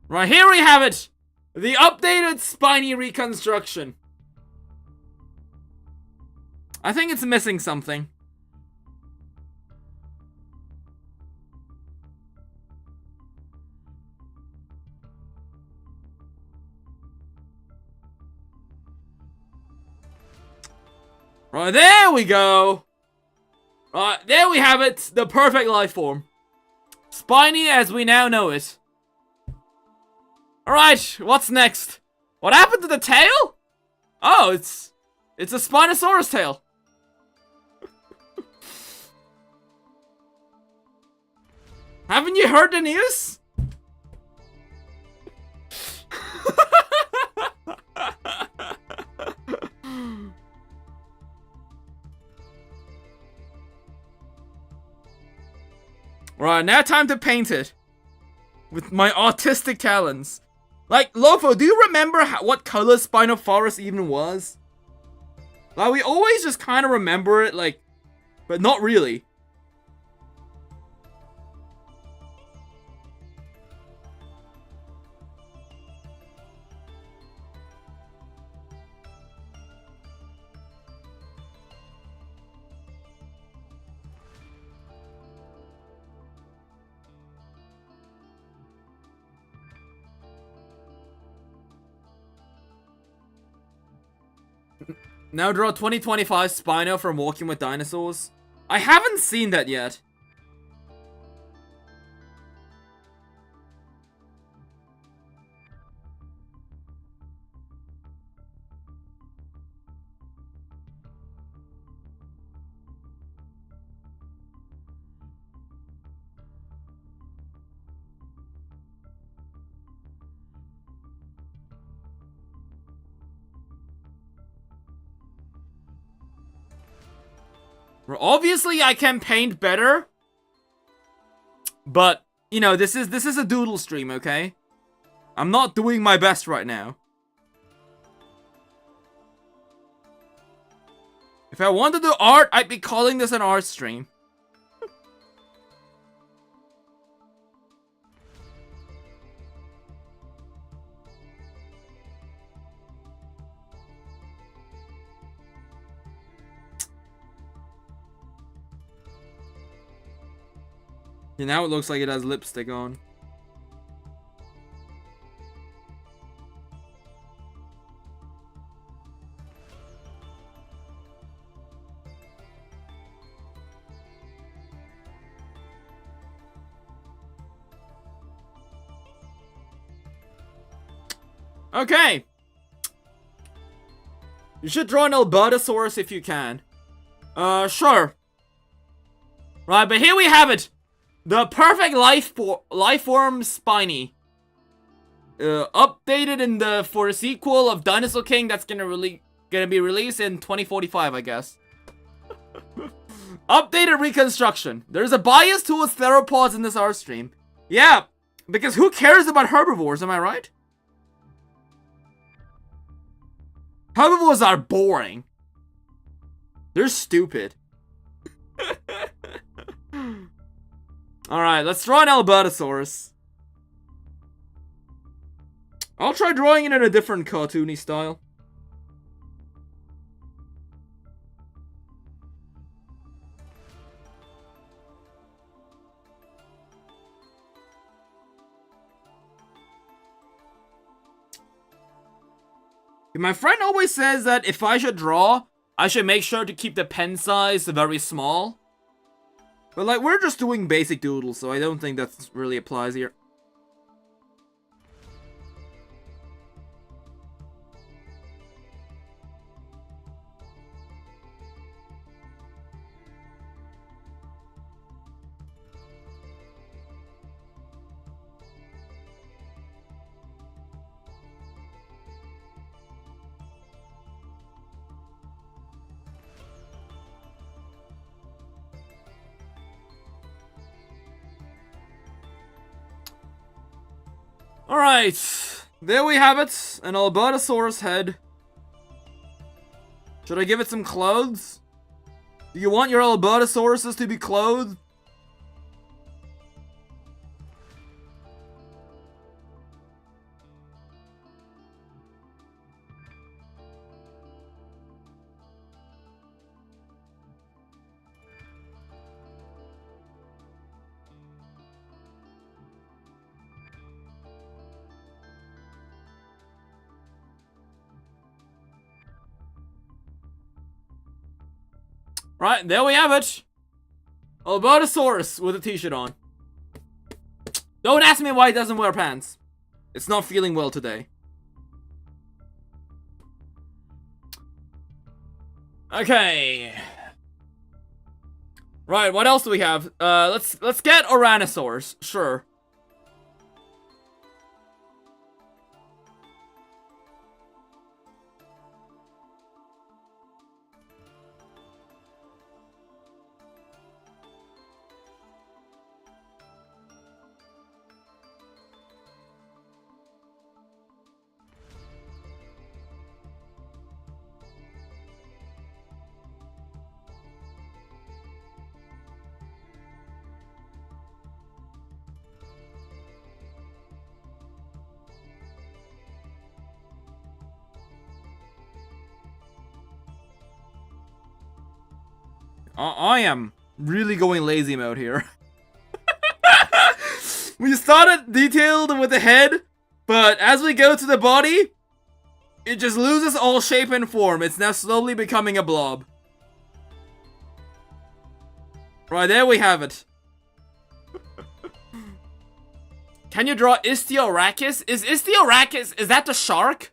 Right, here we have it! The updated Spiny reconstruction. I think it's missing something. Right, there we go! Right, there we have it! The perfect life form. Spiny as we now know it. Alright, what's next? What happened to the tail? Oh, it's a Spinosaurus tail. Haven't you heard the news? Right, now time to paint it. With my artistic talents. Like, Lopho, do you remember what color Spinosaurus even was? Like, we always just kind of remember it, like, but not really. Now draw 2025 Spino from Walking with Dinosaurs. I haven't seen that yet. Obviously, I can paint better, but you know, this is a doodle stream, okay? I'm not doing my best right now. If I wanted to do art, I'd be calling this an art stream. Yeah, now it looks like it has lipstick on. Okay. You should draw an Albertosaurus if you can. Sure. Right, but here we have it. The perfect life form Spiny. Updated for a sequel of Dinosaur King that's gonna be released in 2045, I guess. Updated reconstruction. There's a bias towards theropods in this art stream. Yeah, because who cares about herbivores, am I right? Herbivores are boring. They're stupid. Alright, let's draw an Albertosaurus. I'll try drawing it in a different cartoony style. My friend always says that if I should draw, I should make sure to keep the pen size very small. But like, we're just doing basic doodles, so I don't think that really applies here. Alright, there we have it, an Albertosaurus head. Should I give it some clothes? Do you want your Albertosauruses to be clothed? Right, there we have it. Albertosaurus with a t-shirt on. Don't ask me why he doesn't wear pants. It's not feeling well today. Okay. Right, what else do we have? Let's get Oranosaurs. Sure. I am really going lazy mode here. We started detailed with the head, but as we go to the body, It just loses all shape and form. It's now slowly becoming a blob. Right, there we have it. Can you draw Istiorachis? Is Istiorachis, is that the shark?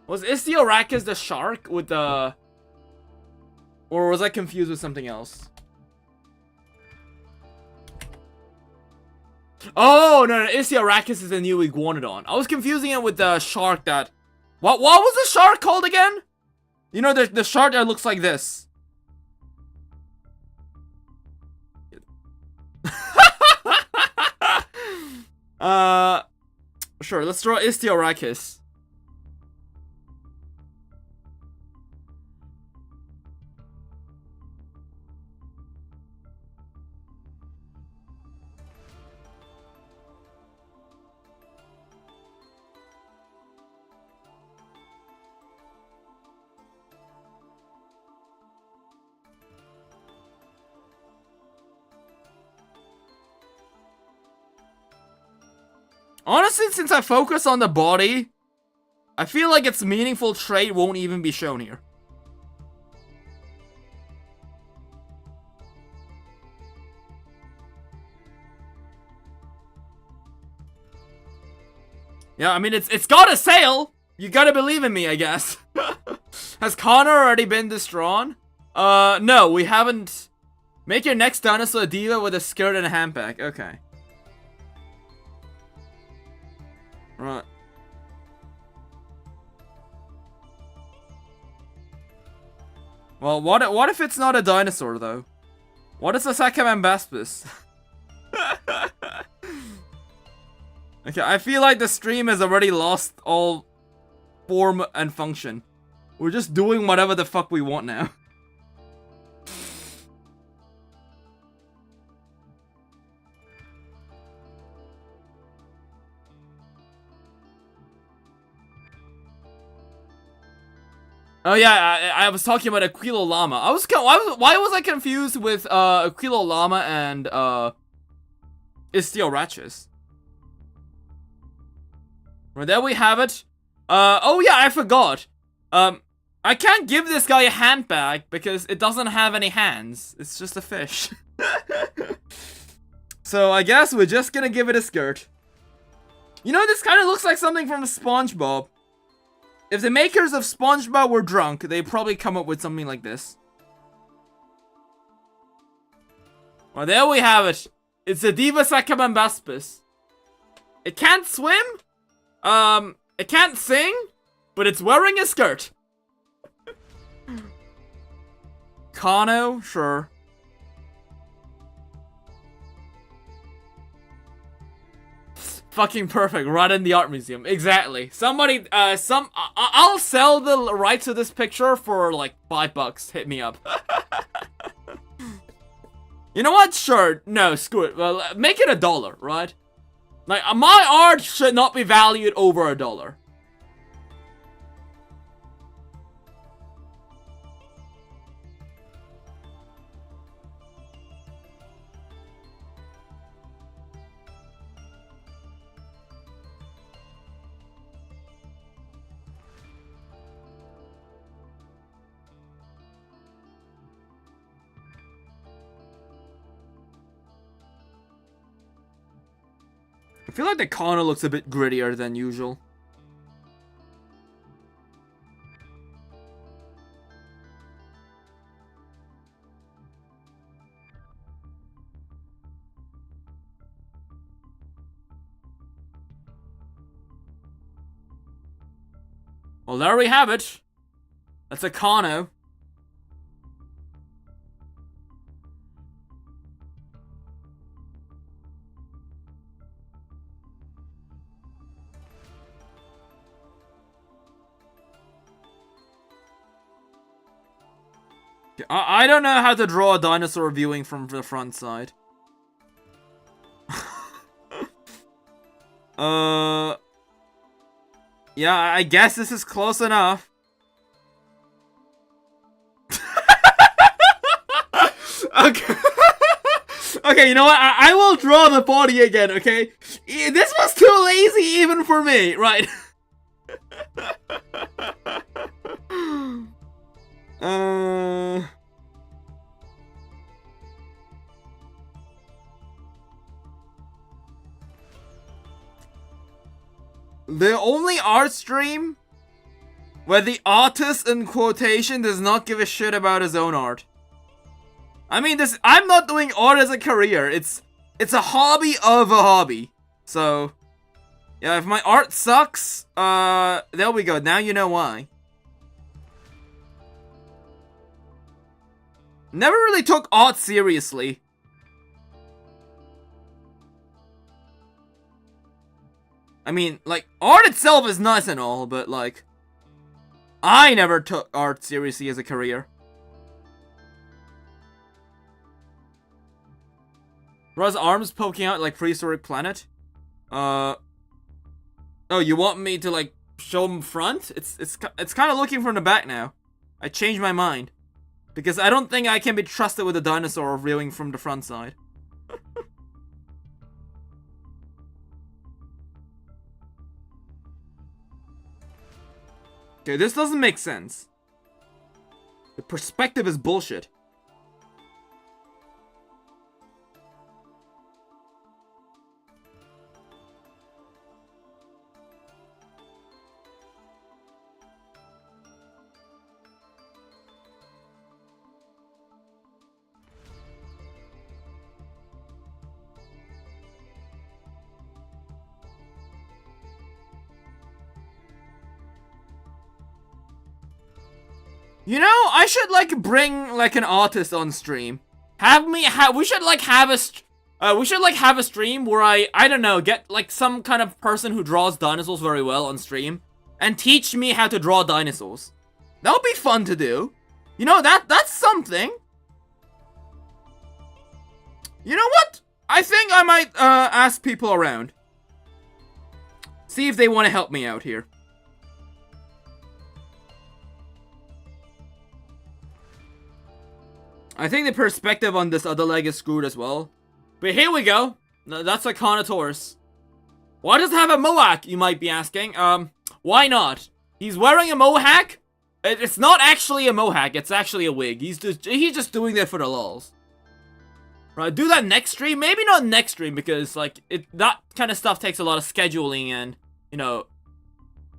Was Istiorachis the shark with the... Or was I confused with something else? Oh, no, Istiorachis is the new iguanodon. I was confusing it with the shark that... What was the shark called again? You know, the shark that looks like this. Sure, let's draw Istiorachis. Honestly, since I focus on the body, I feel like its meaningful trait won't even be shown here. Yeah, I mean, it's got a sail! You gotta believe in me, I guess. Has Connor already been drawn? No, we haven't. Make your next dinosaur a diva with a skirt and a handbag. Okay. Right. Well, what if it's not a dinosaur, though? What is a Saccamambaspis? Okay, I feel like the stream has already lost all form and function. We're just doing whatever the fuck we want now. Oh yeah, I was talking about Aquilo Llama. Why was I confused with Aquilo Llama and Istiorachis? Well, there we have it. Oh yeah, I forgot. I can't give this guy a handbag because it doesn't have any hands. It's just a fish. So I guess we're just gonna give it a skirt. You know, this kind of looks like something from SpongeBob. If the makers of SpongeBob were drunk, they'd probably come up with something like this. Well, there we have it. It's a Diva Saccamambaspis. It can't swim. It can't sing, but it's wearing a skirt. Kano, sure. Fucking perfect, right in the art museum. Exactly. Somebody, I'll sell the rights to this picture for like $5. Hit me up. You know what? Sure. No, screw it. Well, make it $1, right? Like, my art should not be valued over $1. I feel like the Kano looks a bit grittier than usual. Well, there we have it. That's a Kano. I don't know how to draw a dinosaur viewing from the front side. Yeah, I guess this is close enough. Okay. Okay, you know what? I will draw the body again, okay? This was too lazy even for me, right? The only art stream where the artist in quotation does not give a shit about his own art. I mean, I'm not doing art as a career. It's a hobby of a hobby. So, yeah, if my art sucks, there we go. Now you know why. Never really took art seriously. I mean, like, art itself is nice and all, but, like, I never took art seriously as a career. Russ arms poking out like prehistoric planet. Oh, you want me to, like, show him front? It's kind of looking from the back now. I changed my mind. Because I don't think I can be trusted with a dinosaur viewing from the front side. Okay, this doesn't make sense. The perspective is bullshit. You know, I should, like, bring, like, an artist on stream. We should, like, have a stream where I don't know, get, like, some kind of person who draws dinosaurs very well on stream. And teach me how to draw dinosaurs. That would be fun to do. You know, that's something. You know what? I think I might, ask people around. See if they want to help me out here. I think the perspective on this other leg is screwed as well. But here we go. That's a Carnivores. Why does it have a mohawk, you might be asking? Why not? He's wearing a mohawk? It's not actually a mohawk, it's actually a wig. He's just doing that for the lulz. Right, do that next stream? Maybe not next stream, because, like, that kind of stuff takes a lot of scheduling and, you know,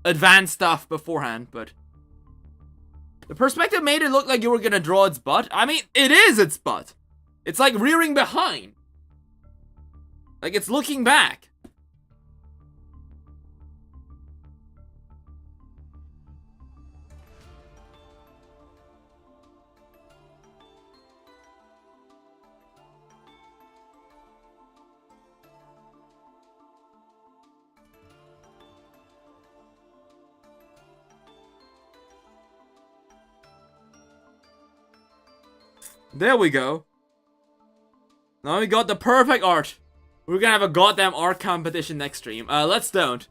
advanced stuff beforehand, but... The perspective made it look like you were gonna draw its butt. I mean, it is its butt. It's like rearing behind. Like, it's looking back. There we go. Now we got the perfect art. We're gonna have a goddamn art competition next stream. Let's don't.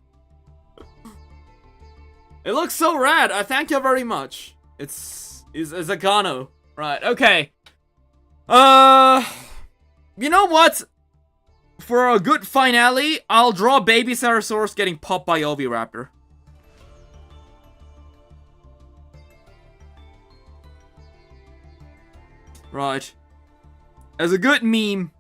It looks so rad. Thank you very much. It's a Gano. Right, okay. You know what? For a good finale, I'll draw baby Ceratosaurus getting popped by Oviraptor. Right. As a good meme.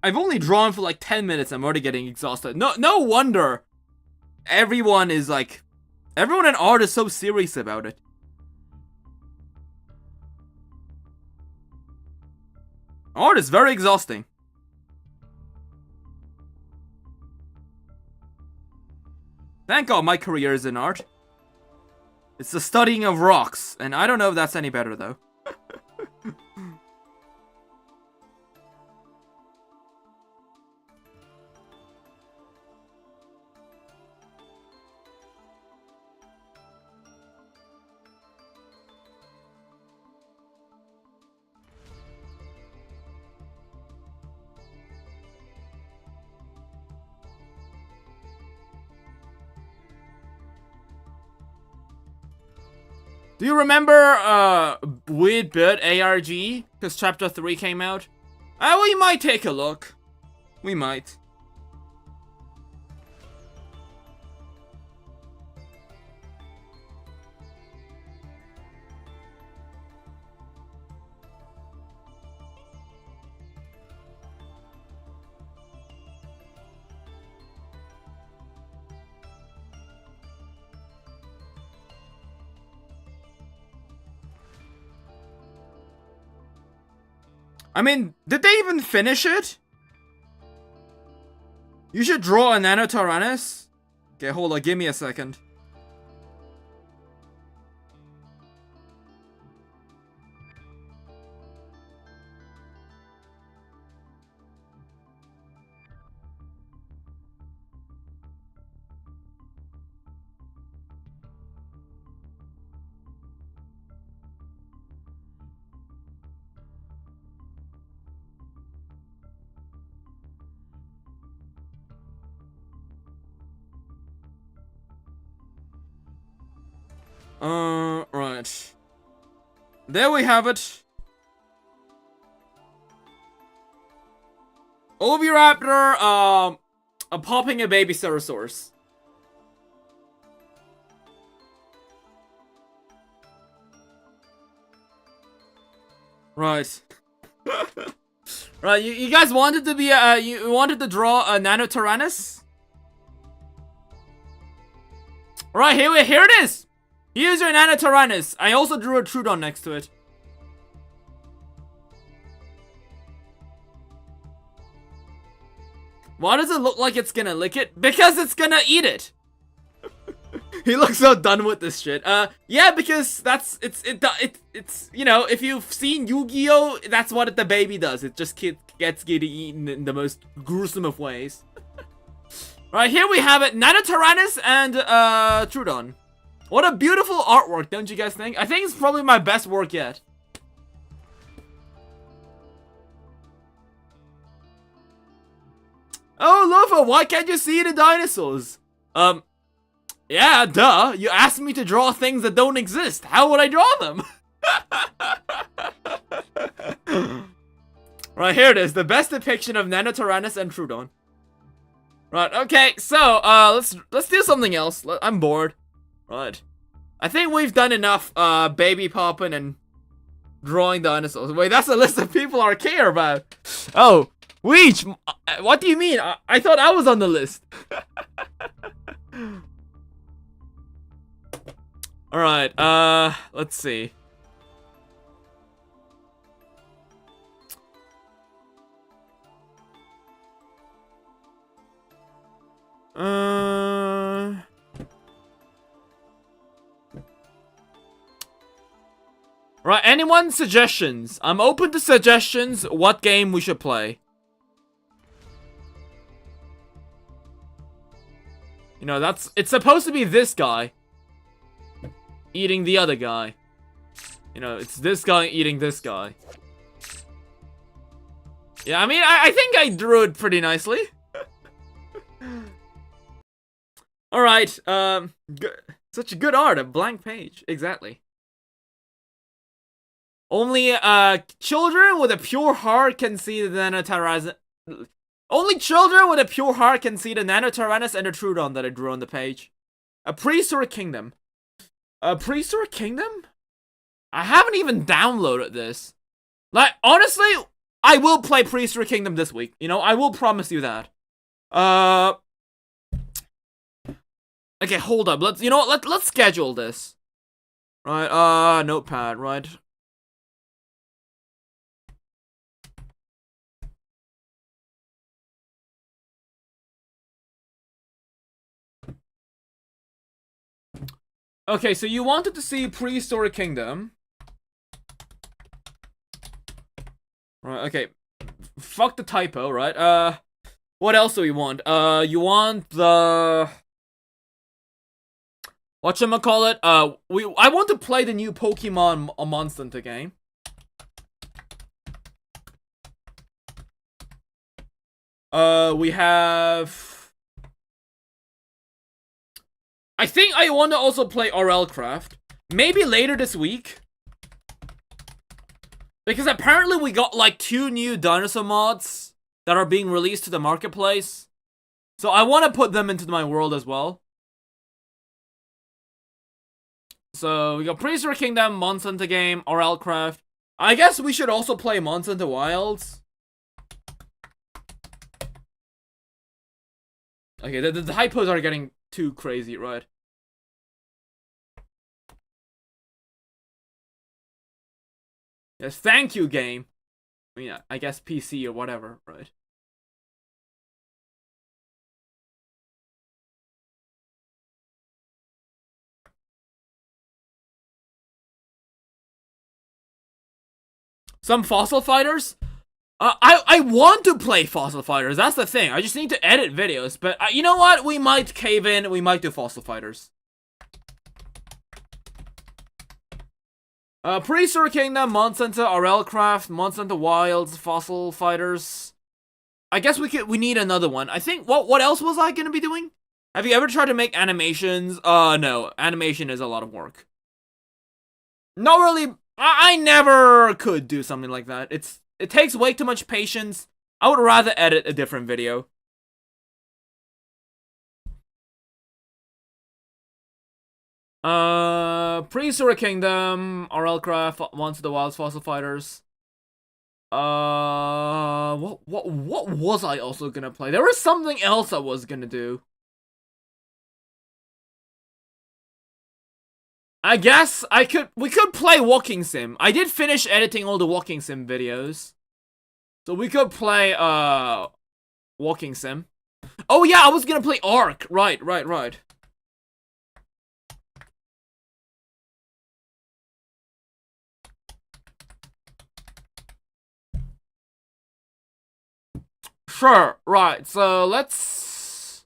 I've only drawn for like 10 minutes. I'm already getting exhausted. No wonder everyone in art is so serious about it. Art is very exhausting. Thank God my career is in art. It's the studying of rocks, and I don't know if that's any better though. Do you remember Weird Bird ARG? Because Chapter 3 came out? We might take a look. We might. I mean, did they even finish it? You should draw a Nanotyrannus. Okay, hold on, give me a second. Right. There we have it. Oviraptor, popping a baby Pterosaurus. Right. Right, you guys wanted to be, you wanted to draw a Nanotyrannus? Right, here it is! Here's your Nanotyrannus. I also drew a Troodon next to it. Why does it look like it's gonna lick it? Because it's gonna eat it! He looks so done with this shit. Yeah, because that's, it's, you know, if you've seen Yu-Gi-Oh!, that's what the baby does. It just gets getting eaten in the most gruesome of ways. Right, here we have it. Nanotyrannus and, Troodon. What a beautiful artwork, don't you guys think? I think it's probably my best work yet. Oh, Lopho, why can't you see the dinosaurs? Yeah, duh. You asked me to draw things that don't exist. How would I draw them? Right, here it is. The best depiction of Nanotyrannus and Troodon. Right, okay, so, let's do something else. I'm bored. Right. I think we've done enough, baby popping and drawing dinosaurs. Wait, that's a list of people I care about. Oh, Weech, what do you mean? I thought I was on the list. Alright, let's see. Right, anyone suggestions? I'm open to suggestions what game we should play. You know, it's supposed to be this guy eating the other guy. You know, it's this guy eating this guy. Yeah, I mean, I think I drew it pretty nicely. Alright, such a good art, a blank page, exactly. Only, children with a pure heart can see the Nanotyrannus. Only children with a pure heart can see the Nanotyrannus and the Troodon that I drew on the page. A prehistoric kingdom. A prehistoric kingdom? I haven't even downloaded this. Like, honestly, I will play Prehistoric Kingdom this week. You know, I will promise you that. Okay, hold up. Let's, you know what, let's schedule this. Right, notepad, right. Okay, so you wanted to see Prehistoric Kingdom. Right, okay. Fuck the typo, right? What else do you want? You want the... Whatchamacallit? I want to play the new Pokemon Monster Hunter game. We have... I think I want to also play RL Craft. Maybe later this week. Because apparently we got like 2 new dinosaur mods that are being released to the marketplace. So I want to put them into my world as well. So we got Prehistoric Kingdom, Monster Hunter game, Orelcraft. I guess we should also play Monster Hunter Wilds. Okay, the hypos are getting too crazy, right? Yes, thank you, game. I mean, I guess PC or whatever, right? Some Fossil Fighters? I want to play Fossil Fighters, that's the thing. I just need to edit videos, but you know what? We might cave in, we might do Fossil Fighters. Prehistoric Kingdom, Monster Hunter, Orelcraft, Monster Hunter Wilds, Fossil Fighters. I guess we need another one. I think, what else was I gonna be doing? Have you ever tried to make animations? No. Animation is a lot of work. Not really. I never could do something like that. It takes way too much patience. I would rather edit a different video. Prehistoric Kingdom, Orelcraft, Monster the Wilds, Fossil Fighters. What was I also gonna play? There was something else I was gonna do. I guess we could play Walking Sim. I did finish editing all the Walking Sim videos. So we could play, Walking Sim. Oh yeah, I was gonna play Ark. Right. Sure, right, so let's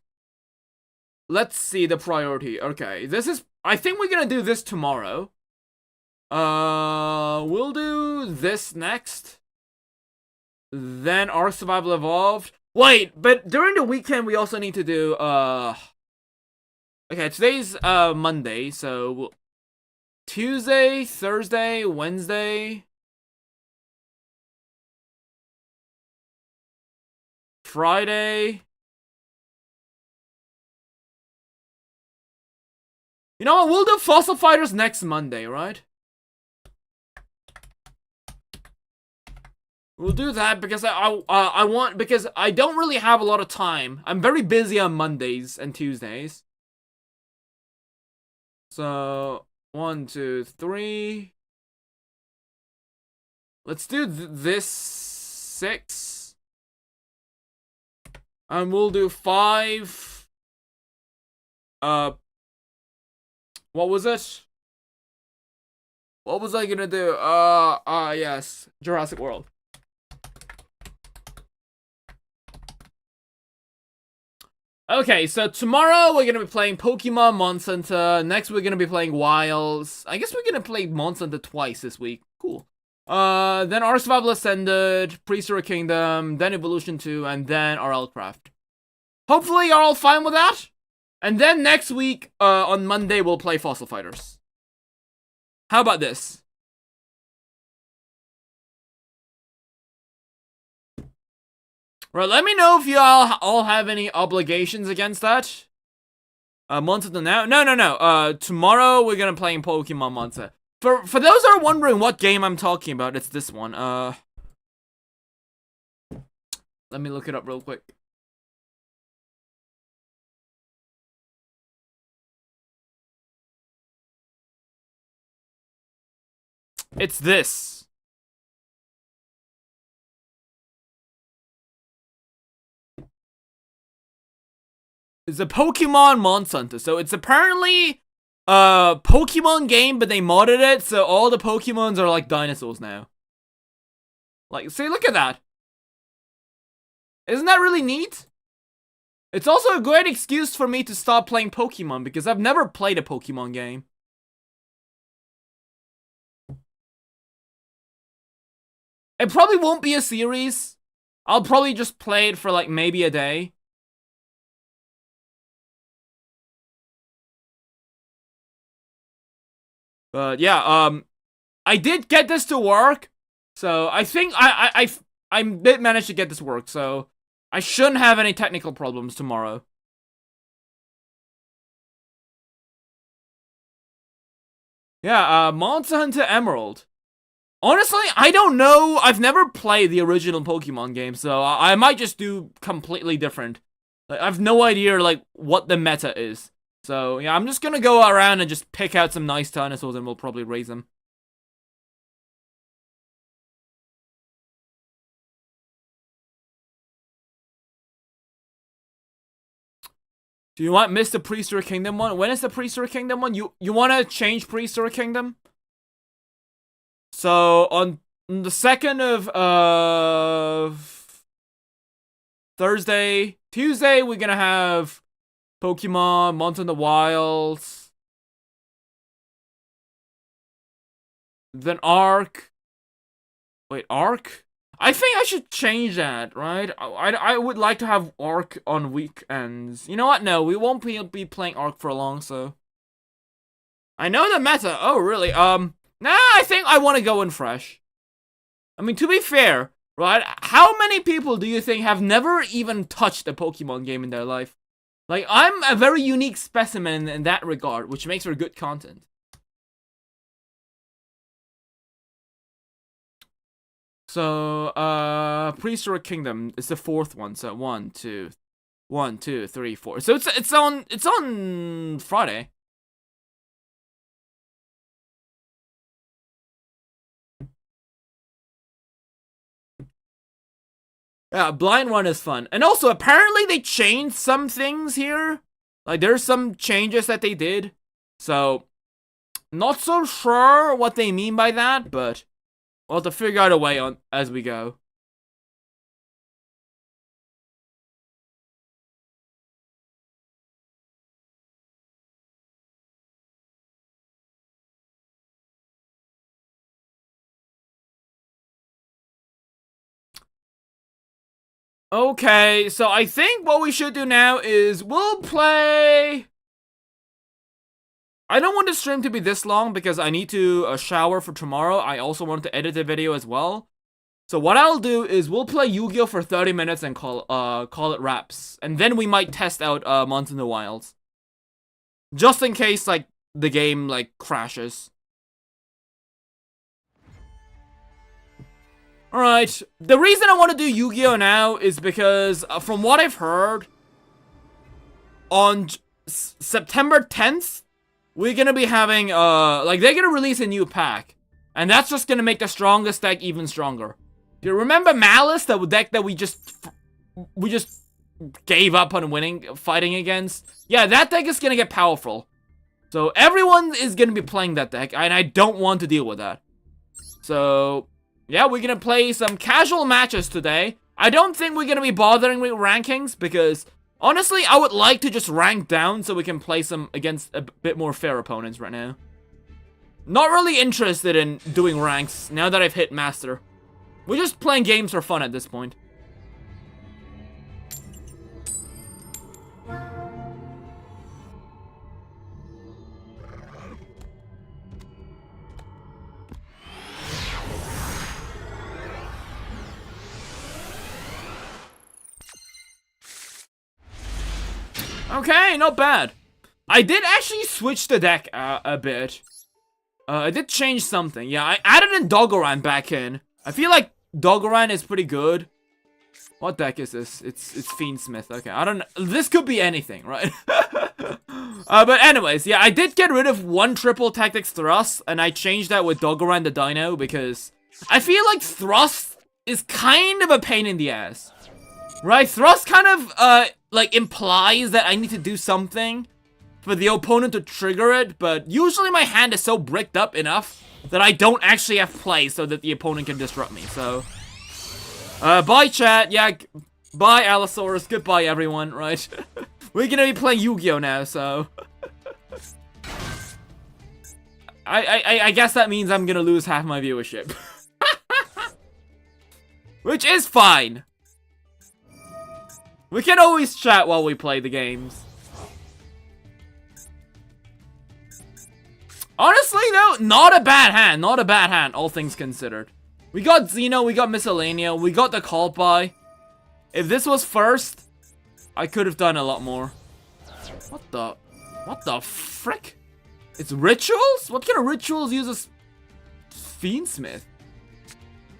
see the priority. Okay, I think we're gonna do this tomorrow. We'll do this next. Then Ark Survival Evolved. Wait, but during the weekend we also need to do, okay, today's, Monday, so Tuesday, Thursday, Wednesday, Friday. You know what? We'll do Fossil Fighters next Monday, right? We'll do that because I want, because I don't really have a lot of time. I'm very busy on Mondays and Tuesdays. So 1, 2, 3. Let's do this 6. And we'll do 5. What was it? What was I gonna do? Yes. Jurassic World. Okay, so tomorrow we're gonna be playing Pokemon Monster Hunter. Next we're gonna be playing Wilds. I guess we're gonna play Monster Hunter twice this week. Cool. Then Ark Survival Ascended, Prehistoric Kingdom, then Evolution 2, and then Orelcraft. Hopefully you're all fine with that. And then next week, on Monday, we'll play Fossil Fighters. How about this? Right, let me know if y'all all have any obligations against that. Monster Hunter now? No. Tomorrow we're gonna play Pokemon Monster. For those who are wondering what game I'm talking about, it's this one. Let me look it up real quick. It's this. It's a Pokemon Monster Hunter. So it's apparently a Pokemon game, but they modded it, so all the Pokemons are like dinosaurs now. Like, see, look at that. Isn't that really neat? It's also a great excuse for me to stop playing Pokemon, because I've never played a Pokemon game. It probably won't be a series. I'll probably just play it for like maybe a day. But yeah, I did get this to work. So I think I did manage to get this to work. So I shouldn't have any technical problems tomorrow. Yeah, Monster Hunter Emerald. Honestly, I don't know. I've never played the original Pokemon game, so I might just do completely different. Like, I have no idea, like, what the meta is. So, yeah, I'm just gonna go around and just pick out some nice dinosaurs and we'll probably raise them. Do you want Mr. Prehistoric Kingdom one? When is the Prehistoric Kingdom one? You want to change Prehistoric Kingdom? So, on the 2nd of Tuesday, we're gonna have Pokemon, Monster in the Wilds. Then Ark. Wait, Ark? I think I should change that, right? I would like to have Ark on weekends. You know what? No, we won't be playing Ark for long, so. I know the meta. Oh, really? Nah, I think I want to go in fresh. I mean, to be fair, right? How many people do you think have never even touched a Pokemon game in their life? Like, I'm a very unique specimen in that regard, which makes for good content. So, Prehistoric Kingdom is the 4th one. So 1, 2, 3, 4. So it's on Friday. Yeah, Blind Run is fun. And also, apparently they changed some things here. Like, there's some changes that they did. So, not so sure what they mean by that, but we'll have to figure out a way on as we go. Okay, so I think what we should do now is we'll play... I don't want the stream to be this long because I need to shower for tomorrow. I also want to edit the video as well. So what I'll do is we'll play Yu-Gi-Oh! For 30 minutes and call it wraps. And then we might test out Monster in the Wilds. Just in case, like, the game, like, crashes. Alright, the reason I want to do Yu-Gi-Oh! Now is because, from what I've heard, on September 10th, we're gonna be having, like, they're gonna release a new pack. And that's just gonna make the strongest deck even stronger. Do you remember Malice, the deck that we just gave up on fighting against? Yeah, that deck is gonna get powerful. So everyone is gonna be playing that deck, and I don't want to deal with that. So, yeah, we're gonna play some casual matches today. I don't think we're gonna be bothering with rankings, because honestly, I would like to just rank down so we can play some against a bit more fair opponents right now. Not really interested in doing ranks now that I've hit Master. We're just playing games for fun at this point. Okay, not bad. I did actually switch the deck a bit. I did change something. Yeah, I added in Doggoran back in. I feel like Doggoran is pretty good. What deck is this? It's Fiendsmith. Okay, I don't know. This could be anything, right? But anyways, yeah, I did get rid of one triple tactics thrust, and I changed that with Doggoran the Dino because I feel like thrust is kind of a pain in the ass. Right? Thrust kind of, like, implies that I need to do something for the opponent to trigger it, but usually my hand is so bricked up enough that I don't actually have play so that the opponent can disrupt me, so... bye chat, yeah, bye Allosaurus, goodbye everyone, right? We're gonna be playing Yu-Gi-Oh! Now, so... I guess that means I'm gonna lose half my viewership. Which is fine. We can always chat while we play the games. Honestly, though, not a bad hand. Not a bad hand, all things considered. We got Xeno, we got Miscellanea, we got the call by. If this was first, I could have done a lot more. What the frick? It's rituals? What kind of rituals uses Fiendsmith?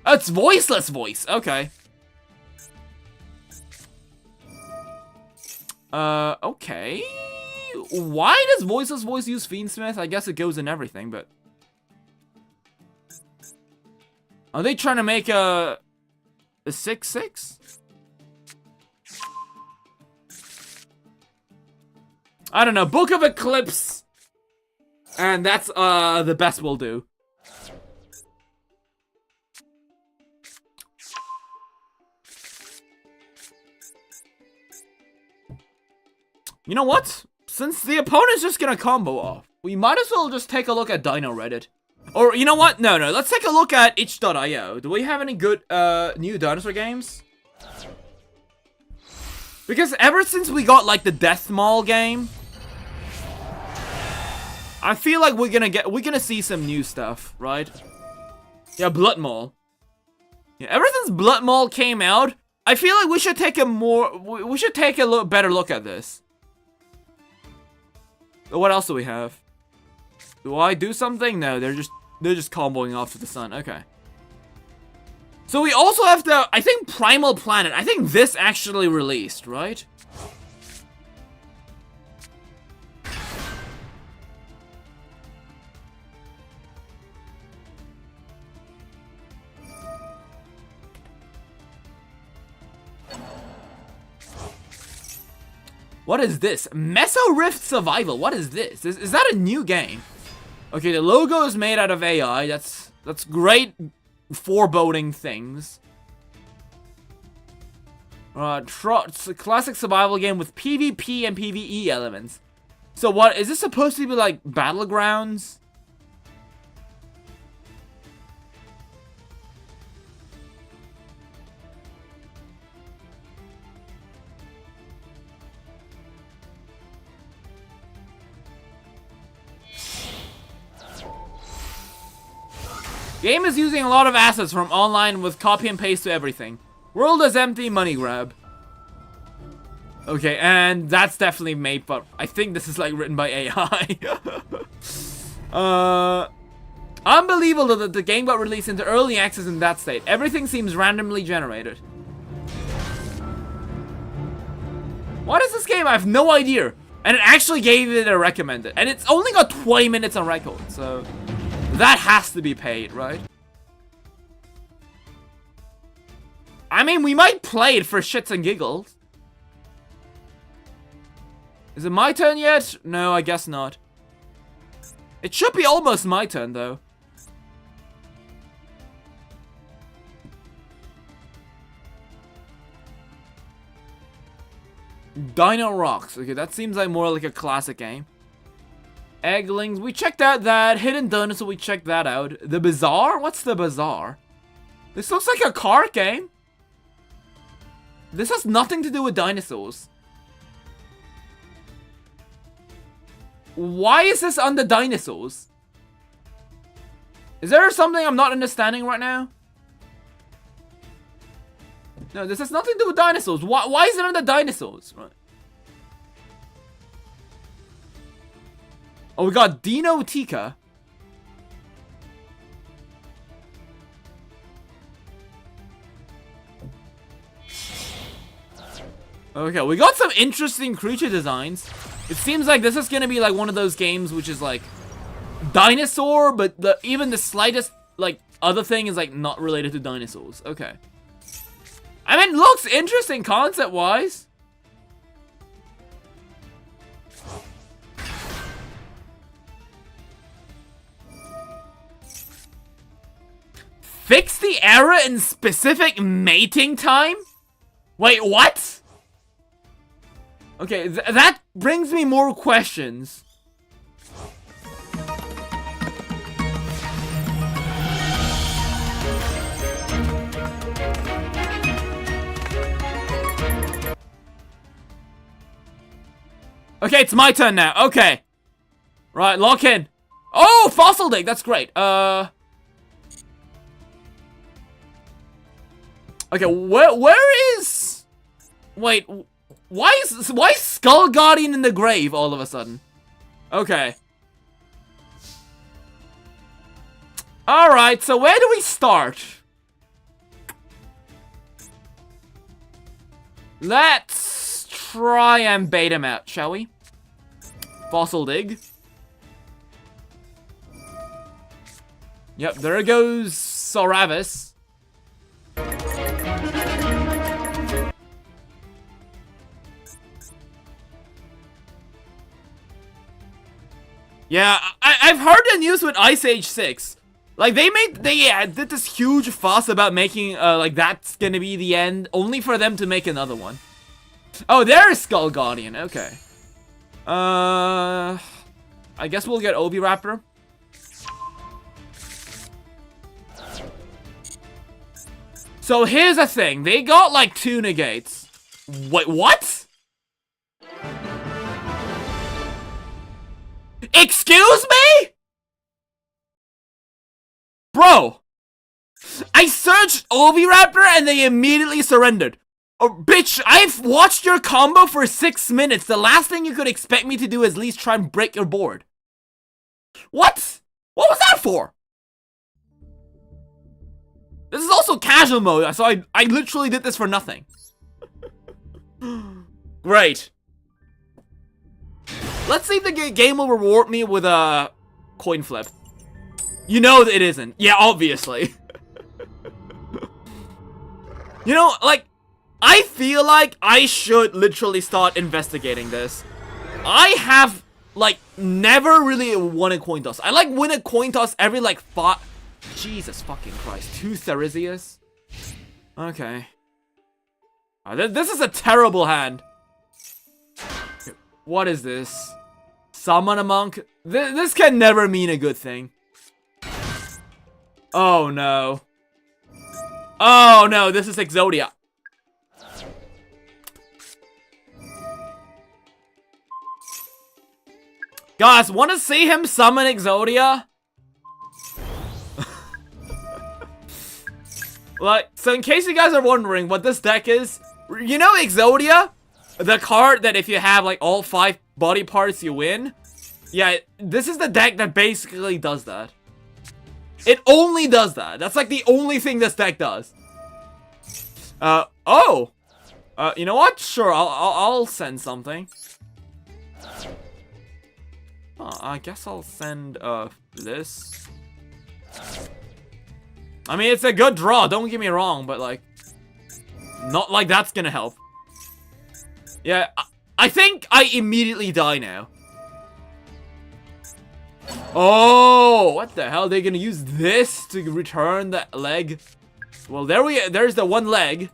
Oh, it's voiceless voice. Okay. Okay. Why does voiceless voice use Fiendsmith? I guess it goes in everything, but... Are they trying to make a 6/6? I don't know. Book of Eclipse. And that's the best we'll do. You know what? Since the opponent's just gonna combo off, we might as well just take a look at Dino Reddit. Or, you know what? No, let's take a look at itch.io. Do we have any good, new dinosaur games? Because ever since we got, like, the Death Mall game, I feel like we're gonna see some new stuff, right? Yeah, Blood Mall. Yeah, ever since Blood Mall came out, I feel like we should take a better look at this. What else do we have? Do I do something? No, they're just comboing off to the sun. Okay. So we also have the, I think, Primal Planet. I think this actually released, right? What is this? Meso Rift Survival. What is this? Is that a new game? Okay, the logo is made out of AI. That's great foreboding things. It's a classic survival game with PvP and PvE elements. So what, is this supposed to be like Battlegrounds? Game is using a lot of assets from online with copy and paste to everything. World is empty, money grab. Okay, and that's definitely made, but I think this is like written by AI. Unbelievable that the game got released into early access in that state. Everything seems randomly generated. What is this game? I have no idea. And it actually gave it a recommended. And it's only got 20 minutes on record, so... that has to be paid, right? I mean, we might play it for shits and giggles. Is it my turn yet? No, I guess not. It should be almost my turn, though. Dino Rocks. Okay, that seems like more like a classic game. Egglings, we checked out that. Hidden Dinosaur, we checked that out. The Bazaar? What's the Bazaar? This looks like a card game. This has nothing to do with dinosaurs. Why is this under dinosaurs? Is there something I'm not understanding right now? No, this has nothing to do with dinosaurs. Why is it under dinosaurs? Right. Oh, we got Dino Tika. Okay, we got some interesting creature designs. It seems like this is gonna be like one of those games which is like dinosaur, but even the slightest like other thing is like not related to dinosaurs. Okay. I mean, looks interesting concept-wise. Fix the error in specific mating time? Wait, what? Okay, that brings me more questions. Okay, it's my turn now. Okay. Right, lock in. Oh, fossil dig. That's great. Okay, where is... Wait, why is Skull Guardian in the grave all of a sudden? Okay. Alright, so where do we start? Let's try and bait him out, shall we? Fossil dig. Yep, there goes Sauravis. Yeah, I've heard the news with Ice Age 6. Like, they did this huge fuss about making, like, that's gonna be the end, only for them to make another one. Oh, there's Skull Guardian, okay. I guess we'll get Oviraptor. So here's the thing, they got, like, 2 negates. Wait, what? Excuse me? Bro, I searched Oviraptor and they immediately surrendered. Oh, bitch, I've watched your combo for 6 minutes. The last thing you could expect me to do is at least try and break your board. What? What was that for? This is also casual mode, so I literally did this for nothing. Great. Let's see if the game will reward me with a coin flip. You know that it isn't. Yeah, obviously. You know, like, I feel like I should literally start investigating this. I have, like, never really won a coin toss. I, like, win a coin toss every, like, 5... Jesus fucking Christ. 2 Theresias? Okay. This is a terrible hand. What is this? Summon a monk? This can never mean a good thing. Oh no. Oh no, this is Exodia. Guys, want to see him summon Exodia? Like, so in case you guys are wondering what this deck is, you know Exodia? The card that if you have, like, all 5 body parts, you win? Yeah, this is the deck that basically does that. It only does that. That's, like, the only thing this deck does. Oh! You know what? Sure, I'll send something. I guess I'll send, this. I mean, it's a good draw, don't get me wrong, but, like, not like that's gonna help. Yeah, I think I immediately die now. Oh, what the hell? They're gonna use this to return that leg? Well, there's the one leg.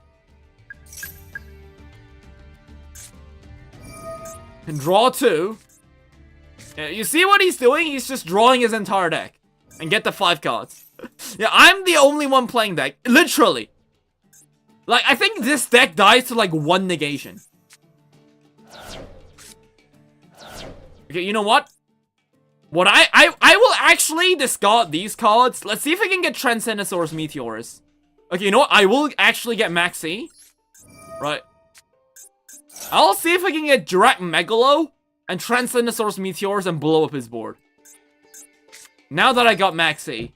And draw 2. Yeah, you see what he's doing? He's just drawing his entire deck. And get the 5 cards. Yeah, I'm the only one playing deck. Literally. Like, I think this deck dies to, like, 1 negation. Okay, you know what? I will actually discard these cards. Let's see if I can get Transcendentsaurus Meteorus. Okay, you know what? I will actually get Maxi. Right. I'll see if I can get Jurassic Megalo and Transcendentsaurus Meteorus and blow up his board. Now that I got Maxi.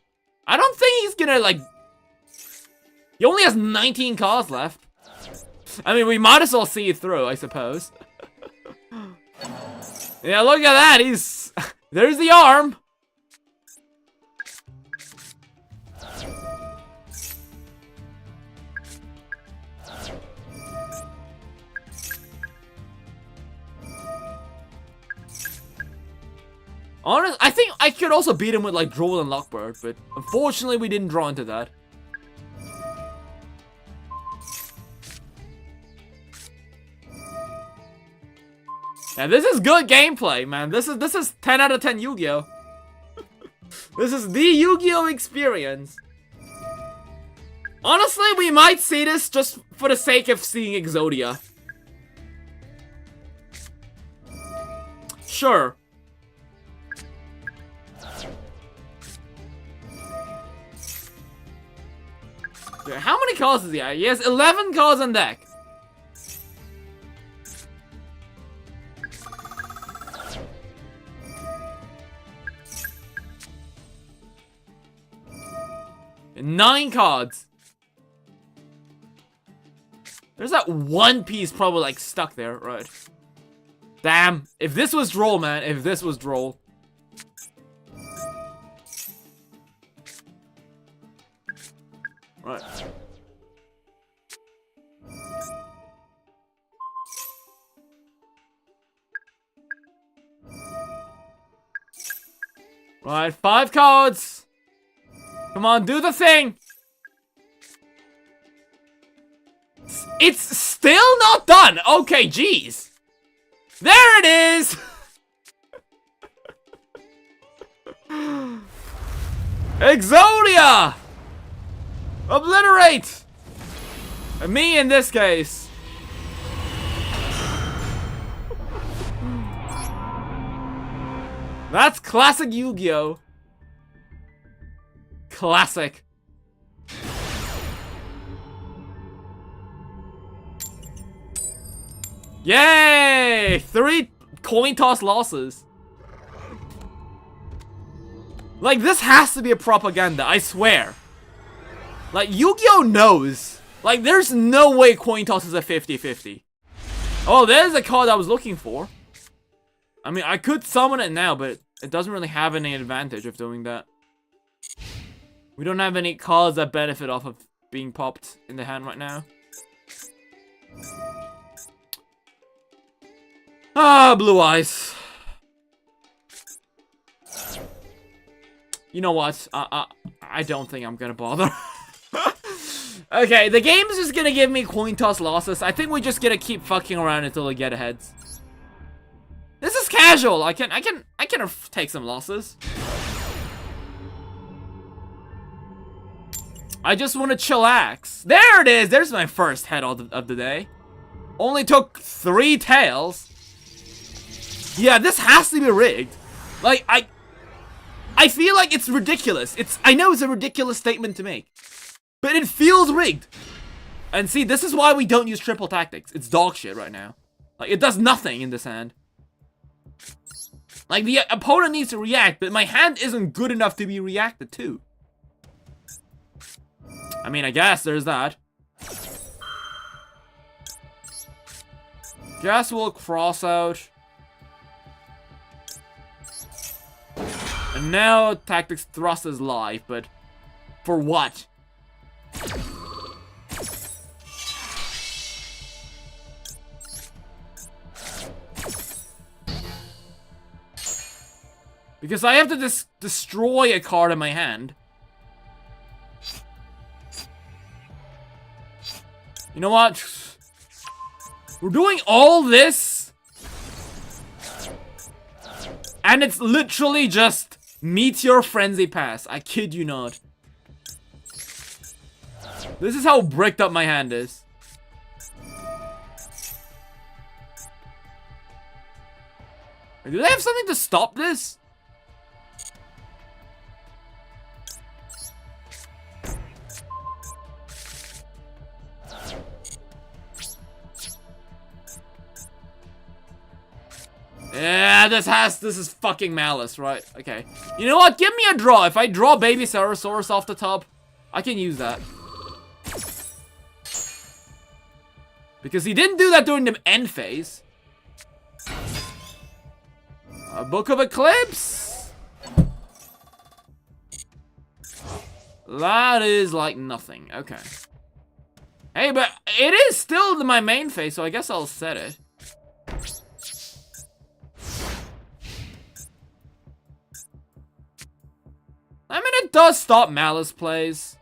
I don't think he's gonna, like... He only has 19 cards left. I mean, we might as well see it through, I suppose. Yeah, look at that. He's... There's the arm. I think I could also beat him with, like, Droll and Lockbird, but unfortunately we didn't draw into that. Yeah, this is good gameplay, man. This is 10 out of 10 Yu-Gi-Oh! This is the Yu-Gi-Oh! Experience. Honestly, we might see this just for the sake of seeing Exodia. Sure. How many cards does he have? He has 11 cards on deck. And 9 cards. There's that one piece probably like stuck there, right? Damn. If this was droll, man. If this was droll. Right. Right, 5 cards. Come on, do the thing. It's still not done. Okay, jeez. There it is. Exodia. Obliterate. Me in this case. That's classic Yu-Gi-Oh! Classic. Yay! 3 coin toss losses. Like, this has to be a propaganda, I swear. Like, Yu-Gi-Oh! Knows. Like, there's no way coin toss is a 50-50. Oh, there's a card I was looking for. I mean, I could summon it now, but it doesn't really have any advantage of doing that. We don't have any cards that benefit off of being popped in the hand right now. Ah, blue eyes. You know what? I don't think I'm gonna bother. Okay, the game is just gonna give me coin toss losses. I think we're just gonna keep fucking around until we get ahead. This is casual. I can take some losses. I just want to chillax. There it is. There's my first head of the day. Only took 3 tails. Yeah, this has to be rigged. Like, I feel like it's ridiculous. I know it's a ridiculous statement to make, but it feels rigged. And see, this is why we don't use triple tactics. It's dog shit right now. Like, it does nothing in this hand. Like, the opponent needs to react, but my hand isn't good enough to be reacted to. I mean, I guess there's that. Guess we'll cross out. And now Tactics Thrust is live, but for what? Because I have to destroy a card in my hand. You know what? We're doing all this, and it's literally just Meteor Frenzy Pass. I kid you not. This is how bricked up my hand is. Do they have something to stop this? Yeah, this is fucking malice, right? Okay. You know what? Give me a draw. If I draw Baby Saurosaurus off the top, I can use that. Because he didn't do that during the end phase. A Book of Eclipse. That is like nothing. Okay. Hey, but it is still my main phase, so I guess I'll set it. I mean, it does stop Malice plays.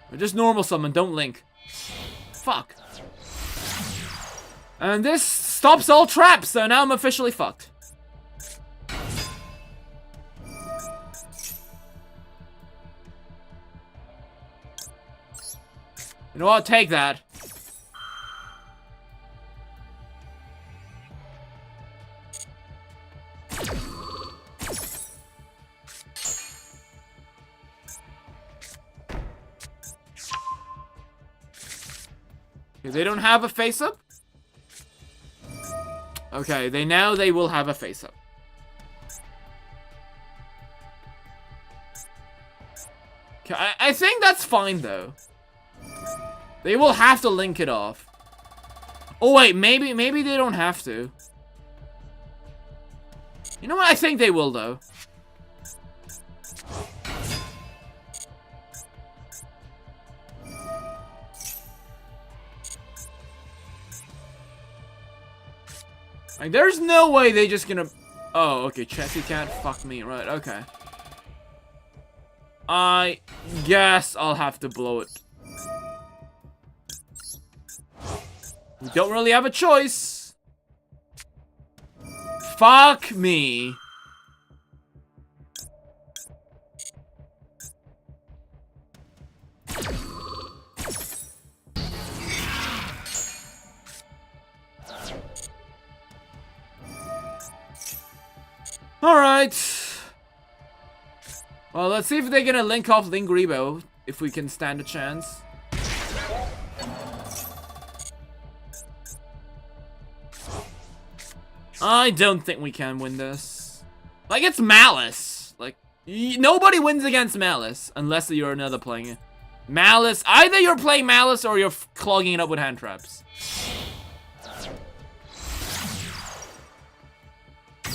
But just normal summon, don't link. Fuck. And this stops all traps, so now I'm officially fucked. You know what? Take that. Okay, they don't have a face-up? Okay, they will have a face-up. Okay, I think that's fine, though. They will have to link it off. Oh, wait, maybe they don't have to. You know what? I think they will, though. Like, there's no way they just gonna... Oh, okay, Chessie can't fuck me, right, okay. I guess I'll have to blow it. We don't really have a choice. Fuck me. Alright. Well, let's see if they're gonna link off Lingribo, if we can stand a chance. I don't think we can win this. Like, it's Malice. Like, nobody wins against Malice, unless you're another playing it. Malice, either you're playing Malice or you're clogging it up with hand traps.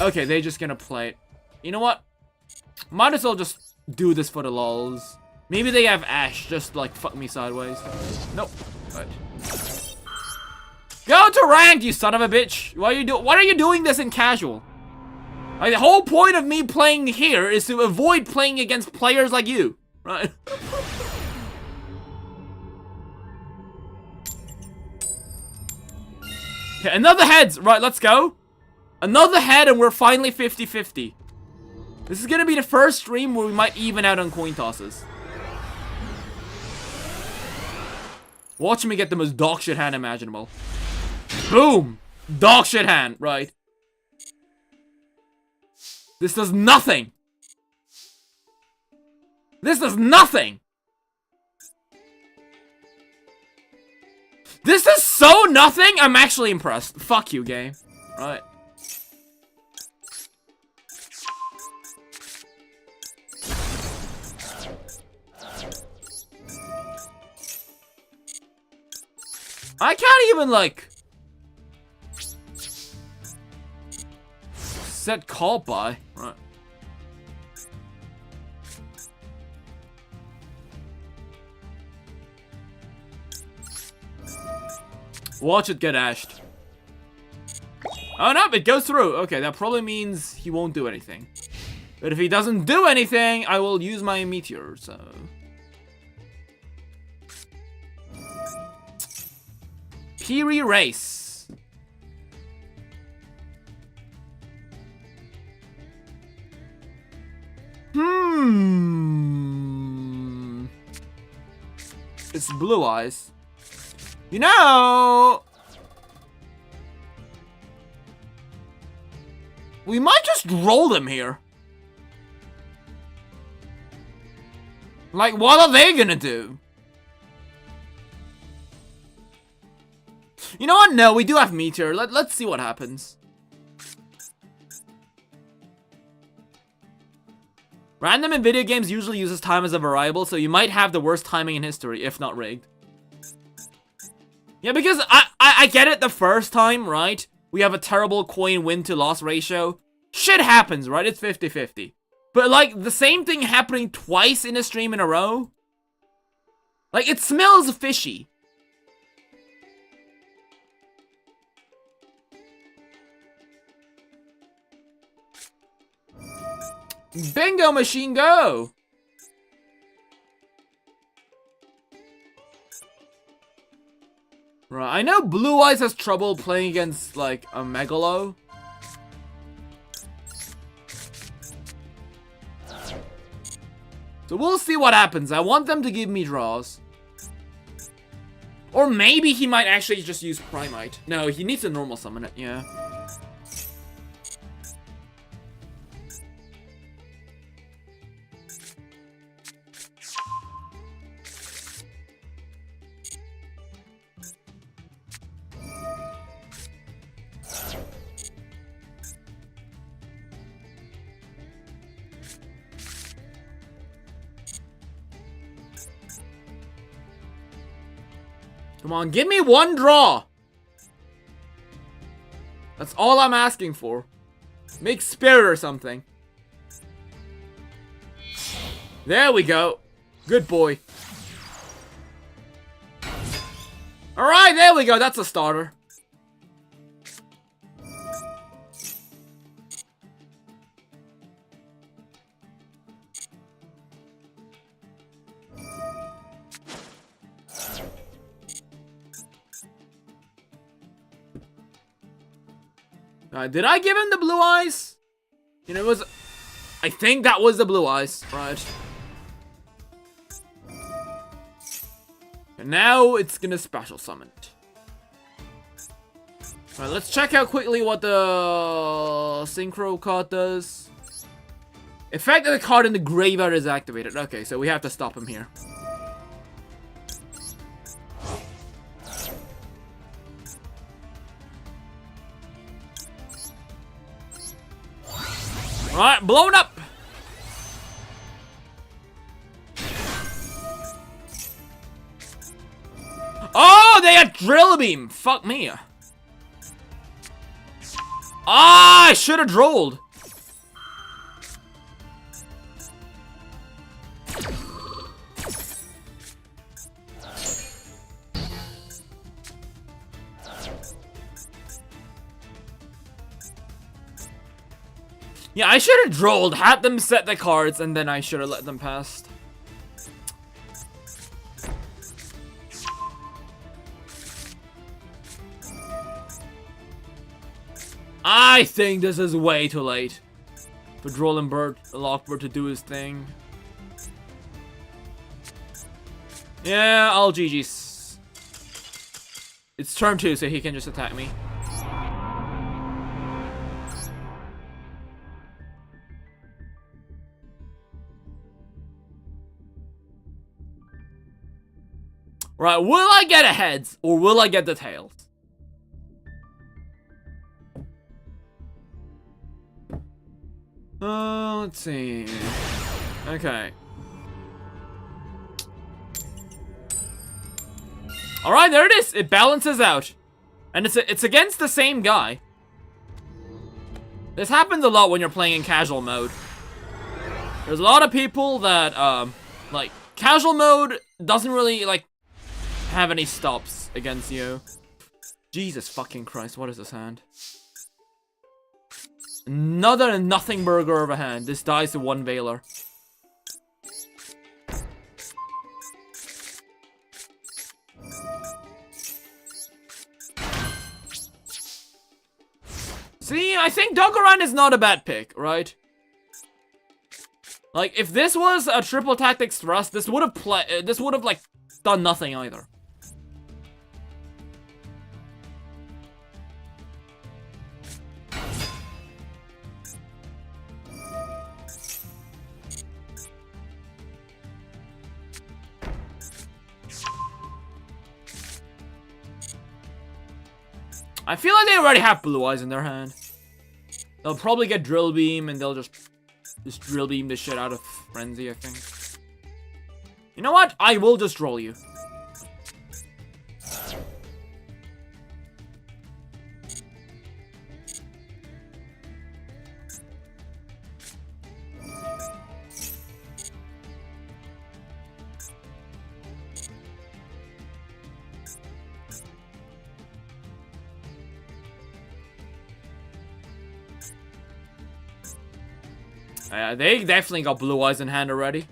Okay, they're just gonna play it. You know what? Might as well just do this for the lols. Maybe they have Ash, just like fuck me sideways. Nope. Right. Go to ranked, you son of a bitch! Why are you doing this in casual? Like, the whole point of me playing here is to avoid playing against players like you, right? Okay, another heads. Right, let's go. Another head and we're finally 50-50. This is gonna be the first stream where we might even out on coin tosses. Watch me get the most dog shit hand imaginable. Boom! Dog shit hand, right. This does nothing. This does nothing. This is so nothing, I'm actually impressed. Fuck you, game. Right. I can't even, like... set call by. Right. Watch it get ashed. Oh no, it goes through. Okay, that probably means he won't do anything. But if he doesn't do anything, I will use my meteor, so... Piri race. It's Blue Eyes. You know, we might just roll them here. Like, what are they gonna do? You know what? No, we do have Meteor. Let's see what happens. Random in video games usually uses time as a variable, so you might have the worst timing in history, if not rigged. Yeah, because I get it the first time, right? We have a terrible coin win to loss ratio. Shit happens, right? It's 50-50. But, like, the same thing happening twice in a stream in a row? Like, it smells fishy. Bingo machine, go! Right, I know Blue Eyes has trouble playing against, like, a Megalo. So we'll see what happens. I want them to give me draws. Or maybe he might actually just use Primite. No, he needs to normal summon it, yeah. Come on, give me one draw. That's all I'm asking for. Make spirit or something. There we go. Good boy. Alright, there we go. That's a starter. Did I give him the blue eyes? You know, it was... I think that was the blue eyes, right? And now it's gonna special summon it. Alright, let's check out quickly what the synchro card does. Effect of the card in the graveyard is activated. Okay, so we have to stop him here. Alright, blown up! Oh, they had drill beam! Fuck me. Ah, I should have drolled. Yeah, I should have drolled, had them set the cards, and then I should have let them pass. I think this is way too late for Drolling Bird Lockbird to do his thing. Yeah, I'll GG's. It's turn 2, so he can just attack me. Right, will I get a heads or will I get the tails? Let's see. Okay. Alright, there it is. It balances out. And it's against the same guy. This happens a lot when you're playing in casual mode. There's a lot of people that, like, casual mode doesn't really, like, have any stops against you. Jesus fucking Christ, what is this hand? Another nothing burger of a hand. This dies to one Veiler. See, I think Dogoran is not a bad pick, right? Like, if this was a triple tactics thrust, this would have like done nothing either. I feel like they already have blue eyes in their hand. They'll probably get drill beam and they'll just drill beam the shit out of Frenzy, I think. You know what? I will just roll you. They definitely got blue eyes in hand already.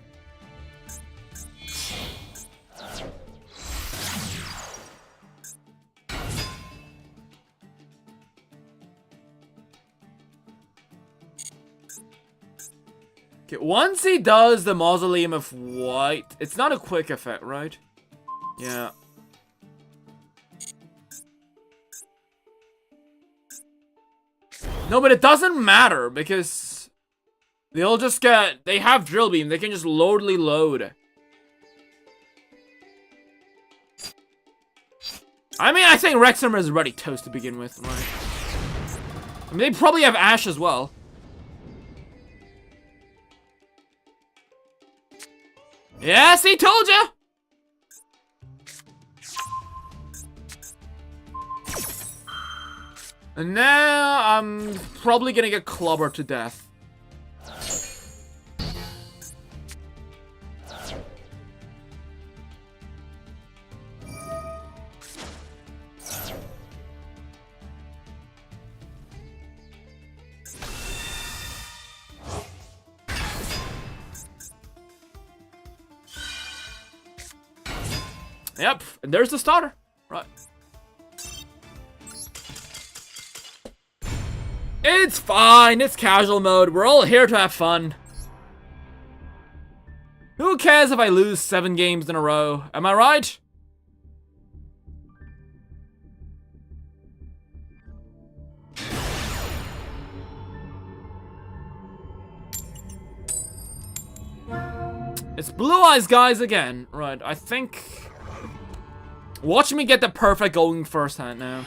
Okay, once he does the Mausoleum of White, it's not a quick effect, right? Yeah. No, but it doesn't matter because they'll just get... They have Drill Beam. They can just loadly load. I mean, I think Rexarm is already toast to begin with, right? I mean, they probably have Ash as well. Yeah, see, told ya! And now I'm probably gonna get clobbered to death. Yep, and there's the starter. Right. It's fine, it's casual mode. We're all here to have fun. Who cares if I lose 7 games in a row? Am I right? It's Blue Eyes guys again. Right, I think... Watch me get the perfect going first hand now.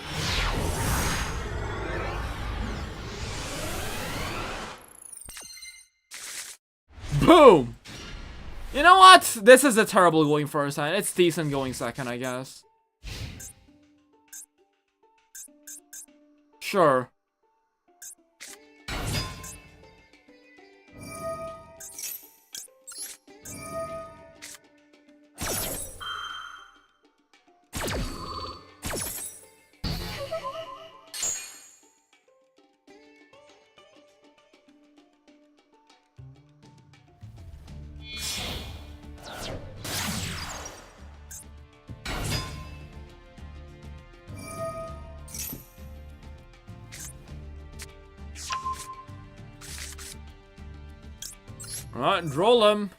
Boom! You know what? This is a terrible going first hand. It's decent going second, I guess. Sure. Alright, roll him.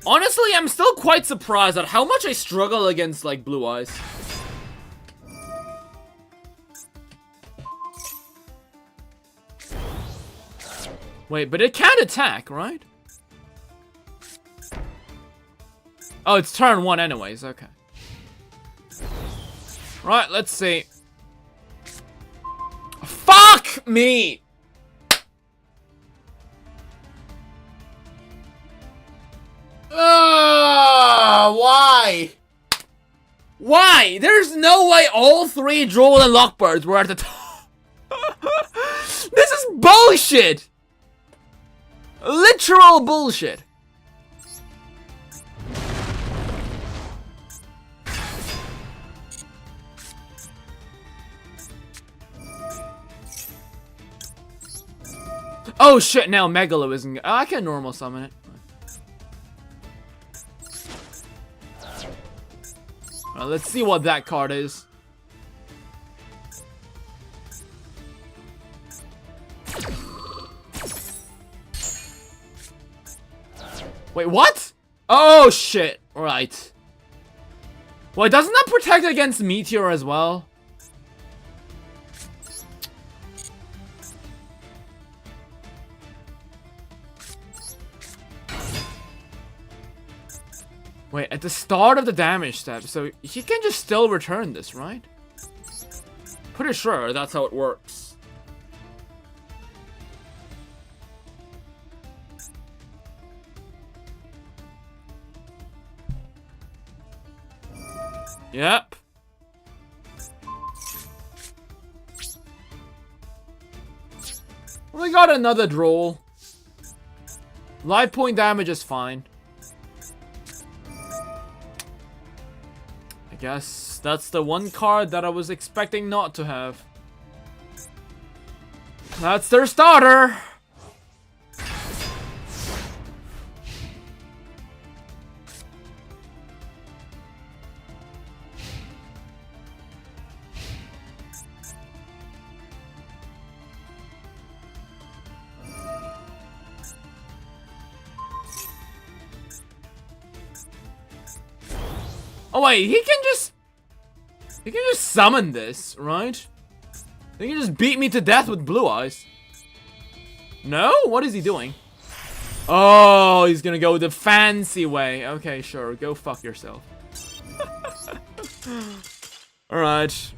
Honestly, I'm still quite surprised at how much I struggle against, like, Blue Eyes. Wait, but it can't attack, right? Oh, it's turn 1 anyways, okay. Right, let's see. Fuck me! Why? Why? There's no way all 3 Droll and Lockbirds were at the top. This is bullshit! Literal bullshit. Oh shit, now Megalo isn't... I can normal summon it. Let's see what that card is. Wait, what? Oh shit, right. Wait, doesn't that protect against Meteor as well? Wait, at the start of the damage step, so he can just still return this, right? Pretty sure that's how it works. Yep. We got another Droll. Life point damage is fine. I guess that's the one card that I was expecting not to have. That's their starter! Oh wait, he You can just summon this, right? You can just beat me to death with blue eyes. No? What is he doing? Oh, he's gonna go the fancy way. Okay, sure. Go fuck yourself. Alright.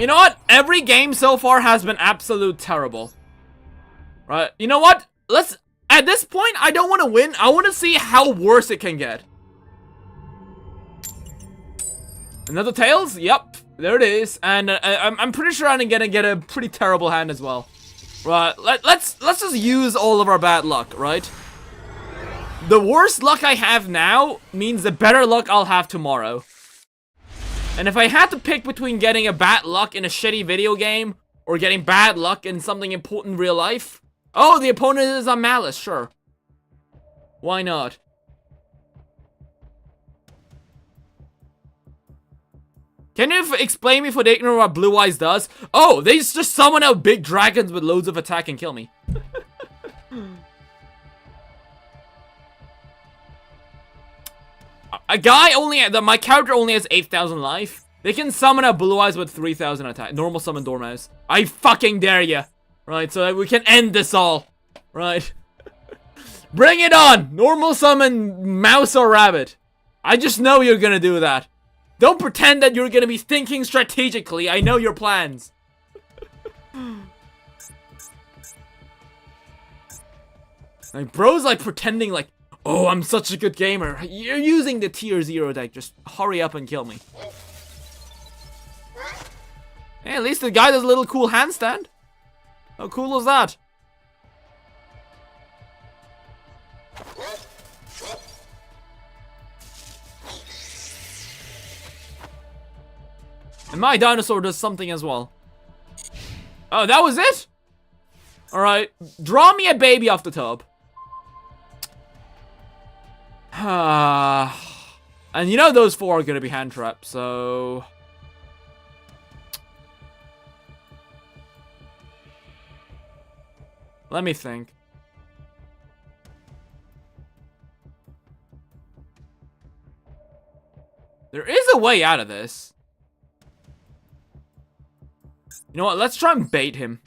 You know what? Every game so far has been absolute terrible. Right? You know what? Let's... At this point, I don't want to win. I want to see how worse it can get. Another Tails? Yep. There it is. And I'm pretty sure I'm gonna get a pretty terrible hand as well. Right. Let's just use all of our bad luck, right? The worse luck I have now means the better luck I'll have tomorrow. And if I had to pick between getting a bad luck in a shitty video game or getting bad luck in something important in real life... Oh, the opponent is on Malice, sure. Why not? Can you explain me for the ignorant what Blue Eyes does? Oh, they just summon out big dragons with loads of attack and kill me. My character only has 8,000 life. They can summon a Blue Eyes with 3,000 attack. Normal summon Dormouse. I fucking dare ya. Right, so that we can end this all. Right. Bring it on! Normal summon mouse or rabbit. I just know you're gonna do that. Don't pretend that you're gonna be thinking strategically. I know your plans. Like, bro's like pretending like, oh, I'm such a good gamer. You're using the tier 0 deck. Just hurry up and kill me. Hey, at least the guy does a little cool handstand. How cool is that? And my dinosaur does something as well. Oh, that was it? Alright, draw me a baby off the tub. And you know those 4 are gonna be hand trapped, so... Let me think. There is a way out of this. You know what? Let's try and bait him.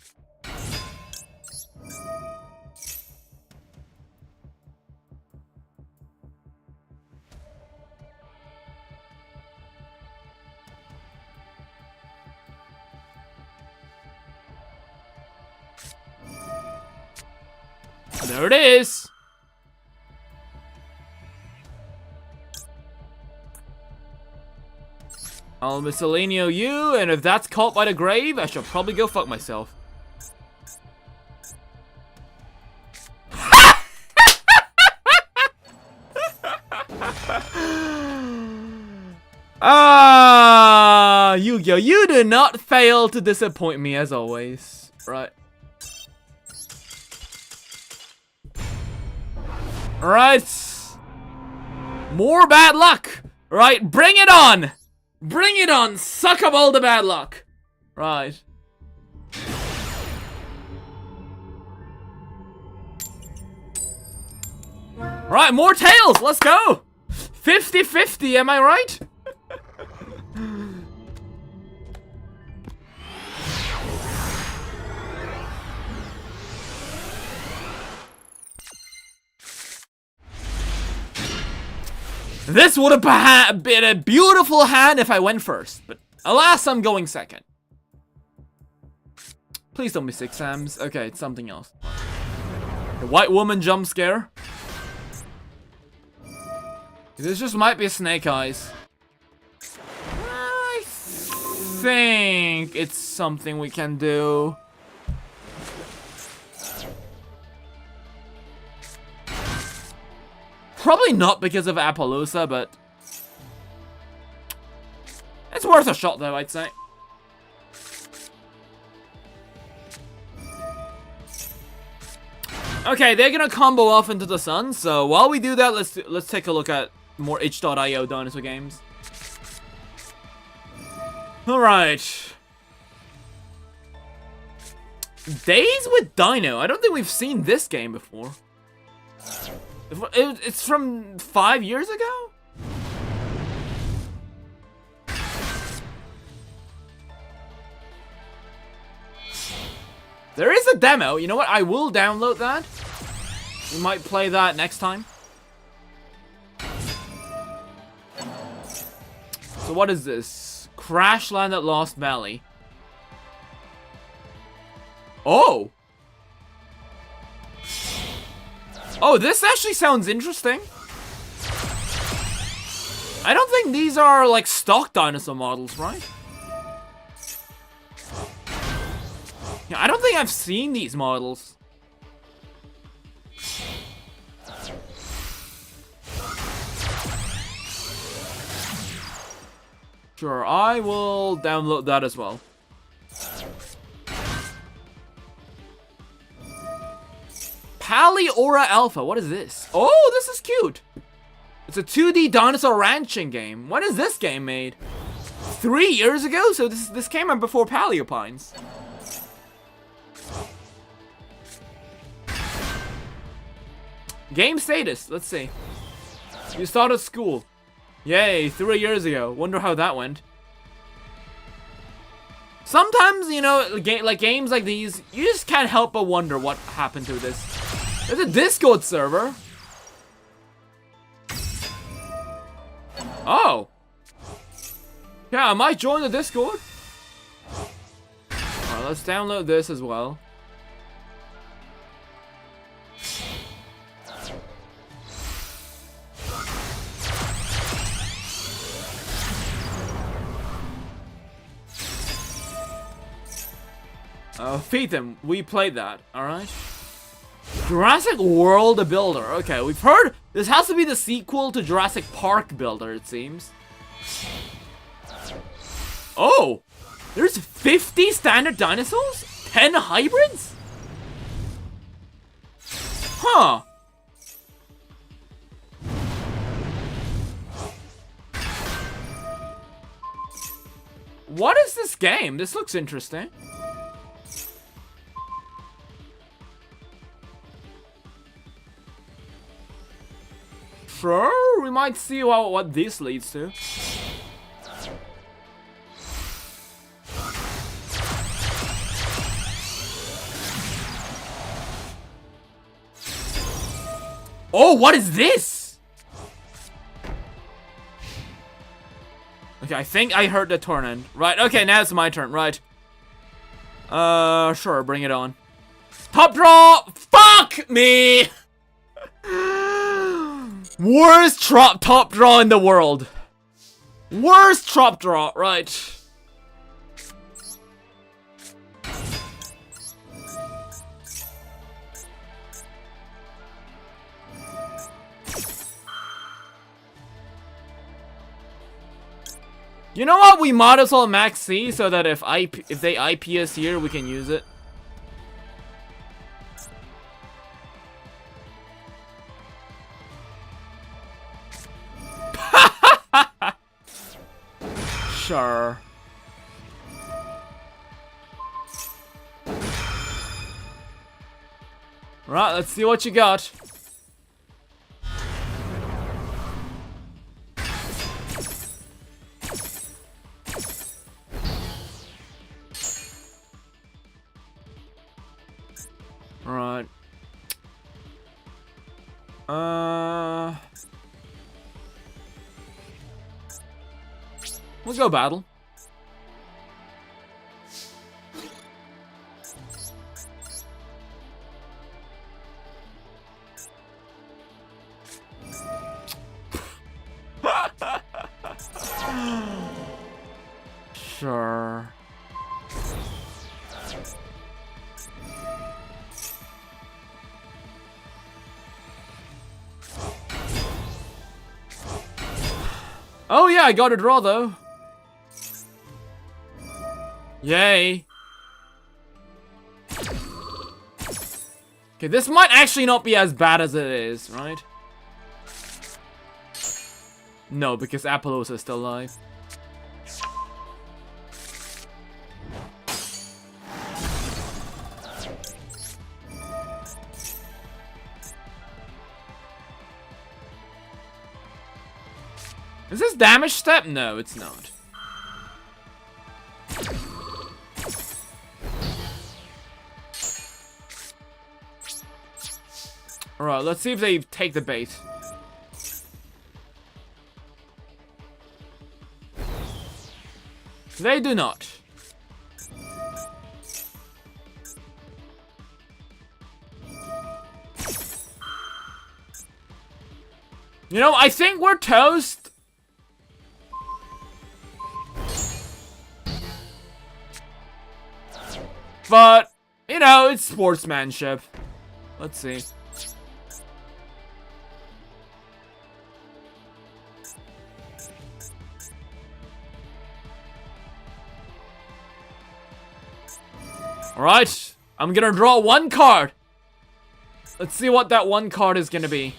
There it is. I'll miscellaneous you, and if that's caught by the grave, I shall probably go fuck myself. Yu-Gi-Oh! You do not fail to disappoint me as always. Right. Right. More bad luck. Right, bring it on. Bring it on. Suck up all the bad luck. Right. Right, more tails. Let's go. 50-50, am I right? This would have been a beautiful hand if I went first, but alas, I'm going second. Please don't be 6 Sams. Okay, it's something else. The white woman jump scare. This just might be a snake eyes. I think it's something we can do. Probably not because of Appaloosa, but it's worth a shot though, I'd say. Okay, they're gonna combo off into the sun, so while we do that, let's take a look at more itch.io dinosaur games. Alright. Days with Dino. I don't think we've seen this game before. It's from 5 years ago? There is a demo. You know what? I will download that. We might play that next time. So what is this? Crash Land at Lost Valley. Oh! Oh, this actually sounds interesting. I don't think these are like stock dinosaur models, right? Yeah, I don't think I've seen these models. Sure, I will download that as well. Paliora Alpha, what is this? Oh, this is cute. It's a 2D dinosaur ranching game. When is this game made? 3 years ago? So this came out before Paleopines. Game status, let's see. You started school. Yay, 3 years ago. Wonder how that went. Sometimes, you know, games like these, you just can't help but wonder what happened to this. There's a Discord server. Oh. Yeah, I might join the Discord. Alright, let's download this as well. Feed them. We played that, alright? Jurassic World Builder. Okay, we've heard this has to be the sequel to Jurassic Park Builder, it seems. Oh! There's 50 standard dinosaurs? 10 hybrids? Huh. What is this game? This looks interesting. Sure, we might see what this leads to. Oh, what is this? Okay, I think I heard the turn end. Right, okay, now it's my turn, right. Sure, bring it on. Top draw! Fuck me! Worst top draw in the world. Worst top draw, right. You know what? We might as well max C so that if they IP us here, we can use it. Sure. Right, let's see what you got. Right. Let's go battle. Sure. Oh yeah, I got a draw though. Yay. Okay, this might actually not be as bad as it is, right? No, because Apollos is still alive. Is this damage step? No, it's not. Alright, let's see if they take the bait. They do not. You know, I think we're toast. But, you know, it's sportsmanship. Let's see. Alright, I'm gonna draw one card. Let's see what that one card is gonna be.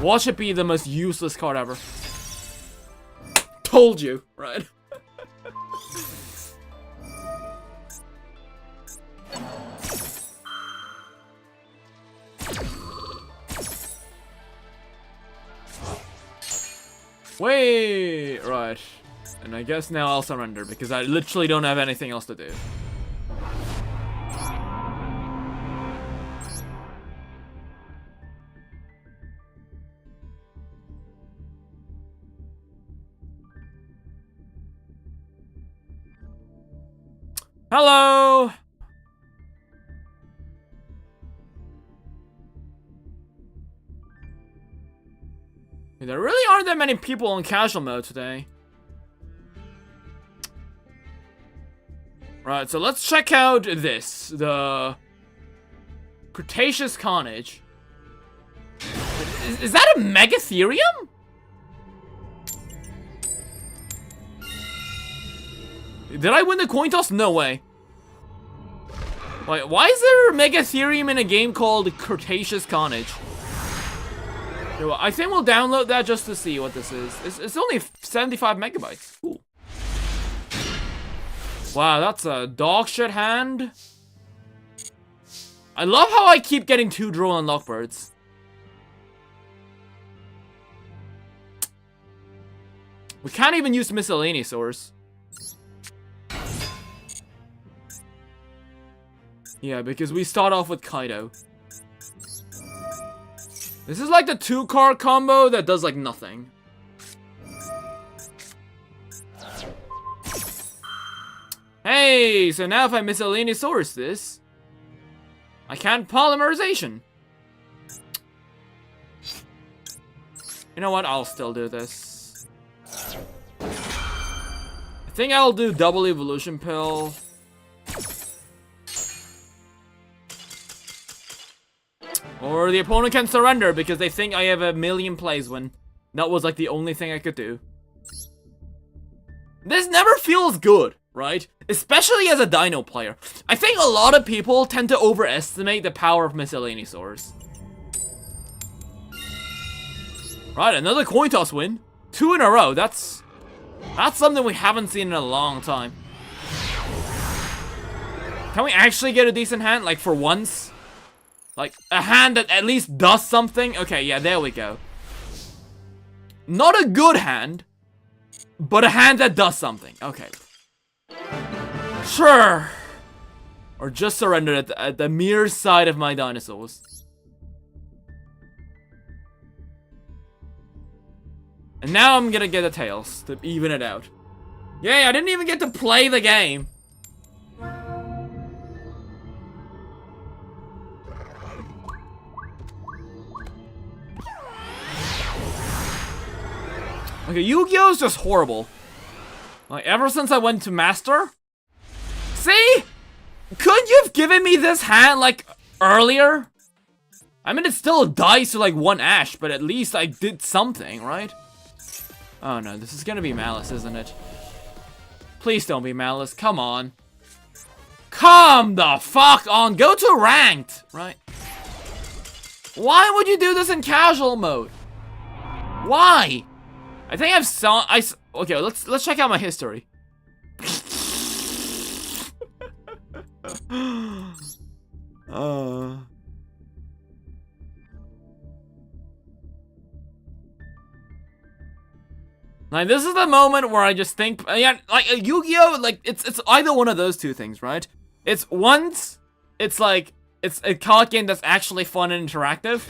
Watch it be the most useless card ever. Told you, right? Wait, right. And I guess now I'll surrender because I literally don't have anything else to do. Hello! There really aren't that many people in casual mode today. Right, so let's check out this. The Cretaceous Carnage. Is that a Megatherium? Did I win the coin toss? No way. Wait, why is there a Megatherium in a game called Cretaceous Carnage? Yo, I think we'll download that just to see what this is. It's only 75 megabytes. Cool. Wow, that's a dog shit hand. I love how I keep getting 2 drone unlock birds. We can't even use Miscellaneousaurs. Yeah, because we start off with Kaido. This is like the 2-card combo that does like nothing. Hey, so now if I Miscellaneousaurus this, I can't polymerization. You know what? I'll still do this. I think I'll do double evolution pill. Or the opponent can surrender because they think I have a million plays when that was like the only thing I could do. This never feels good, right? Especially as a Dino player. I think a lot of people tend to overestimate the power of Miscellaneousaurs. Right, another coin toss win. 2 in a row. That's something we haven't seen in a long time. Can we actually get a decent hand, like for once? Like, a hand that at least does something? Okay, yeah, there we go. Not a good hand, but a hand that does something. Okay. Sure. Or just surrender at the mere sight of my dinosaurs. And now I'm gonna get a tails to even it out. Yay, I didn't even get to play the game. Okay, Yu-Gi-Oh! Is just horrible. Like, ever since I went to Master? See? Couldn't you have given me this hand, like, earlier? I mean, it's still a dice to, like, 1 ash, but at least I did something, right? Oh, no, this is gonna be Malice, isn't it? Please don't be Malice, come on. Come the fuck on, go to ranked, right? Why would you do this in casual mode? Why? I think okay, let's check out my history. Like, this is the moment where I just think, yeah, like Yu-Gi-Oh, like it's either one of those two things, right? It's once it's like it's a card game that's actually fun and interactive.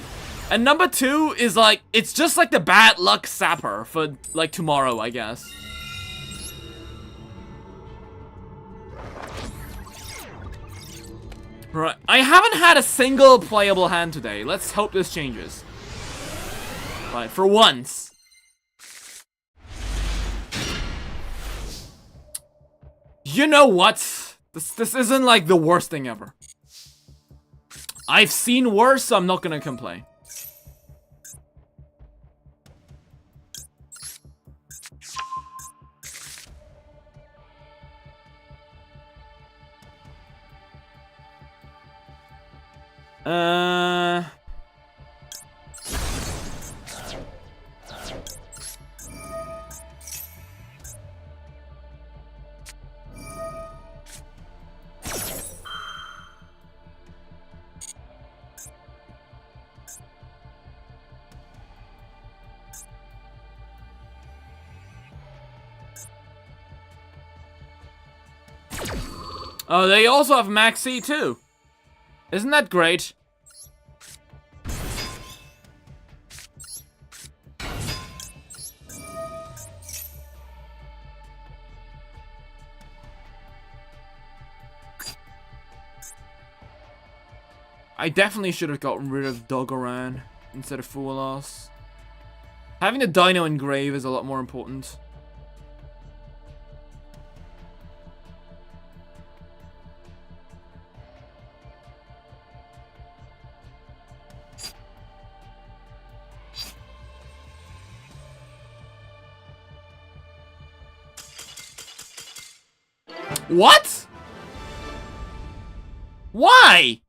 And number 2 is like, it's just like the bad luck sapper for like tomorrow, I guess. Right, I haven't had a single playable hand today. Let's hope this changes. Right, for once. You know what? This isn't like the worst thing ever. I've seen worse, so I'm not gonna complain. Oh, they also have Max C too. Isn't that great? I definitely should have gotten rid of Dogoran instead of Foolos. Having the Dino engrave is a lot more important. What? Why?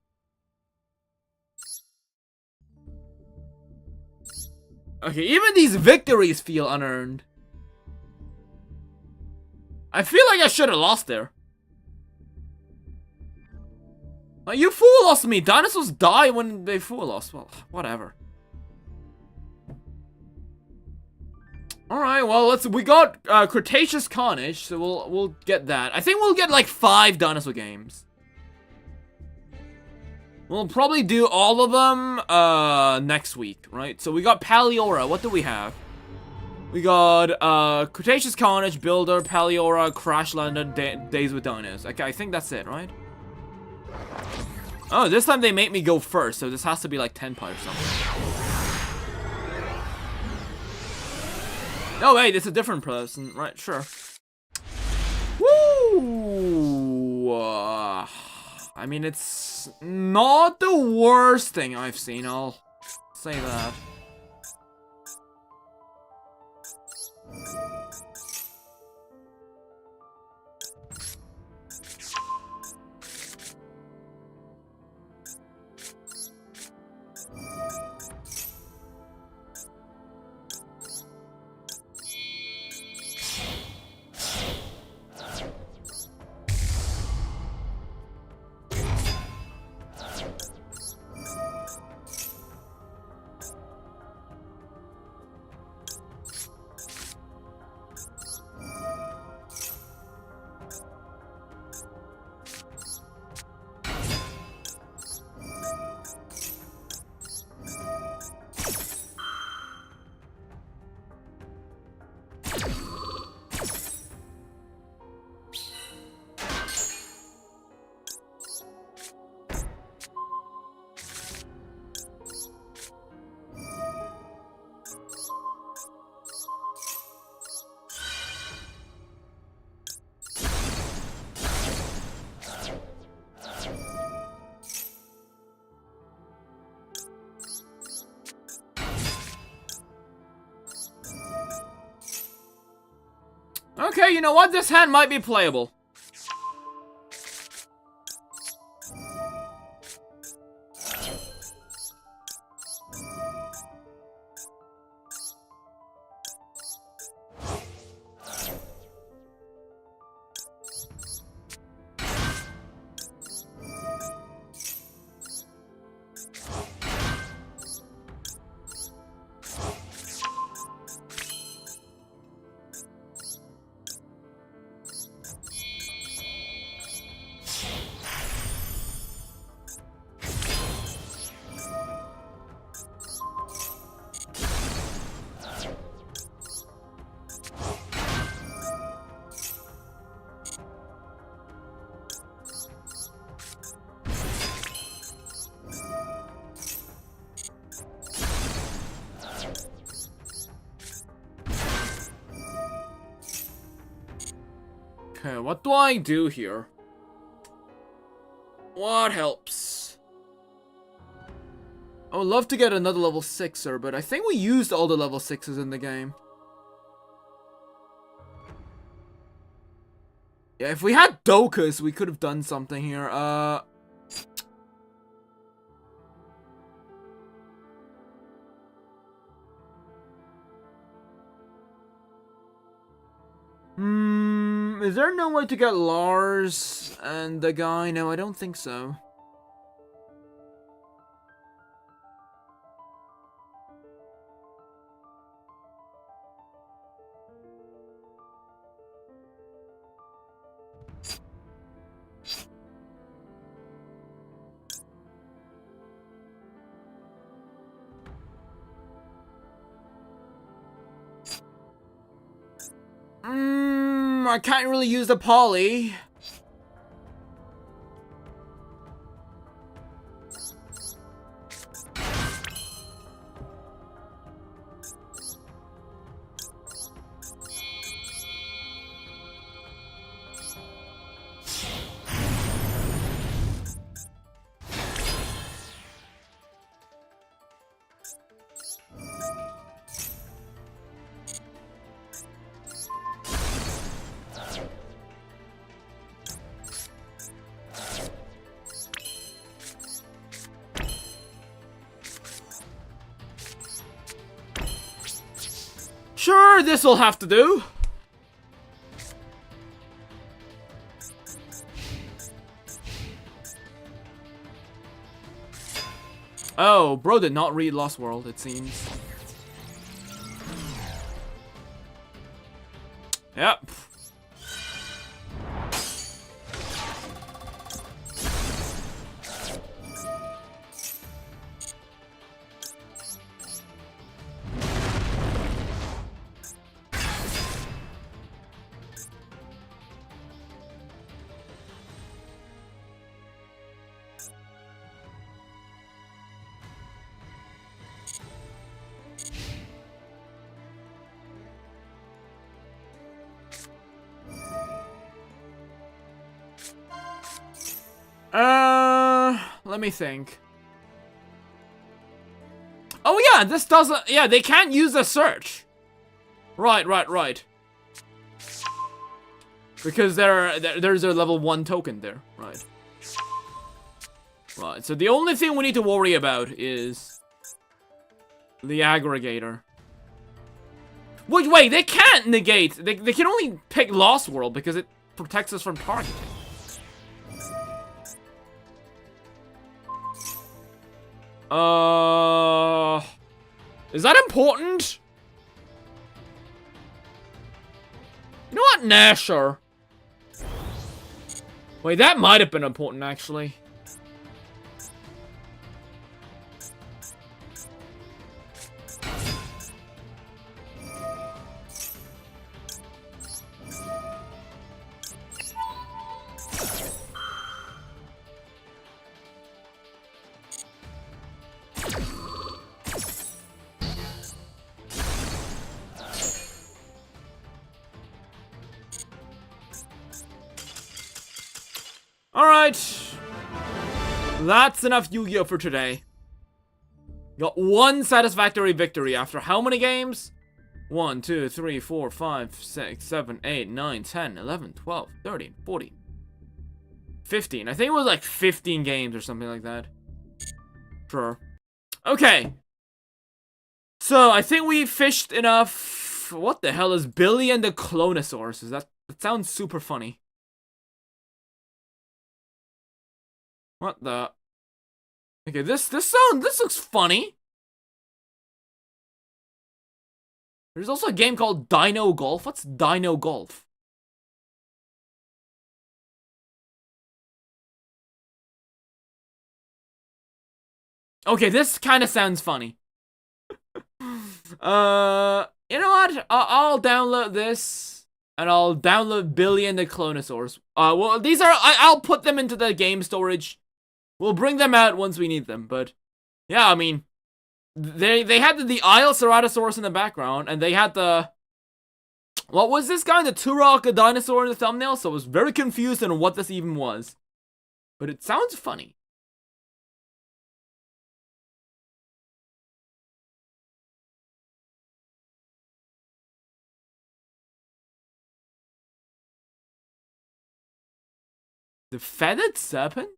Okay, even these victories feel unearned. I feel like I should have lost there. Like, you fool lost me. Dinosaurs die when they fool lost. Well, whatever. Alright, well, we got Cretaceous Carnage, so we'll get that. I think we'll get like 5 dinosaur games. We'll probably do all of them next week, right? So we got Paleora. What do we have? We got Cretaceous Carnage, Builder, Paleora, Crashlander, Days with Dinos. Okay, I think that's it, right? Oh, this time they make me go first, so this has to be like 10 pipe or something. No, wait, it's a different person. Right, sure. Woo! I mean, it's not the worst thing I've seen, I'll say that. Okay, you know what? This hand might be playable. Okay, what do I do here? What helps? I would love to get another level 6er, but I think we used all the level 6s in the game. Yeah, if we had Dokas, we could have done something here. Is there no way to get Lars and the guy? No, I don't think so. I can't really use the poly. Sure, this'll have to do. Oh, bro did not read Lost World, it seems. Yep. Let me think. Oh yeah, this doesn't, yeah, they can't use a search. Right. Because there's a level 1 token there, right. Right, so the only thing we need to worry about is the aggregator. Wait, they can't negate, they can only pick Lost World because it protects us from targeting. Is that important? You know what? Nah, sure. Wait, that might have been important, actually. Alright. That's enough Yu-Gi-Oh! For today. Got one satisfactory victory after how many games? 1, 2, 3, 4, 5, 6, 7, 8, 9, 10, 11, 12, 13, 14, 15. I think it was like 15 games or something like that. Sure. Okay. So, I think we fished enough. What the hell is Billy and the Clonosaurs? That sounds super funny. What the? Okay, this looks funny. There's also a game called Dino Golf. What's Dino Golf? Okay, this kind of sounds funny. You know what? I'll download this. And I'll download Billy and the Clonosaurs. Well, these are, I'll put them into the game storage. We'll bring them out once we need them, but yeah, I mean, they had the Isle Ceratosaurus in the background, and they had the What was this guy? The Turok, a dinosaur in the thumbnail? So I was very confused on what this even was. But it sounds funny. The feathered serpent?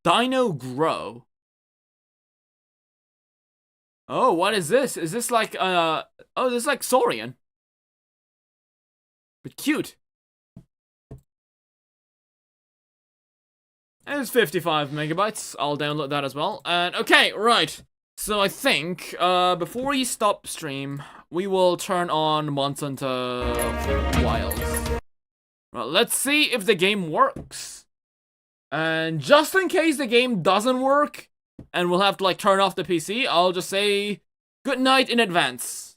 Dino grow. Oh, what is this? Is this like, oh, this is like Saurian. But cute. And it's 55 megabytes. I'll download that as well. And, okay, right. So I think, before we stop stream, we will turn on Monster Wilds. Right, let's see if the game works. And just in case the game doesn't work, and we'll have to, like, turn off the PC, I'll just say good night in advance.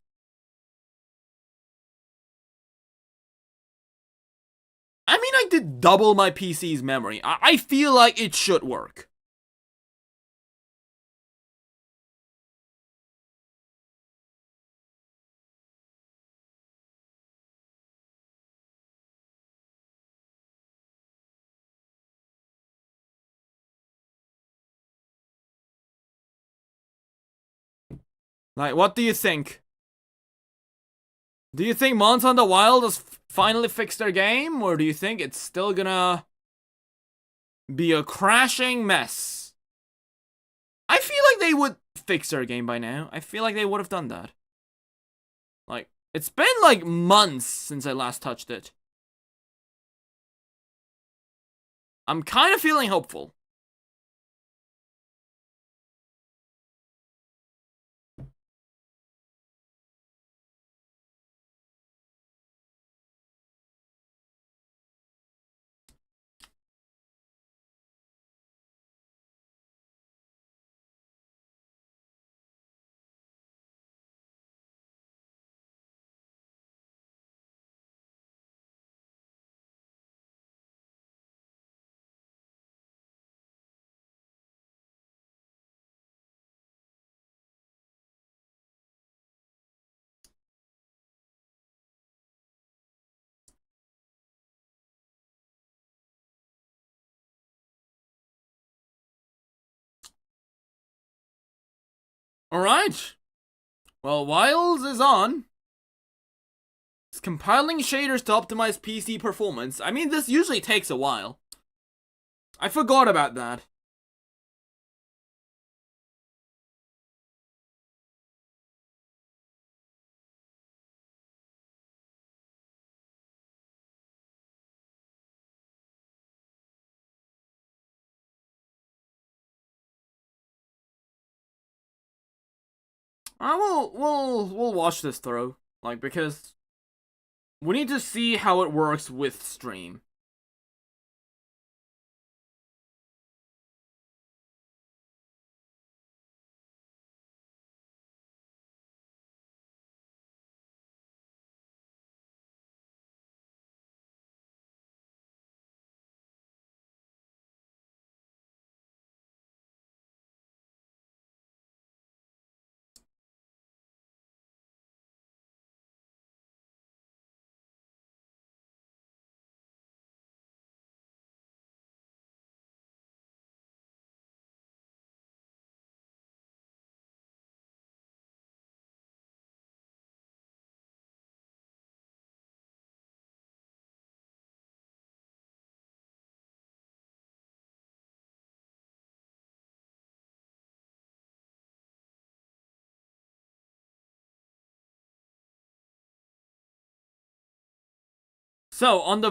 I mean, I did double my PC's memory. I feel like it should work. Like, what do you think? Do you think Monster Hunter Wild has finally fixed their game? Or do you think it's still gonna be a crashing mess? I feel like they would fix their game by now. I feel like they would have done that. Like, it's been like months since I last touched it. I'm kind of feeling hopeful. Alright. Well, Wilds is on. It's compiling shaders to optimize PC performance. I mean, this usually takes a while. I forgot about that. We'll watch this through. Like, because we need to see how it works with stream. So, on the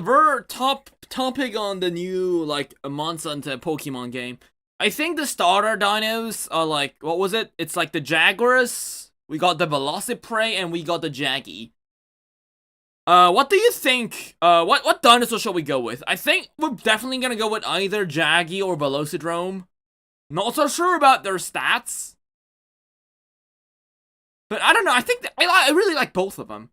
topic on the new, like, Monster Hunter Pokemon game, I think the starter dinos are like, what was it? It's like the Jaguars, we got the Velociprey, and we got the Jaggy. What do you think? What dinosaur shall we go with? I think we're definitely gonna go with either Jaggy or Velocidrome. Not so sure about their stats. But I don't know, I think I really like both of them.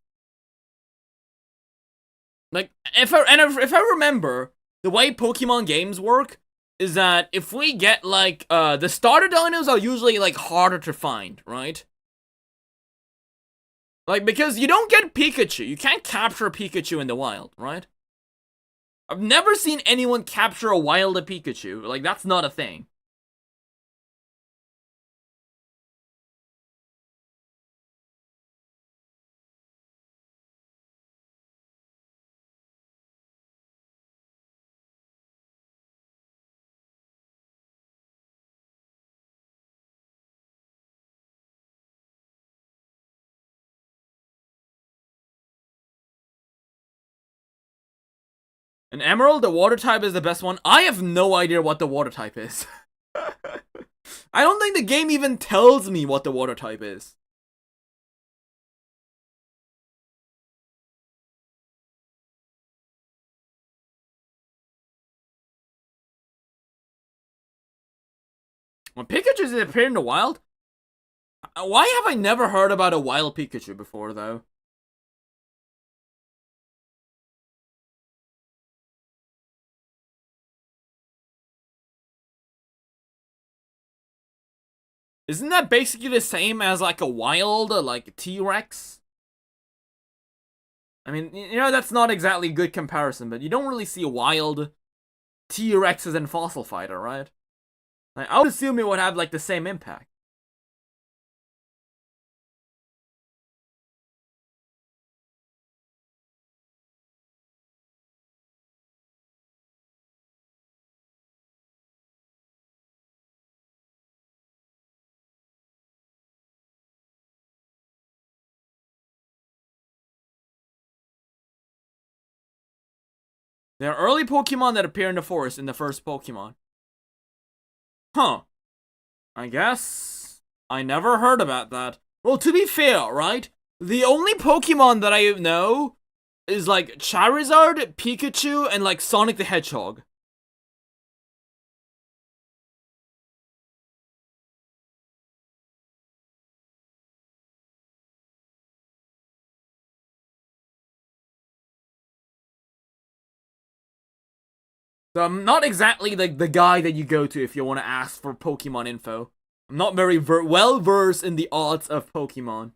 Like, if I remember, the way Pokemon games work is that if we get like the starter dinos are usually like harder to find, right? Like because you don't get Pikachu, you can't capture Pikachu in the wild, right? I've never seen anyone capture a wild Pikachu. Like that's not a thing. An Emerald, the water type is the best one. I have no idea what the water type is. I don't think the game even tells me what the water type is. When Pikachu's appear in the wild? Why have I never heard about a wild Pikachu before, though? Isn't that basically the same as like a wild, like T-Rex? I mean, you know, that's not exactly a good comparison, but you don't really see wild T-Rexes in Fossil Fighter, right? Like, I would assume it would have like the same impact. There are early Pokemon that appear in the forest in the first Pokemon. Huh. I guess I never heard about that. Well, to be fair, right? The only Pokemon that I know is like Charizard, Pikachu, and like Sonic the Hedgehog. So I'm not exactly like the guy that you go to if you want to ask for Pokemon info. I'm not very well versed in the odds of Pokemon.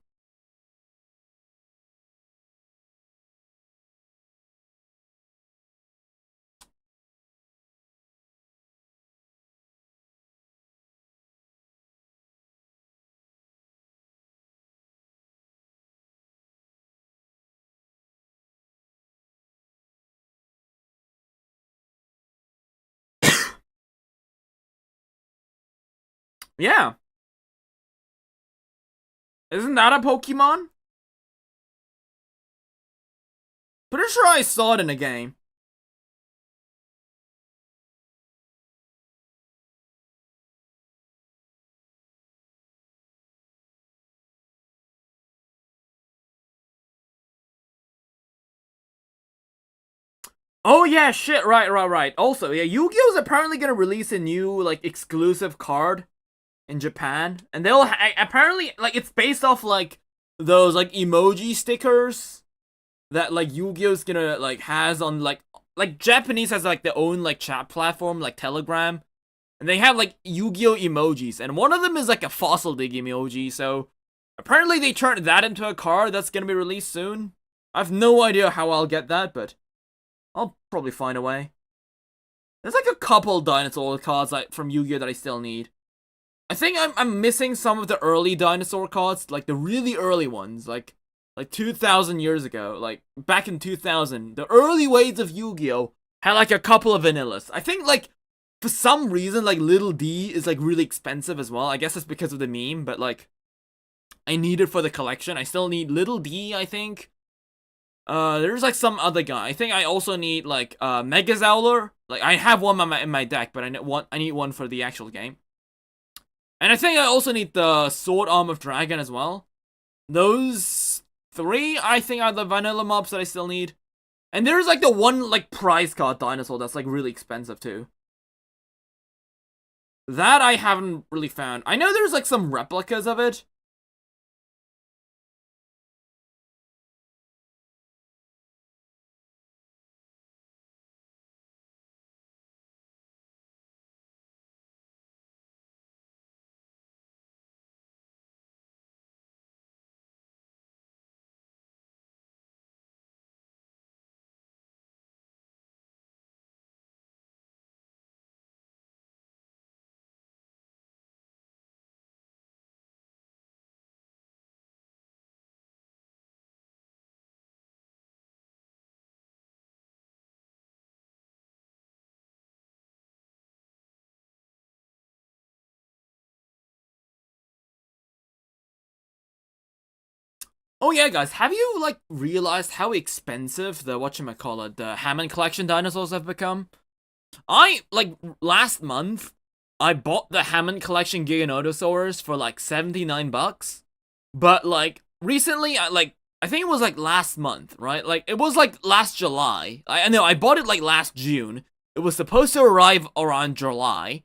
Yeah. Isn't that a Pokemon? Pretty sure I saw it in a game. Oh yeah, shit, right. Also, yeah, Yu-Gi-Oh's apparently gonna release a new, like, exclusive card in Japan. And they'll, apparently, like, it's based off, like, those, like, emoji stickers that, like, Yu-Gi-Oh's gonna, like, has on, like, Japanese has, like, their own, like, chat platform, like, Telegram. And they have, like, Yu-Gi-Oh emojis. And one of them is, like, a fossil dig emoji, so apparently they turned that into a card that's gonna be released soon. I have no idea how I'll get that, but I'll probably find a way. There's like a couple dinosaur cards like from Yu-Gi-Oh that I still need. I think I'm missing some of the early dinosaur cards, like the really early ones, like 2,000 years ago, like back in 2000. The early waves of Yu-Gi-Oh had like a couple of vanillas. I think like for some reason like Little D is like really expensive as well. I guess it's because of the meme, but like I need it for the collection. I still need Little D, I think. There's like some other guy. I think I also need like Megazowler. Like I have one in my deck, but I need one for the actual game. And I think I also need the Sword Arm of Dragon as well. Those three, I think, are the vanilla mobs that I still need. And there's like the one like prize card dinosaur that's like really expensive too. That I haven't really found. I know there's like some replicas of it. Oh yeah, guys, have you, like, realized how expensive the, whatchamacallit, the Hammond Collection dinosaurs have become? Last month, I bought the Hammond Collection Giganotosaurs for, like, 79 bucks. But, like, recently, I think it was, like, last month, right? Like, it was, like, last July. I know, I bought it, like, last June. It was supposed to arrive around July,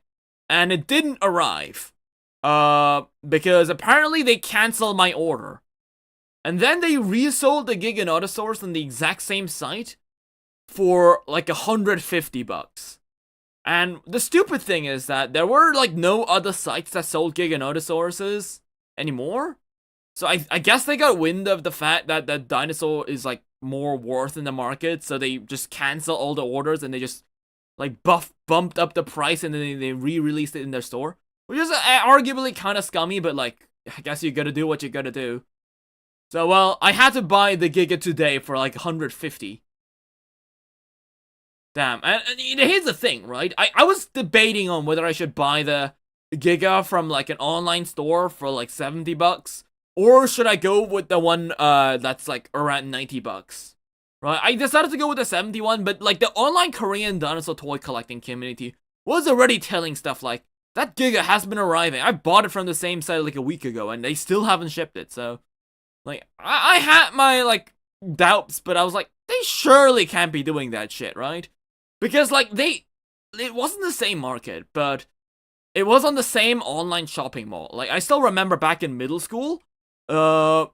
and it didn't arrive. Because apparently they canceled my order. And then they resold the Giganotosaurs on the exact same site for like 150 bucks. And the stupid thing is that there were like no other sites that sold Giganotosauruses anymore. So I guess they got wind of the fact that the dinosaur is like more worth in the market, so they just cancel all the orders and they just like bumped up the price and then they re-released it in their store. Which is arguably kind of scummy, but like, I guess you gotta do what you gotta do. So, well, I had to buy the Giga today for like 150. Damn, and here's the thing, right? I was debating on whether I should buy the Giga from like an online store for like 70 bucks. Or should I go with the one that's like around 90 bucks? Right, I decided to go with the 71, but like the online Korean dinosaur toy collecting community was already telling stuff like, that Giga has been arriving. I bought it from the same site like a week ago and they still haven't shipped it, so... Like, I had my, like, doubts, but I was like, they surely can't be doing that shit, right? Because, like, it wasn't the same market, but it was on the same online shopping mall. Like, I still remember back in middle school, that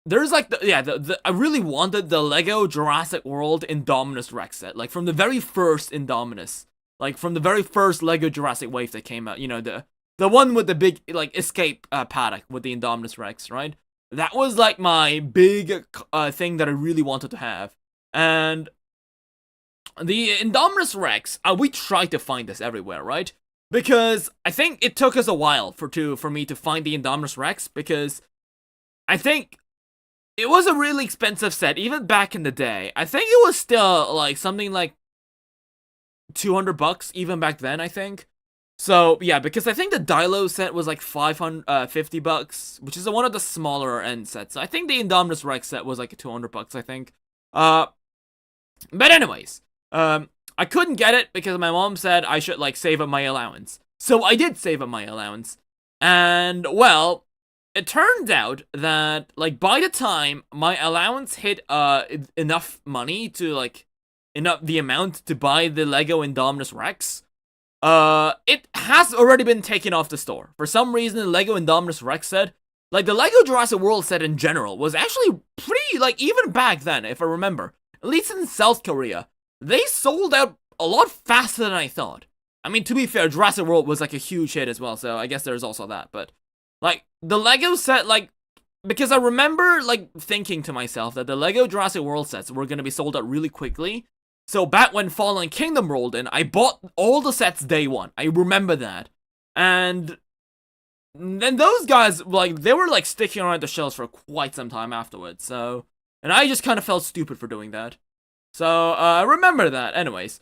there's, like, I really wanted the Lego Jurassic World Indominus Rex set, like, from the very first Indominus. Like, from the very first Lego Jurassic wave that came out, you know, the one with the big, like, escape paddock with the Indominus Rex, right? That was, like, my big thing that I really wanted to have. And the Indominus Rex, we tried to find this everywhere, right? Because I think it took us a while for me to find the Indominus Rex, because I think it was a really expensive set, even back in the day. I think it was still, like, something like 200 bucks, even back then, I think. So, yeah, because I think the Dilo set was like 550 bucks, which is one of the smaller end sets. So I think the Indominus Rex set was like 200 bucks, I think. But anyways, I couldn't get it because my mom said I should, like, save up my allowance. So I did save up my allowance. And, well, it turned out that, like, by the time my allowance hit, enough money to, like, enough the amount to buy the Lego Indominus Rex, it has already been taken off the store. For some reason, the Lego Indominus Rex set, like the Lego Jurassic World set in general, was actually pretty, like, even back then, if I remember, at least in South Korea, they sold out a lot faster than I thought. I mean, to be fair, Jurassic World was, like, a huge hit as well, so I guess there's also that, but, like, the Lego set, like, because I remember, like, thinking to myself that the Lego Jurassic World sets were gonna be sold out really quickly. So back when Fallen Kingdom rolled in, I bought all the sets day one. I remember that. And then those guys, like, they were, like, sticking around the shelves for quite some time afterwards, so... And I just kind of felt stupid for doing that. So, I remember that. Anyways,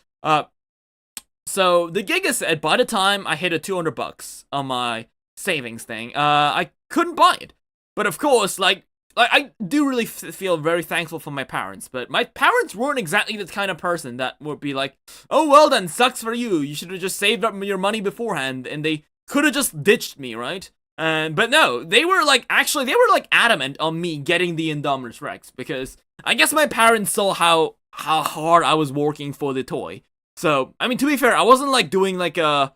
so the Giga set, by the time I hit a 200 bucks on my savings thing, I couldn't buy it. But of course, like I do really feel very thankful for my parents, but my parents weren't exactly the kind of person that would be like, oh, well then, sucks for you, you should have just saved up your money beforehand, and they could have just ditched me, right? But no, they were like, actually, they were like adamant on me getting the Indominus Rex, because I guess my parents saw how hard I was working for the toy. So, I mean, to be fair, I wasn't like doing like a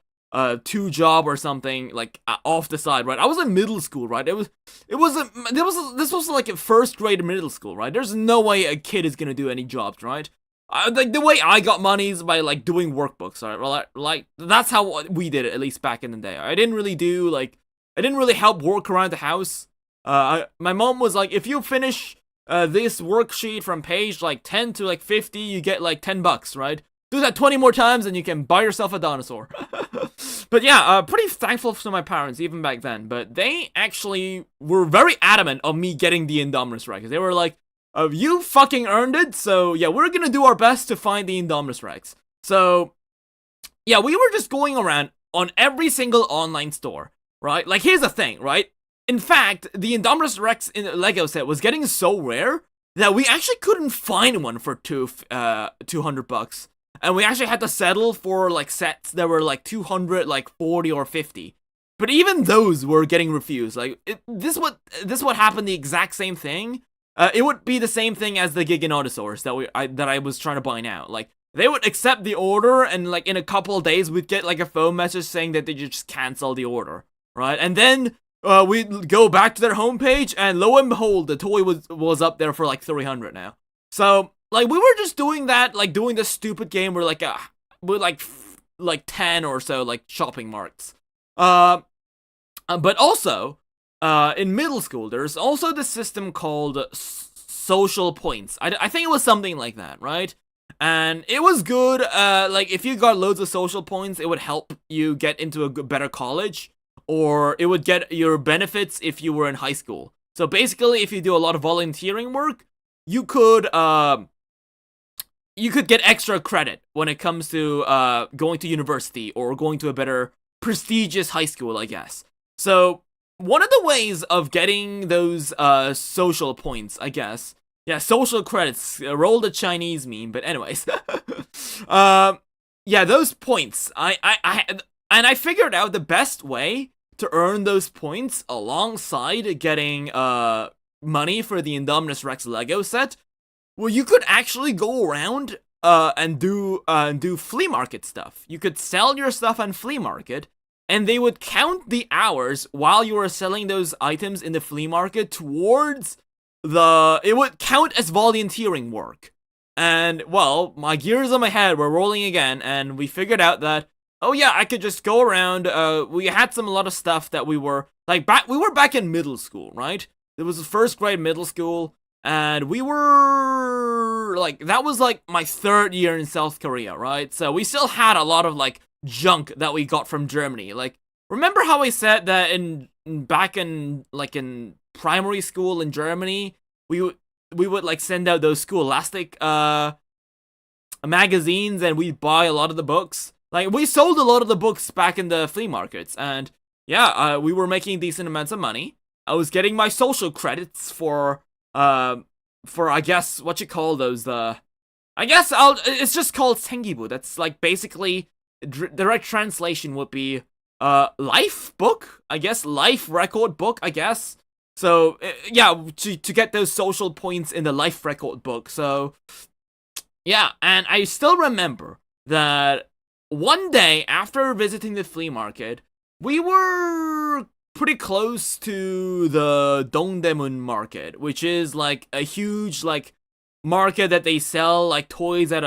two-job or something, like, off the side, right? I was in middle school, right? This was like a first grade middle school, right? There's no way a kid is gonna do any jobs, right? Like, the way I got money is by, like, doing workbooks, right? Well, like, that's how we did it, at least back in the day. I didn't really help work around the house. My mom was like, if you finish, this worksheet from page, like, 10 to, like, 50, you get, like, 10 bucks, right? Do that 20 more times and you can buy yourself a dinosaur. But yeah, pretty thankful to my parents even back then. But they actually were very adamant on me getting the Indominus Rex. They were like, you fucking earned it, so yeah, we're gonna do our best to find the Indominus Rex. So, yeah, we were just going around on every single online store, right? Like, here's the thing, right? in fact, the Indominus Rex in the Lego set was getting so rare that we actually couldn't find one for 200 bucks. And we actually had to settle for like sets that were like 200, like 40 or 50. But even those were getting refused. Like this would happen the exact same thing. It would be the same thing as the Giganotosaurus that I was trying to buy now. Like they would accept the order, and like in a couple of days we'd get like a phone message saying that they just cancel the order, right? And then we'd go back to their homepage, and lo and behold, the toy was up there for like 300 now. So like we were just doing that, like doing this stupid game where like with like 10 or so like shopping marts. But also, in middle school, there's also the system called social points. I think it was something like that, right? And it was good. Like if you got loads of social points, it would help you get into a better college, or it would get your benefits if you were in high school. So basically, if you do a lot of volunteering work, you could get extra credit when it comes to going to university or going to a better prestigious high school, I guess. So one of the ways of getting those social points, I guess, yeah, social credits, roll the Chinese meme, but anyways, yeah, those points, I figured out the best way to earn those points alongside getting money for the Indominus Rex Lego set. Well, you could actually go around and do flea market stuff. You could sell your stuff on flea market, and they would count the hours while you were selling those items in the flea market towards it would count as volunteering work. And, well, my gears on my head were rolling again, and we figured out that, oh yeah, I could just go around. We had a lot of stuff that we were, like, we were back in middle school, right? It was the first grade middle school, and we were, like, that was, like, my 3rd year in South Korea, right? So we still had a lot of, like, junk that we got from Germany. Like, remember how I said that back in primary school in Germany, we would like send out those Scholastic magazines, and we'd buy a lot of the books. Like, we sold a lot of the books back in the flea markets, and yeah, we were making decent amounts of money. I was getting my social credits for I guess what you call those, it's just called Sengibu. That's like basically direct translation would be life book, I guess, life record book, I guess. So yeah, to get those social points in the life record book. So yeah, and I still remember that one day after visiting the flea market, we were pretty close to the Dongdaemun market, which is like a huge like market that they sell like toys at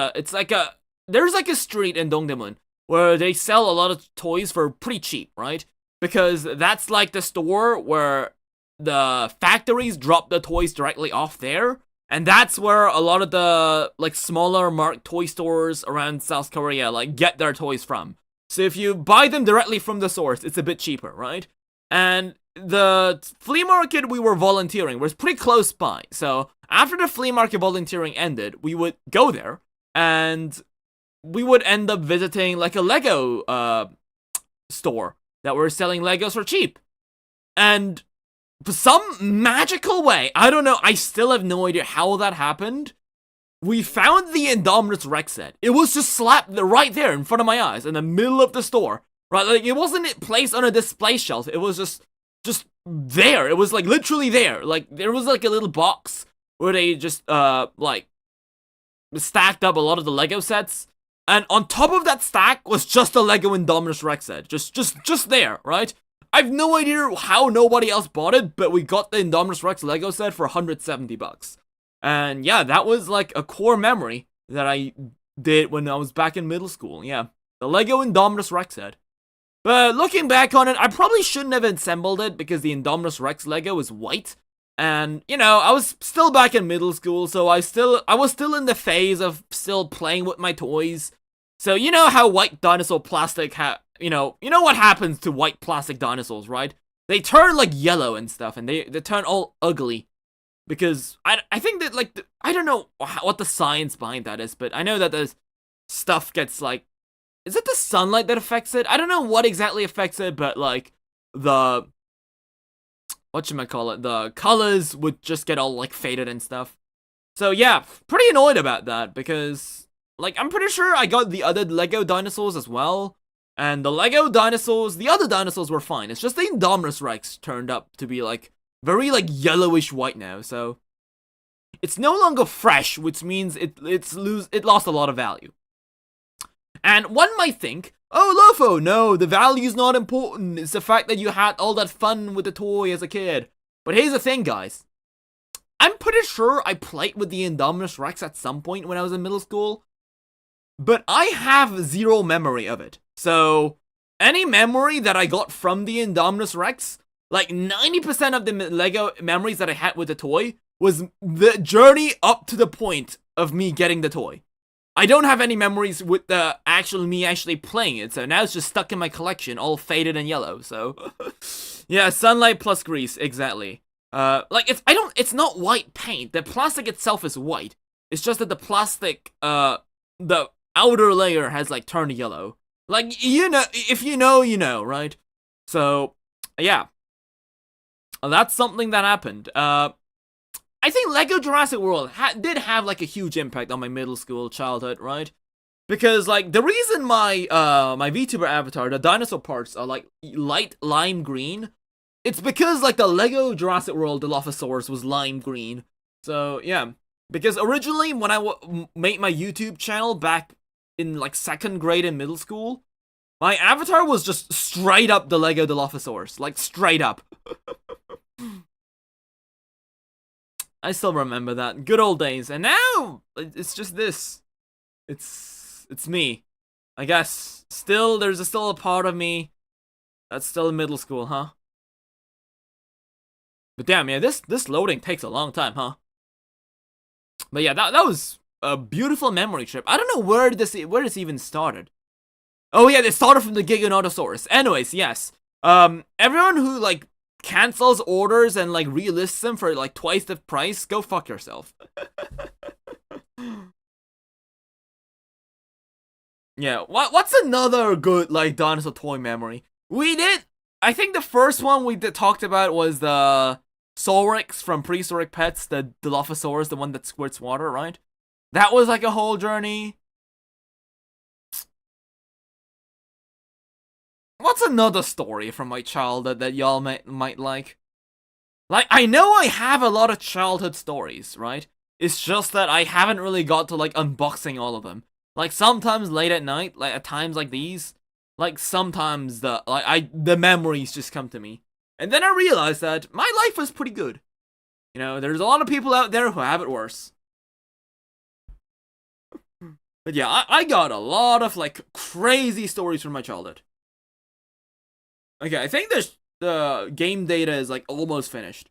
there's like a street in Dongdaemun where they sell a lot of toys for pretty cheap, right? Because that's like the store where the factories drop the toys directly off there, and that's where a lot of the like smaller toy stores around South Korea like get their toys from. So if you buy them directly from the source, it's a bit cheaper, right? And the flea market we were volunteering was pretty close by. So after the flea market volunteering ended, we would go there, and we would end up visiting like a Lego store that were selling Legos for cheap. And for some magical way, I don't know, I still have no idea how that happened, we found the Indominus Rex set. It was just slapped right there in front of my eyes in the middle of the store. Right, like, it wasn't placed on a display shelf. It was just there. It was, like, literally there. Like, there was, like, a little box where they just, like, stacked up a lot of the Lego sets. And on top of that stack was just a Lego Indominus Rex set. Just there, right? I've no idea how nobody else bought it, but we got the Indominus Rex Lego set for 170 bucks. And, yeah, that was, like, a core memory that I did when I was back in middle school. Yeah, the Lego Indominus Rex set. But looking back on it, I probably shouldn't have assembled it because the Indominus Rex Lego is white. And, you know, I was still back in middle school, so I was still in the phase of still playing with my toys. So, you know how white dinosaur plastic you know what happens to white plastic dinosaurs, right? They turn, like, yellow and stuff, and they turn all ugly. Because I think that, like, I don't know what the science behind that is, but I know that there's stuff gets, like, is it the sunlight that affects it? I don't know what exactly affects it, but, like, the whatchamacallit, the colors would just get all like faded and stuff. So yeah, pretty annoyed about that because like I'm pretty sure I got the other Lego dinosaurs as well. And the Lego dinosaurs, the other dinosaurs were fine. It's just the Indominus Rex turned up to be like very like yellowish white now. So it's no longer fresh, which means it lost a lot of value. And one might think, oh, Lopho, no, the value's not important. It's the fact that you had all that fun with the toy as a kid. But here's the thing, guys. I'm pretty sure I played with the Indominus Rex at some point when I was in middle school. But I have zero memory of it. So, any memory that I got from the Indominus Rex, like 90% of the Lego memories that I had with the toy, was the journey up to the point of me getting the toy. I don't have any memories with the me actually playing it, so now it's just stuck in my collection, all faded and yellow, so... yeah, sunlight plus grease, exactly. Like, it's not white paint, the plastic itself is white. It's just that the plastic, the outer layer has, like, turned yellow. Like, you know, if you know, you know, right? So, yeah. That's something that happened. I think Lego Jurassic World did have like a huge impact on my middle school childhood, right? Because like the reason my my VTuber avatar, the dinosaur parts are like light lime green, it's because like the Lego Jurassic World Dilophosaurus was lime green. So yeah, because originally when I made my YouTube channel back in like 2nd grade in middle school, my avatar was just straight up the Lego Dilophosaurus, like straight up. I still remember that. Good old days. And now, it's just this. It's me. I guess. Still, there's still a part of me that's still in middle school, huh? But damn, yeah, this loading takes a long time, huh? But yeah, that was a beautiful memory trip. I don't know where this even started. Oh yeah, it started from the Giganotosaurus. Anyways, yes. Everyone who, like, cancels orders and like relists them for like twice the price, go fuck yourself. Yeah, what's another good like dinosaur toy memory? I think the first one we talked about was the Saurix from Prehistoric Pets, the Dilophosaurus, the one that squirts water, right? That was like a whole journey. What's another story from my childhood that y'all might like? Like, I know I have a lot of childhood stories, right? It's just that I haven't really got to, like, unboxing all of them. Like, sometimes late at night, like, at times like these, like, sometimes the memories just come to me. And then I realized that my life was pretty good. You know, there's a lot of people out there who have it worse. But yeah, I got a lot of, like, crazy stories from my childhood. Okay, I think the game data is like almost finished.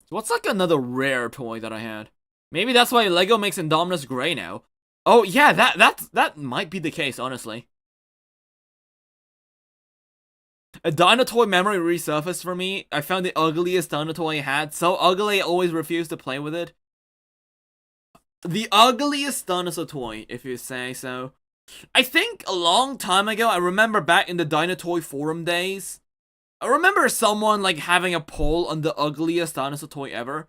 So what's like another rare toy that I had? Maybe that's why Lego makes Indominus gray now. Oh yeah, that might be the case, honestly. A Dino toy memory resurfaced for me. I found the ugliest Dino toy I had. So ugly, I always refused to play with it. The ugliest dinosaur toy, if you say so. I think a long time ago, I remember back in the Dino toy forum days, I remember someone like having a poll on the ugliest dinosaur toy ever.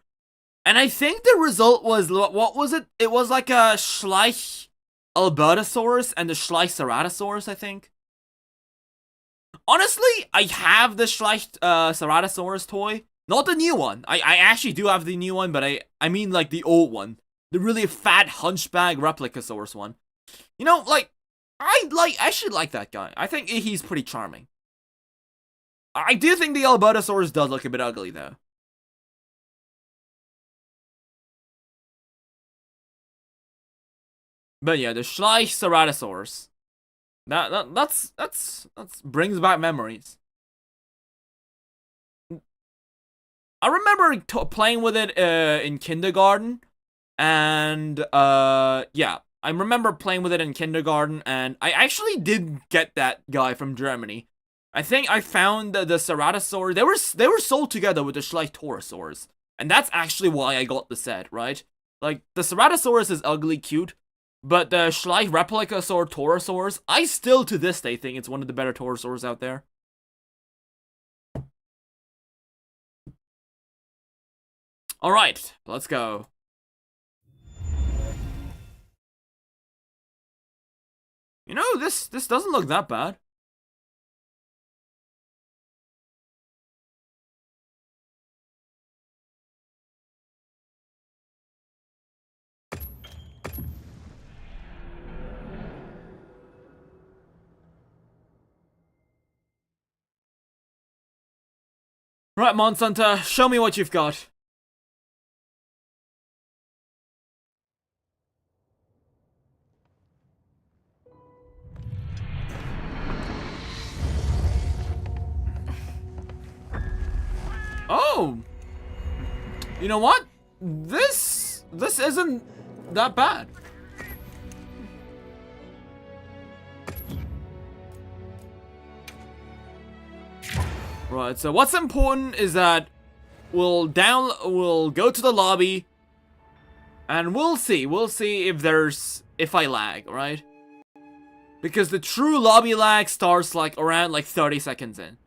And I think the result was, what was it? It was like a Schleich Albertosaurus and the Schleich Ceratosaurus, I think. Honestly, I have the Schleich Ceratosaurus toy. Not the new one. I actually do have the new one, but I mean like the old one. The really fat hunchback Replicasaurus one. You know, like, I actually like that guy. I think he's pretty charming. I do think the Albertosaurus does look a bit ugly, though. But yeah, the Schleich Ceratosaurus. That's brings back memories. I remember playing with it in kindergarten, and yeah, I remember playing with it in kindergarten, and I actually did get that guy from Germany. I think I found the Ceratosaurus. They were sold together with the Schleichtorosaurus, and that's actually why I got the set, right? Like, the Ceratosaurus is ugly cute, but the Schleich Replicasaur Torosaurus, I still to this day think it's one of the better Torosaurs out there. Alright, let's go. You know, this doesn't look that bad. Right, Monsanto, show me what you've got. Oh! You know what? This isn't that bad. Right, so what's important is that we'll go to the lobby and we'll see if I lag, right? Because the true lobby lag starts like around like 30 seconds in.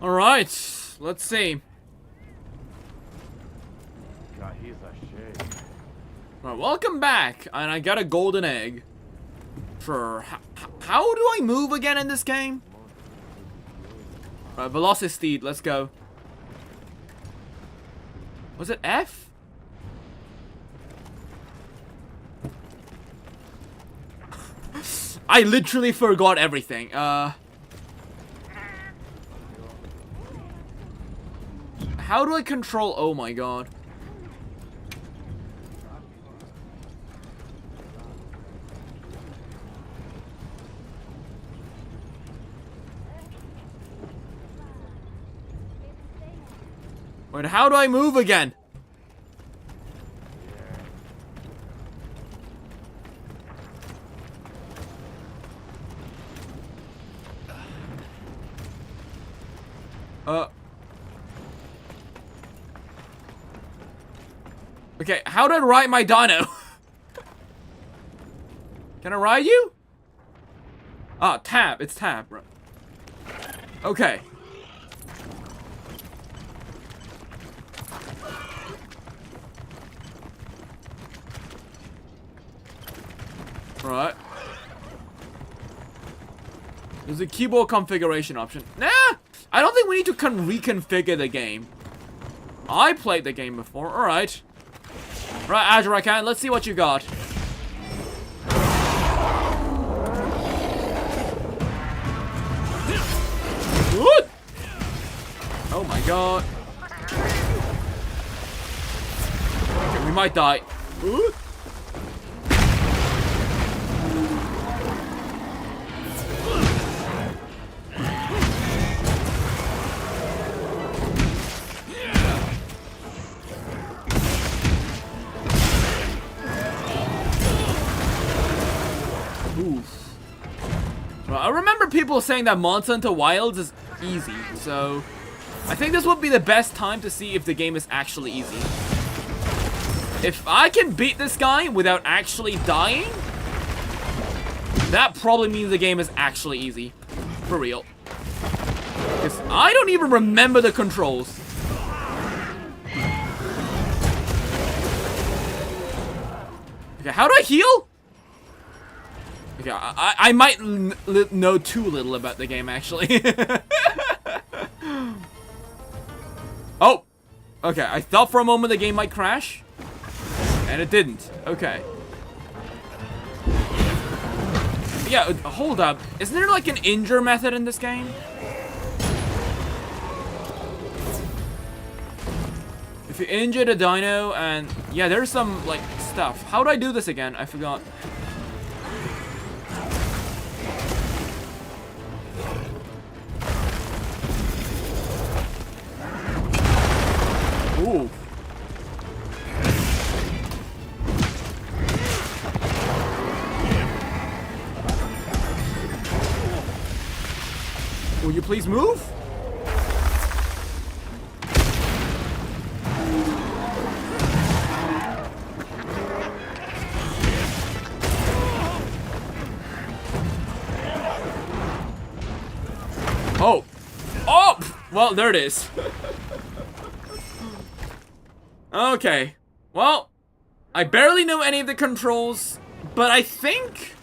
Alright, let's see. God, he's a shit. Alright, welcome back, and I got a golden egg. For how do I move again in this game? Alright, Velocity, let's go. Was it F? I literally forgot everything. How do I control? Oh my god. Wait, how do I move again? Okay, how do I ride my dino? Can I ride you? Ah, tab. It's tab, bro. Okay. Right. There's a keyboard configuration option. Nah! I don't think we need to reconfigure the game. I played the game before. Alright. Right, Azure, I can. Let's see what you got. god. Okay, we might die. Ooh. Well, I remember people saying that Monster Hunter Wilds is easy, so I think this would be the best time to see if the game is actually easy. If I can beat this guy without actually dying, that probably means the game is actually easy. For real. Because I don't even remember the controls. Okay, how do I heal? Okay, I might know too little about the game, actually. Oh! Okay, I thought for a moment the game might crash. And it didn't. Okay. Yeah, hold up. Isn't there like an injure method in this game? If you injured a dino and... yeah, there's some, like, stuff. How do I do this again? I forgot. Ooh. Will you please move? Oh. Oh! Well, there it is. Okay. Well, I barely know any of the controls, but I think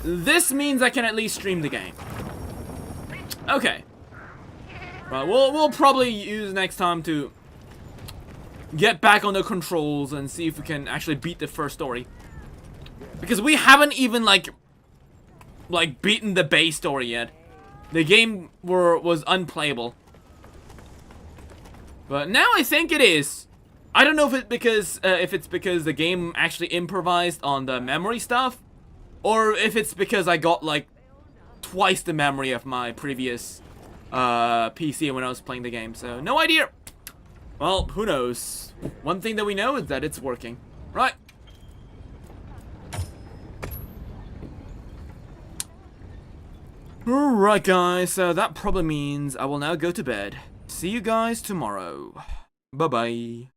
this means I can at least stream the game. Okay. Well, we'll probably use next time to get back on the controls and see if we can actually beat the first story. Because we haven't even like beaten the base story yet. The game was unplayable. But now I think it is. I don't know if it's because the game actually improvised on the memory stuff, or if it's because I got like twice the memory of my previous PC when I was playing the game. So no idea. Well, who knows? One thing that we know is that it's working. Right. Alright guys, so that probably means I will now go to bed. See you guys tomorrow. Bye-bye.